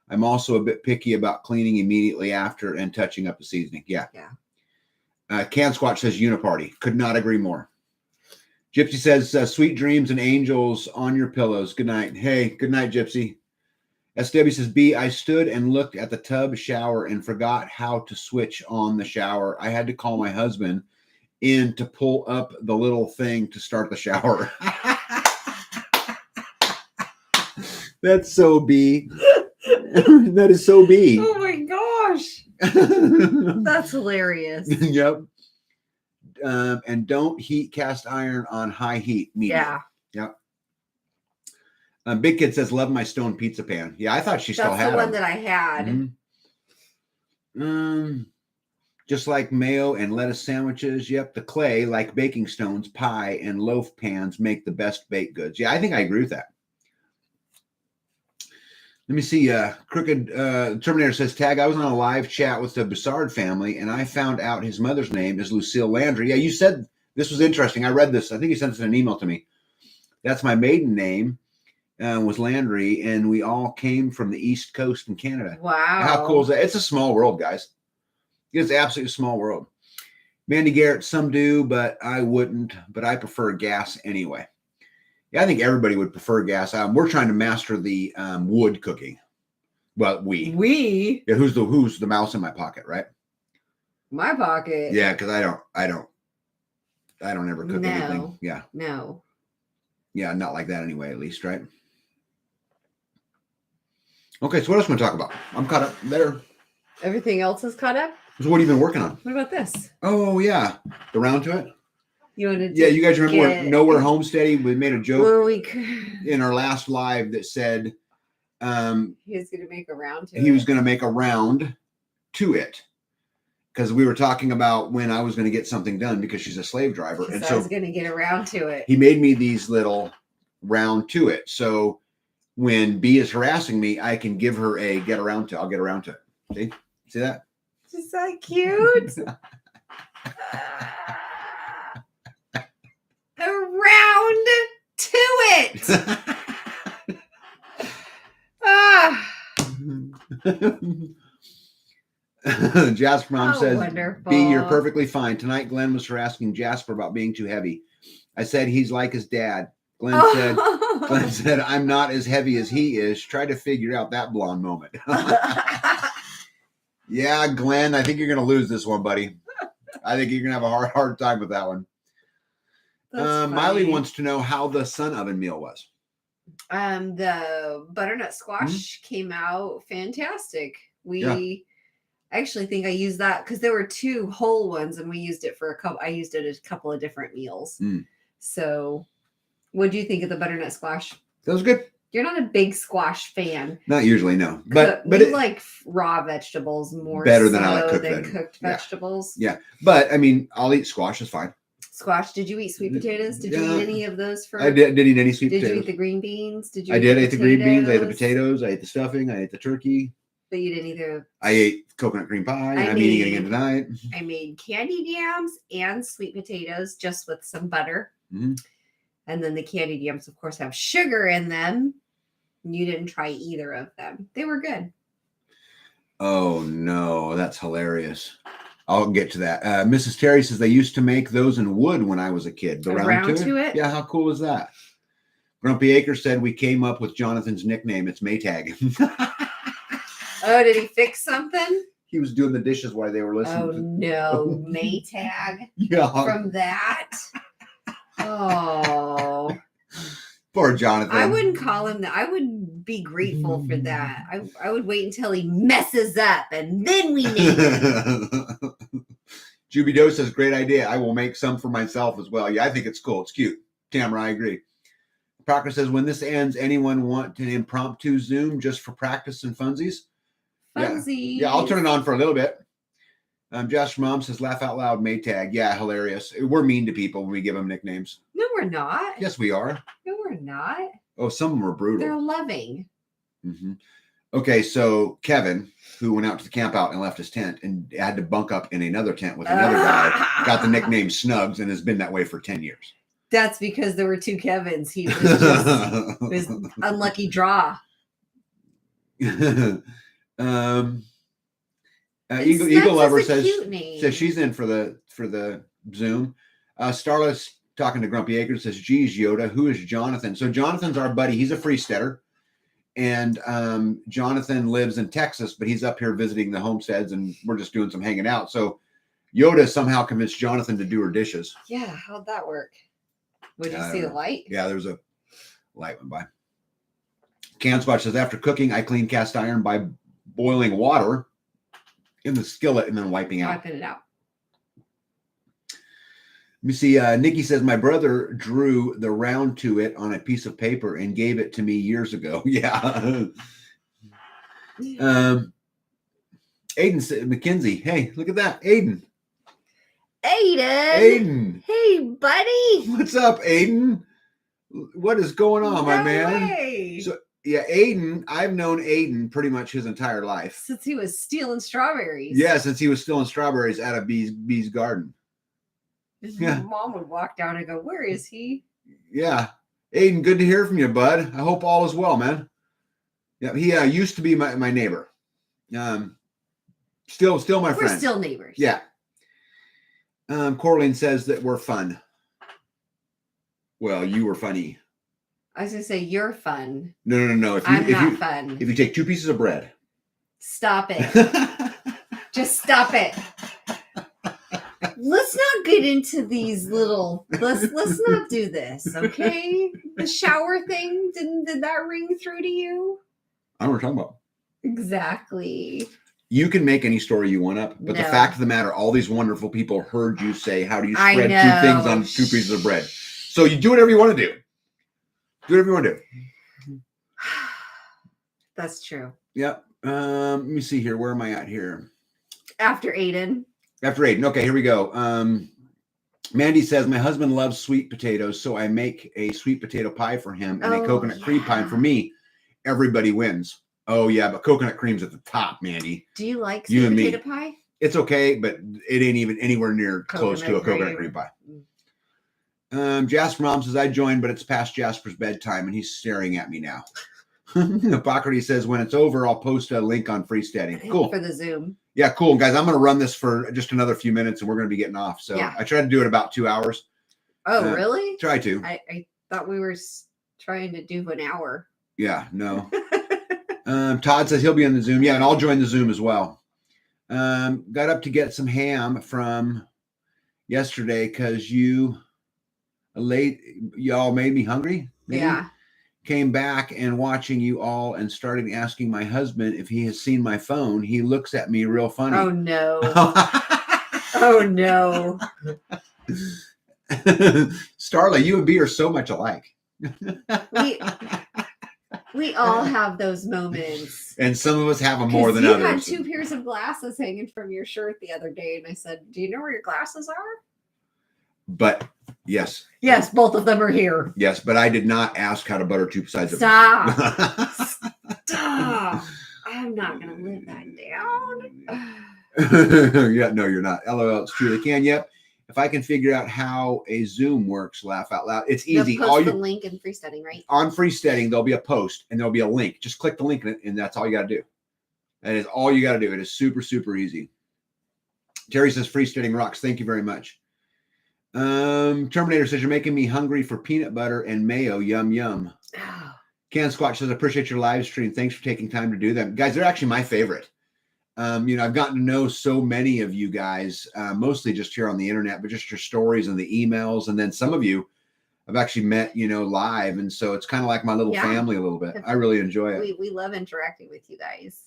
A: I'm also a bit picky about cleaning immediately after and touching up the seasoning. Yeah. Can Squatch says Uniparty. Could not agree more. Gypsy says, sweet dreams and angels on your pillows. Good night. Hey, good night, Gypsy. SW says, B, I stood and looked at the tub shower and forgot how to switch on the shower. I had to call my husband in to pull up the little thing to start the shower. That's so B. That is so B.
B: Oh my gosh. That's hilarious.
A: Yep. And don't heat cast iron on high heat. Medium.
B: Yeah.
A: Yep. Big Kid says, love my stone pizza pan. Yeah, I thought she still had
B: That's the one
A: them.
B: that I had.
A: Mm-hmm. Just like mayo and lettuce sandwiches. Yep. The clay, like baking stones, pie, and loaf pans make the best baked goods. Yeah, I think I agree with that. Let me see. Crooked Terminator says, Tag, I was on a live chat with the Bessard family, and I found out his mother's name is Lucille Landry. Yeah, you said this was interesting. I read this. I think you sent us an email to me. That's my maiden name, was Landry, and we all came from the East Coast in Canada.
B: Wow.
A: How cool is that? It's a small world, guys. It's absolutely a small world. Mandy Garrett, some do, but I wouldn't. But I prefer gas anyway. Yeah, I think everybody would prefer gas. We're trying to master the wood cooking. Well,
B: we.
A: Yeah, who's the mouse in my pocket, right?
B: My pocket.
A: Yeah, because I don't ever cook anything. Yeah.
B: No.
A: Yeah, not like that anyway, at least, right? Okay, so what else want to talk about? I'm caught up there.
B: Everything else is caught up?
A: So what have you been working on?
B: What about this?
A: Oh, yeah. The round to it?
B: You wanted
A: Yeah, you guys remember Nowhere Homesteading? We made a joke
B: in
A: in our last live that said
B: he was going to make a round to
A: he was going to make a round to it. Because we were talking about when I was going to get something done because she's a slave driver. And
B: so I was going to get around to it.
A: He made me these little round to it. So when B is harassing me, I can give her a get around to. I'll get around to it. See that?
B: Is that cute? Around to it.
A: Jasper Mom says,
B: wonderful.
A: B, you're perfectly fine. Tonight, Glenn was harassing Jasper about being too heavy. I said, he's like his dad. Glenn said, I'm not as heavy as he is. Try to figure out that blonde moment. Yeah, Glenn, I think you're going to lose this one, buddy. I think you're going to have a hard time with that one. Miley wants to know how the Sun Oven meal was.
B: The butternut squash came out fantastic. I actually think I used that because there were 2 whole ones and we used it for I used it as a couple of different meals. So what do you think of the butternut squash?
A: That was good.
B: You're not a big squash fan.
A: Not usually, no. But
B: you like raw vegetables more
A: better than I like
B: cooked vegetables.
A: Yeah. But I mean, I'll eat squash. It's fine.
B: Squash. Did you eat sweet potatoes? Did you eat any of those?
A: I did eat any sweet potatoes.
B: Did you eat the green beans?
A: I did eat the green beans. I ate the potatoes. I ate the stuffing. I ate the turkey.
B: But you didn't eat
A: I ate coconut cream pie. I'm eating it again tonight.
B: I made candied yams and sweet potatoes just with some butter.
A: Mm-hmm.
B: And then the candied yams, of course, have sugar in them. You didn't try either of them. They were good.
A: Oh no, that's hilarious. I'll get to that. Mrs. Terry says they used to make those in wood when I was a kid. The round to it? Yeah, how cool is that? Grumpy Acre said we came up with Jonathan's nickname. It's Maytag.
B: Oh, did he fix something?
A: He was doing the dishes while they were listening.
B: Oh no, Maytag.
A: Yeah.
B: From that. Oh.
A: Poor Jonathan.
B: I wouldn't call him that. I would be grateful for that. I would wait until he messes up and then we name him.
A: Jubido says, great idea. I will make some for myself as well. Yeah, I think it's cool. It's cute. Tamara, I agree. Parker says, when this ends, anyone want an impromptu Zoom just for practice and funsies?
B: Funsies.
A: Yeah, I'll turn it on for a little bit. Josh Mom says, laugh out loud, Maytag. Yeah, hilarious. We're mean to people when we give them nicknames.
B: No, we're not.
A: Yes, we are.
B: No, we're not.
A: Oh, some of them are brutal.
B: They're loving.
A: Mm-hmm. Okay, so Kevin, who went out to the camp out and left his tent and had to bunk up in another tent with another guy, got the nickname Snugs and has been that way for 10 years.
B: That's because there were two Kevins. He was just his unlucky draw.
A: Eagle Lover says she's in for the Zoom. Starla's talking to Grumpy Acres, says, geez, Yoda, who is Jonathan? So Jonathan's our buddy. He's a freesteader. And Jonathan lives in Texas, but he's up here visiting the homesteads, and we're just doing some hanging out. So Yoda somehow convinced Jonathan to do her dishes.
B: Yeah, how'd that work? Would you see the light?
A: Yeah, there was a light went by. Canspot says, after cooking, I clean cast iron by boiling water in the skillet and then wiping it out.
B: Let
A: me see. Nikki says, my brother drew the round to it on a piece of paper and gave it to me years ago. Yeah. Aiden said, Mackenzie, hey, look at that. Aiden. Hey,
B: buddy.
A: What's up, Aiden? What is going on, my man?
B: Way.
A: So, yeah, Aiden, I've known Aiden pretty much his entire life.
B: Since he was stealing strawberries.
A: Yeah, since he was stealing strawberries out of Bee's garden.
B: His mom would walk down and go, where is he?
A: Yeah. Aiden, good to hear from you, bud. I hope all is well, man. Yeah, he used to be my neighbor. Still my friend.
B: We're still neighbors.
A: Yeah. Corlene says that we're fun. Well, you were funny.
B: I was going to say, you're fun.
A: No.
B: I'm not fun.
A: If you take 2 pieces of bread.
B: Stop it. Just stop it. Let's not get into these little, let's not do this, okay? The shower thing, did that ring through to you?
A: I don't know what we're talking about.
B: Exactly.
A: You can make any story you want up, but the fact of the matter, all these wonderful people heard you say, how do you spread 2 things on 2 pieces of bread? So you do whatever you want to do. Do whatever you want to do.
B: That's true.
A: Yep. Let me see here. Where am I at here?
B: After Aiden.
A: Okay, here we go. Mandy says, my husband loves sweet potatoes, so I make a sweet potato pie for him and a coconut cream pie. And for me, everybody wins. Oh, yeah, but coconut cream's at the top, Mandy.
B: Do you like sweet potato pie?
A: It's okay, but it ain't even anywhere near close to a coconut cream pie. Jasper Mom says, I joined, but it's past Jasper's bedtime, and he's staring at me now. Hippocrates says, when it's over, I'll post a link on freesteading. Cool.
B: For the Zoom.
A: Yeah, cool. Guys, I'm going to run this for just another few minutes, and we're going to be getting off. So I tried to do it about 2 hours.
B: Oh, really?
A: Try to.
B: I thought we were trying to do an hour.
A: Yeah, no. Todd says he'll be on the Zoom. Yeah, and I'll join the Zoom as well. Got up to get some ham from yesterday because y'all made me hungry. Maybe? Yeah. Came back and watching you all and started asking my husband if he has seen my phone. He looks at me real funny.
B: Oh, no. Oh, no.
A: Starla, you and B are so much alike.
B: We all have those moments.
A: And some of us have them more than others.
B: You had 2 pairs of glasses hanging from your shirt the other day. And I said, do you know where your glasses are?
A: But yes.
B: Yes, both of them are here.
A: Yes, but I did not ask how to butter 2 sides of
B: Stop. Stop. I'm not going to live that down.
A: Yeah, no, you're not. LOL, it's true. They can. Yep. If I can figure out how a Zoom works, laugh out loud. It's
B: They'll
A: easy.
B: post the link in Freesteading, right?
A: On Freesteading, there'll be a post and there'll be a link. Just click the link and that's all you got to do. That is all you got to do. It is super, super easy. Terry says Freesteading rocks. Thank you very much. Terminator says you're making me hungry for peanut butter and mayo. Yum, yum.
B: Oh.
A: Can Squatch says, I appreciate your live stream. Thanks for taking time to do them. Guys, they're actually my favorite. I've gotten to know so many of you guys, mostly just here on the internet, but just your stories and the emails. And then some of you I've actually met, live. And so it's kind of like my little family a little bit. I really enjoy it.
B: We love interacting with you guys.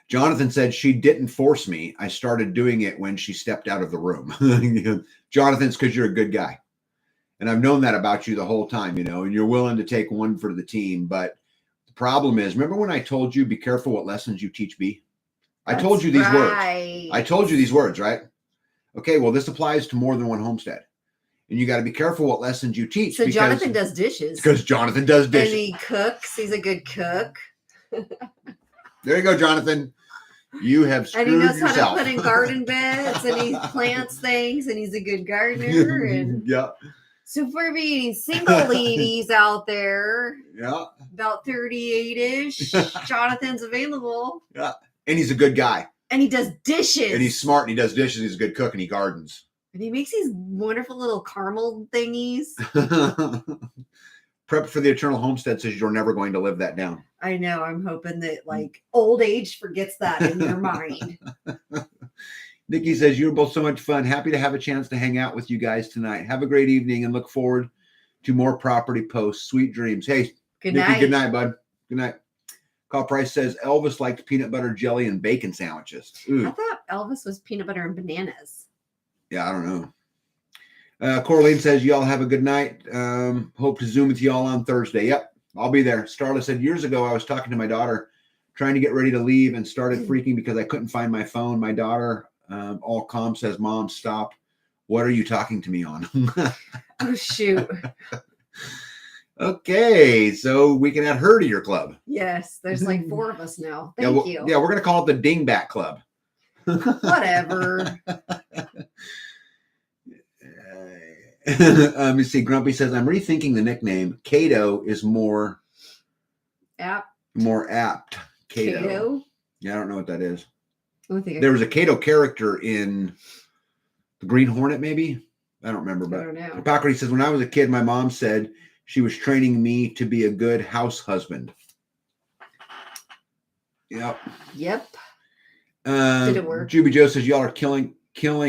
A: Jonathan said she didn't force me. I started doing it when she stepped out of the room. Jonathan's because you're a good guy. And I've known that about you the whole time, and you're willing to take one for the team. But the problem is, remember when I told you, be careful what lessons you teach B? I told you these words. I told you these words, right? Okay, well, this applies to more than one homestead. And you got to be careful what lessons you teach.
B: So Jonathan does dishes.
A: Because Jonathan does dishes.
B: And he cooks. He's a good cook.
A: There you go, Jonathan. You have screwed yourself.
B: And he knows how to put in garden beds, and he plants things, and he's a good gardener. And
A: yeah.
B: So for any single ladies out there, about 38-ish, Jonathan's available.
A: Yeah. And he's a good guy.
B: And he does dishes.
A: And he's smart and he does dishes. He's a good cook and he gardens.
B: And he makes these wonderful little caramel thingies.
A: Prep for the Eternal Homestead says you're never going to live that down.
B: I know. I'm hoping that old age forgets that in your mind.
A: Nikki says you're both so much fun. Happy to have a chance to hang out with you guys tonight. Have a great evening and look forward to more property posts. Sweet dreams. Hey,
B: good
A: Nikki,
B: night.
A: Good night, bud. Good night. Carl Price says Elvis liked peanut butter jelly and bacon sandwiches. Ooh.
B: I thought Elvis was peanut butter and bananas.
A: Yeah, I don't know. Coraline says y'all have a good night. Hope to Zoom with y'all on Thursday. Yep, I'll be there. Starla said years ago I was talking to my daughter, trying to get ready to leave, and started freaking because I couldn't find my phone. My daughter, all calm, says, "Mom, stop. What are you talking to me on?"
B: Oh shoot.
A: Okay, so we can add her to your club.
B: Yes, there's 4 of us now. Thank you.
A: Yeah, we're going to call it the Dingbat Club.
B: Whatever.
A: Let me see. Grumpy says, I'm rethinking the nickname. Kato is more apt. Kato. Yeah, I don't know what that is. There was a Kato character in the Green Hornet, maybe? I don't remember. But I don't know. Hippocrates says, when I was a kid, my mom said she was training me to be a good house husband. Yep. Did it work? Juby Joe says, y'all are killing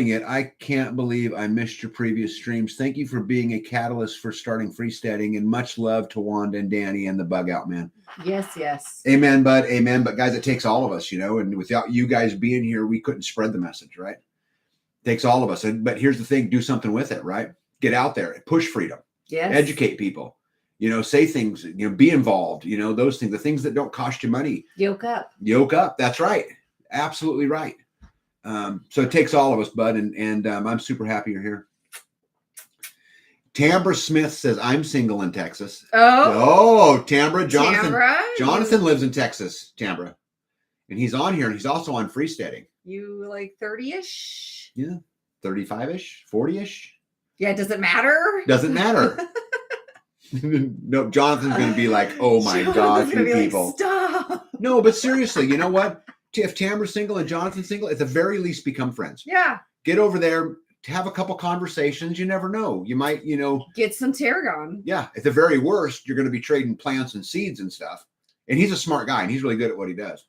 A: it. I can't believe I missed your previous streams. Thank you for being a catalyst for starting freesteading, and much love to Wanda and Danny and the Bug Out Man.
B: Yes.
A: Amen, bud. Amen. But guys, it takes all of us, and without you guys being here, we couldn't spread the message, right? It takes all of us. But here's the thing, do something with it, right? Get out there, push freedom. Yes. Educate people, say things, be involved, those things, the things that don't cost you money.
B: Yoke up.
A: That's right. Absolutely right. So it takes all of us, bud. And I'm super happy you're here. Tambra Smith says, I'm single in Texas. Oh, Tambra. Jonathan lives in Texas, Tambra. And he's on here and he's also on freesteading.
B: You 30-ish?
A: Yeah. 35-ish, 40-ish.
B: Yeah. Does it matter?
A: Doesn't matter. No, Jonathan's going to be like, oh my God, you people.
B: Stop.
A: No, but seriously, you know what? If Tamara's single and Jonathan's single, at the very least, become friends.
B: Yeah.
A: Get over there, have a couple conversations. You never know. You might,
B: get some tarragon.
A: Yeah. At the very worst, you're going to be trading plants and seeds and stuff. And he's a smart guy and he's really good at what he does.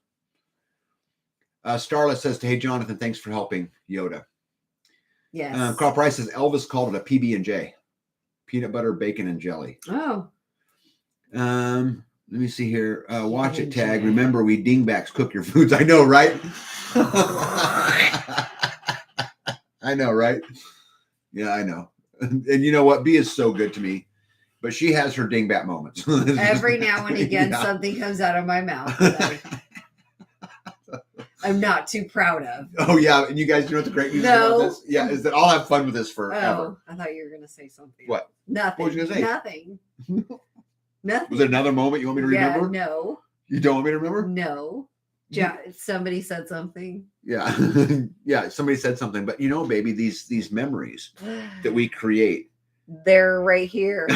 A: Starla says, hey, Jonathan, thanks for helping Yoda.
B: Yes.
A: Carl Price says Elvis called it a PB&J. Peanut butter, bacon, and jelly.
B: Oh.
A: Let me see here. Watch it tag. Remember, we dingbacks cook your foods. I know, right? I know, right? Yeah, I know. And you know what? B is so good to me, but she has her dingbat moments.
B: Every now and again, something comes out of my mouth that I'm not too proud of.
A: Oh, yeah. And you guys, know what the great news about this? Yeah, is that I'll have fun with this forever.
B: Oh, I thought you were going to say something.
A: What?
B: Nothing.
A: What was you going to say?
B: Nothing. Nothing.
A: Was there another moment you want me to remember?
B: No.
A: You don't want me to remember?
B: No. Somebody said something.
A: Yeah. Yeah. Somebody said something, but baby, these memories that we create.
B: They're right here.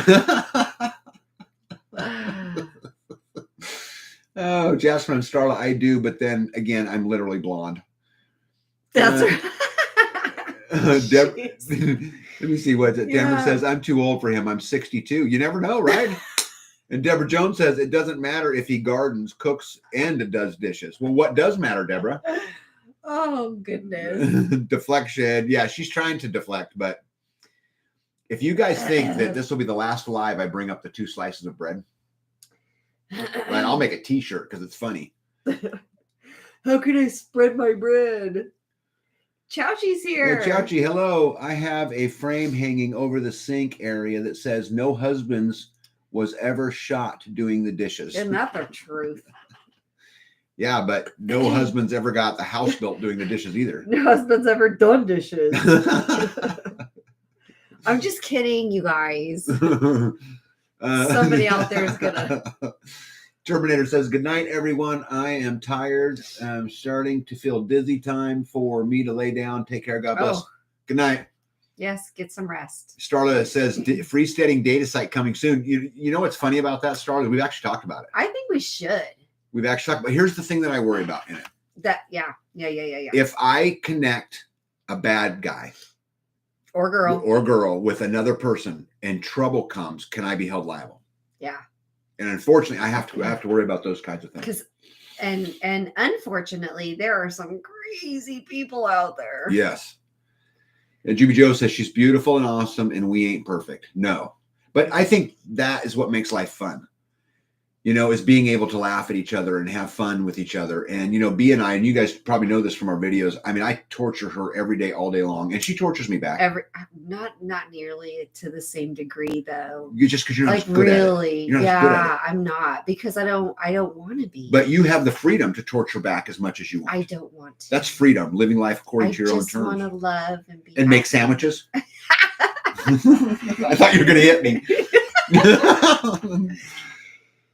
A: Oh, Jasmine and Starla, I do, but then again, I'm literally blonde.
B: That's right.
A: Let me see what Deborah says. I'm too old for him. I'm 62. You never know, right? And Deborah Jones says it doesn't matter if he gardens, cooks, and does dishes. Well, what does matter, Deborah?
B: Oh, goodness.
A: Deflection. Yeah, she's trying to deflect, but if you guys think that this will be the last live I bring up the 2 slices of bread, right, I'll make a t-shirt because it's funny.
B: How can I spread my bread? Chowchi's here.
A: Yeah, Chowchi, hello. I have a frame hanging over the sink area that says no husbands was ever shot doing the dishes.
B: Isn't that the truth?
A: Yeah, but no husbands ever got the house built doing the dishes either.
B: No husband's ever done dishes. I'm just kidding, you guys. Somebody out there is gonna.
A: Terminator says, good night, everyone. I am tired. I'm starting to feel dizzy. Time for me to lay down. Take care. God bless. Good night.
B: Yes, get some rest.
A: Starla says, freestanding data site coming soon. You know what's funny about that, Starla? We've actually talked about it.
B: I think we should.
A: We've actually talked about it. Here's the thing that I worry about in it.
B: Yeah.
A: If I connect a bad guy
B: or girl
A: with another person and trouble comes, can I be held liable?
B: Yeah.
A: And unfortunately, I have to worry about those kinds of things.
B: And unfortunately, there are some crazy people out there.
A: Yes. And Juby Joe says she's beautiful and awesome, and we ain't perfect. No, but I think that is what makes life fun. Is being able to laugh at each other and have fun with each other. And, B and I, and you guys probably know this from our videos. I mean, I torture her every day, all day long, and she tortures me back.
B: Not nearly to the same degree though.
A: Just because you're not
B: like
A: good
B: really,
A: at it. You're not good at it.
B: I'm not, because I don't want to be.
A: But you have the freedom to torture back as much as you want.
B: I don't want to.
A: That's freedom, living life according to your own terms.
B: I just want to love and be
A: and make sandwiches. I thought you were going to hit me.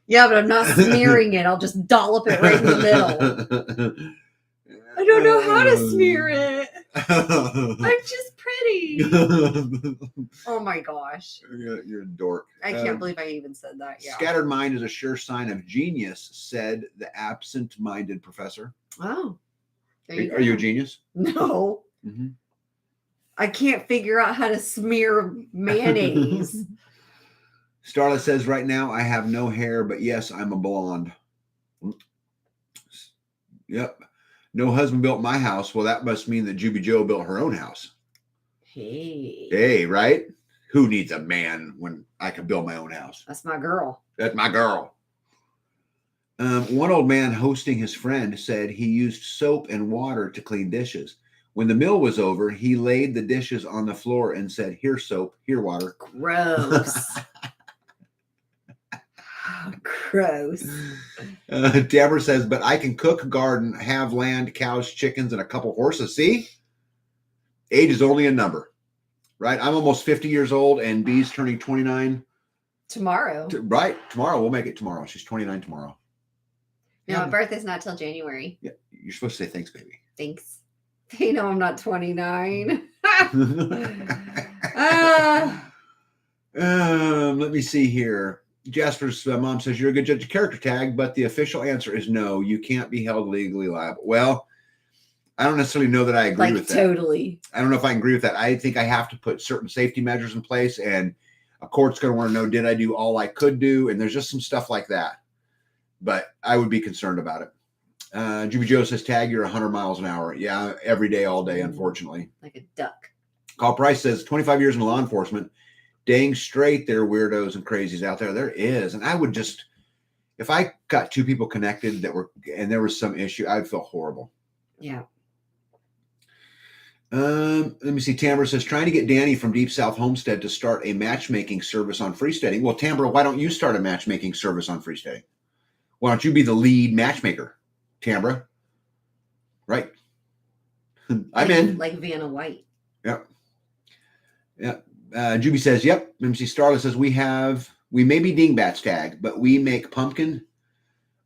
B: Yeah, but I'm not smearing it. I'll just dollop it right in the middle. I don't know how to smear it. I'm just pretty. Oh my gosh.
A: You're a dork.
B: I can't believe I even said that. Yeah.
A: Scattered mind is a sure sign of genius, said the absent-minded professor.
B: Oh.
A: Are you a genius?
B: No. Mm-hmm. I can't figure out how to smear mayonnaise.
A: Starla says, right now I have no hair, but yes, I'm a blonde. Yep. No husband built my house. Well, that must mean that Juby Joe built her own house. Hey, right? Who needs a man when I can build my own house?
B: That's my girl.
A: That's my girl. One old man hosting his friend said he used soap and water to clean dishes. When the meal was over, he laid the dishes on the floor and said, here soap, here water.
B: Gross. Gross.
A: Deborah says, but I can cook, garden, have land, cows, chickens, and a couple horses. See? Age is only a number, right? I'm almost 50 years old, and Bee's turning 29.
B: Tomorrow.
A: Right. Tomorrow. We'll make it tomorrow. She's 29 tomorrow.
B: No, my birthday's not till January.
A: Yeah. You're supposed to say thanks, baby.
B: Thanks. They know I'm not 29.
A: Let me see here. Jasper's mom says, you're a good judge of character tag, but the official answer is no, you can't be held legally liable. Well, I don't necessarily know that I agree with that.
B: Totally.
A: I don't know if I agree with that. I think I have to put certain safety measures in place, and a court's going to want to know, did I do all I could do? And there's just some stuff like that. But I would be concerned about it. Juby Joe says, tag, you're 100 miles an hour. Yeah, every day, all day, unfortunately.
B: Like a duck.
A: Carl Price says, 25 years in law enforcement. Dang straight, there are weirdos and crazies out there. There is. And I would just, if I got two people connected and there was some issue, I'd feel horrible.
B: Yeah.
A: Let me see. Tambra says, trying to get Danny from Deep South Homestead to start a matchmaking service on freesteading. Well, Tambra, why don't you start a matchmaking service on freesteading? Why don't you be the lead matchmaker, Tambra? Right. I'm in.
B: Like Vanna White.
A: Yep. Yep. Juby says, yep. Let me see. Starla says, we may be dingbats tag, but we make pumpkin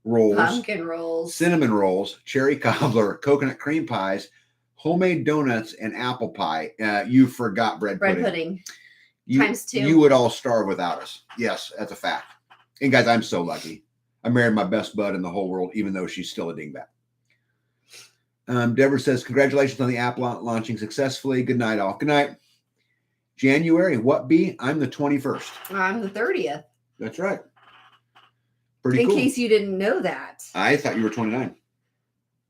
A: rolls,
B: pumpkin rolls,
A: cinnamon rolls, cherry cobbler, coconut cream pies, homemade donuts, and apple pie. You forgot bread pudding.
B: Times 2.
A: You would all starve without us. Yes, that's a fact. And guys, I'm so lucky. I married my best bud in the whole world, even though she's still a dingbat. Deborah says, congratulations on the app launching successfully. Good night, all. Good night. January, what B? I'm the 21st.
B: I'm the 30th.
A: That's right. Pretty
B: In
A: cool.
B: case you didn't know that.
A: I thought you were 29.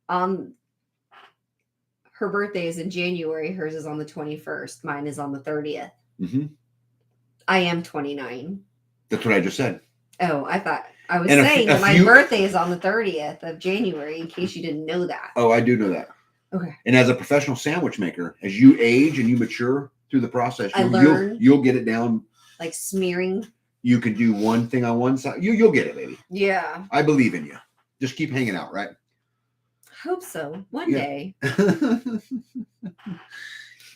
B: Her birthday is in January. Hers is on the 21st. Mine is on the 30th.
A: Mm-hmm.
B: I am 29.
A: That's what I just said.
B: Oh, I thought I was saying that my birthday is on the 30th of January, in case you didn't know that.
A: Oh, I do know that.
B: Okay.
A: And as a professional sandwich maker, as you age and you mature through the process, you'll get it down.
B: Like smearing.
A: You can do one thing on one side. You'll get it, baby.
B: Yeah.
A: I believe in you. Just keep hanging out, right?
B: Hope so. One day.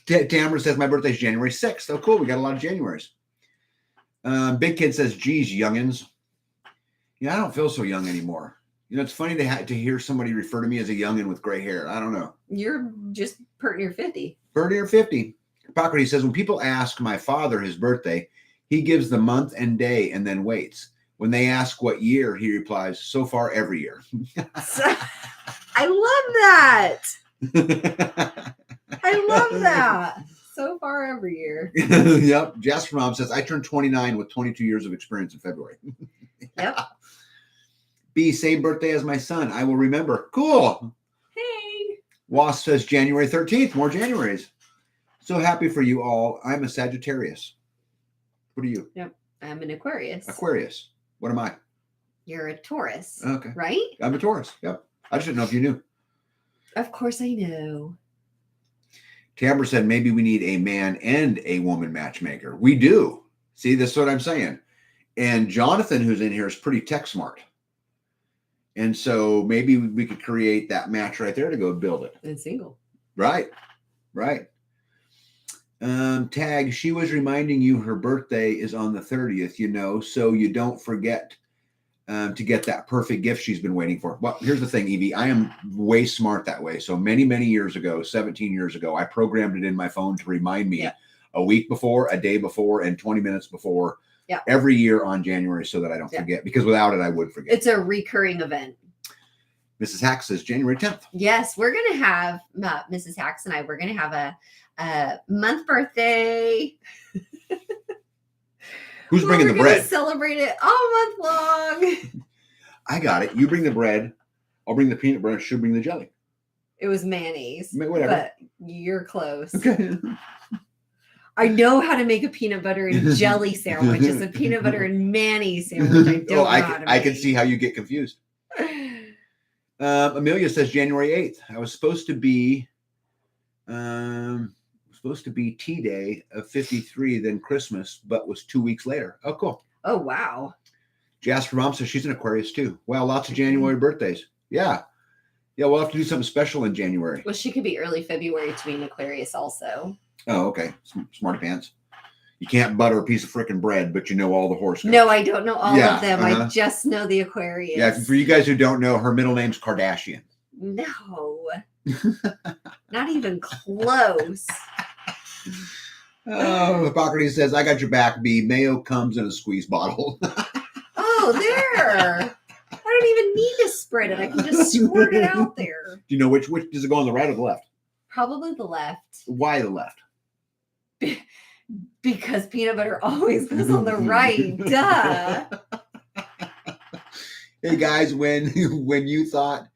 A: Tamara says my birthday's January 6th. Oh, cool. We got a lot of Januaries. Big Kid says, geez, youngins. I don't feel so young anymore. It's funny to hear somebody refer to me as a youngin with gray hair. I don't know.
B: You're just pert near 50.
A: Pert near 50. Hippocrates says, when people ask my father his birthday, he gives the month and day and then waits. When they ask what year, he replies, so far every year.
B: I love that. I love that. So far every year.
A: Yep. Jasper Mom says, I turned 29 with 22 years of experience in February.
B: Yep.
A: B, same birthday as my son. I will remember. Cool.
B: Hey.
A: Wasp says January 13th. More Januaries. So happy for you all. I'm a Sagittarius. What are you?
B: Yep. I'm an Aquarius.
A: Aquarius. What am I?
B: You're a Taurus.
A: Okay.
B: Right?
A: I'm a Taurus. Yep. I just didn't know if you knew.
B: Of course I know.
A: Tamber said maybe we need a man and a woman matchmaker. We do. See, this is what I'm saying. And Jonathan, who's in here, is pretty tech smart. And so maybe we could create that match right there to go build it.
B: And single.
A: Right. Right. Tag, she was reminding you her birthday is on the 30th, so you don't forget to get that perfect gift she's been waiting for. Well, here's the thing, Evie. I am way smart that way. So many, many years ago, 17 years ago, I programmed it in my phone to remind me a week before, a day before, and 20 minutes before every year on January so that I don't forget. Because without it, I would forget.
B: It's a recurring event.
A: Mrs. Hacks says January 10th.
B: Yes, we're going to have, Mrs. Hacks and I, we're going to have a month birthday.
A: Who's bringing the bread?
B: Celebrate it all month long.
A: I got it. You bring the bread. I'll bring the peanut butter. She'll bring the jelly.
B: It was mayonnaise.
A: Whatever.
B: But you're close.
A: Okay.
B: I know how to make a peanut butter and jelly sandwich. It's a peanut butter and mayonnaise sandwich. I don't know how to make.
A: I can see how you get confused. Amelia says January 8th. I was supposed to be T-Day of 53, then Christmas, but was 2 weeks later. Oh, cool.
B: Oh, wow.
A: Jasper Mom says she's an Aquarius too. Wow, lots of January birthdays. Yeah. Yeah, we'll have to do something special in January.
B: Well, she could be early February to be an Aquarius also.
A: Oh, okay. Smarty pants. You can't butter a piece of frickin' bread, but you know all the horoscopes.
B: No, I don't know all of them. I just know the Aquarius.
A: Yeah, for you guys who don't know, her middle name's Kardashian.
B: No. Not even close.
A: Oh, Hippocrates says, I got your back, B. Mayo comes in a squeeze bottle.
B: Oh, there. I don't even need to spread it. I can just squirt it out there.
A: Do you know which does it go on the right or the left?
B: Probably the left.
A: Why the left?
B: Because peanut butter always goes on the right. Duh.
A: Hey guys, when you thought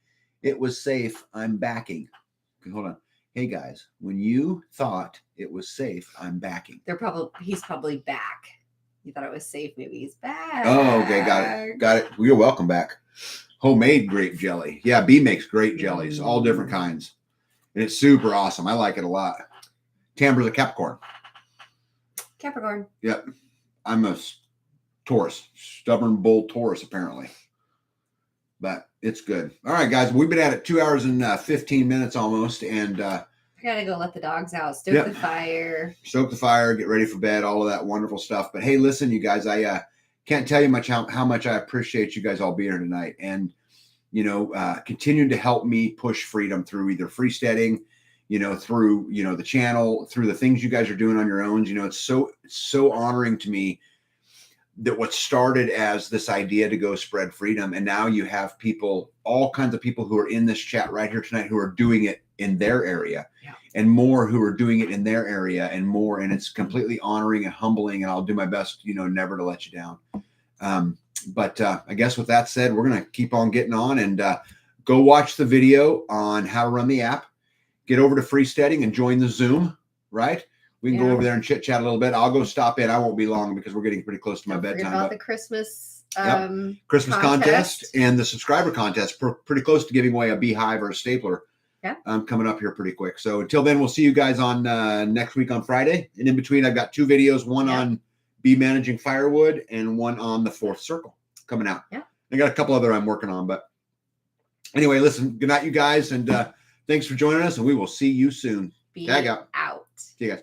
A: it was safe, I'm backing. Okay, hold on. Hey guys, when you thought it was safe, I'm backing.
B: He's probably back. You thought it was safe, maybe he's back.
A: Oh, okay, got it. Well, you're welcome back. Homemade grape jelly. Yeah, B makes great jellies, all different kinds. And it's super awesome. I like it a lot. Tamber's a Capricorn.
B: Capricorn.
A: Yep. I'm a Taurus. Stubborn bull Taurus, apparently. But it's good. All right, guys. We've been at it 2 hours and 15 minutes almost. And
B: I got to go let the dogs out. Stoke the fire.
A: Stoke the fire. Get ready for bed. All of that wonderful stuff. But hey, listen, you guys, I can't tell you how much I appreciate you guys all being here tonight. And continuing to help me push freedom through either freesteading, through, the channel, through the things you guys are doing on your own. It's so honoring to me that what started as this idea to go spread freedom, and now you have people, all kinds of people who are in this chat right here tonight who are doing it in their area, and more who are doing it in their area, and more, and it's completely honoring and humbling, and I'll do my best, never to let you down. But I guess with that said, we're going to keep on getting on, and go watch the video on how to run the app. Get over to Freesteading and join the Zoom, right? We can go over there and chit chat a little bit. I'll go stop in. I won't be long because we're getting pretty close to my bedtime.
B: About the Christmas
A: Christmas contest and the subscriber contest. Pretty close to giving away a beehive or a stapler. Coming up here pretty quick. So until then, we'll see you guys on next week on Friday. And in between, I've got 2 videos, one on bee managing firewood and one on the 4th circle coming out. I got a couple other I'm working on, but anyway, listen, good night, you guys, and thanks for joining us, and we will see you soon.
B: Tag out.
A: See you guys.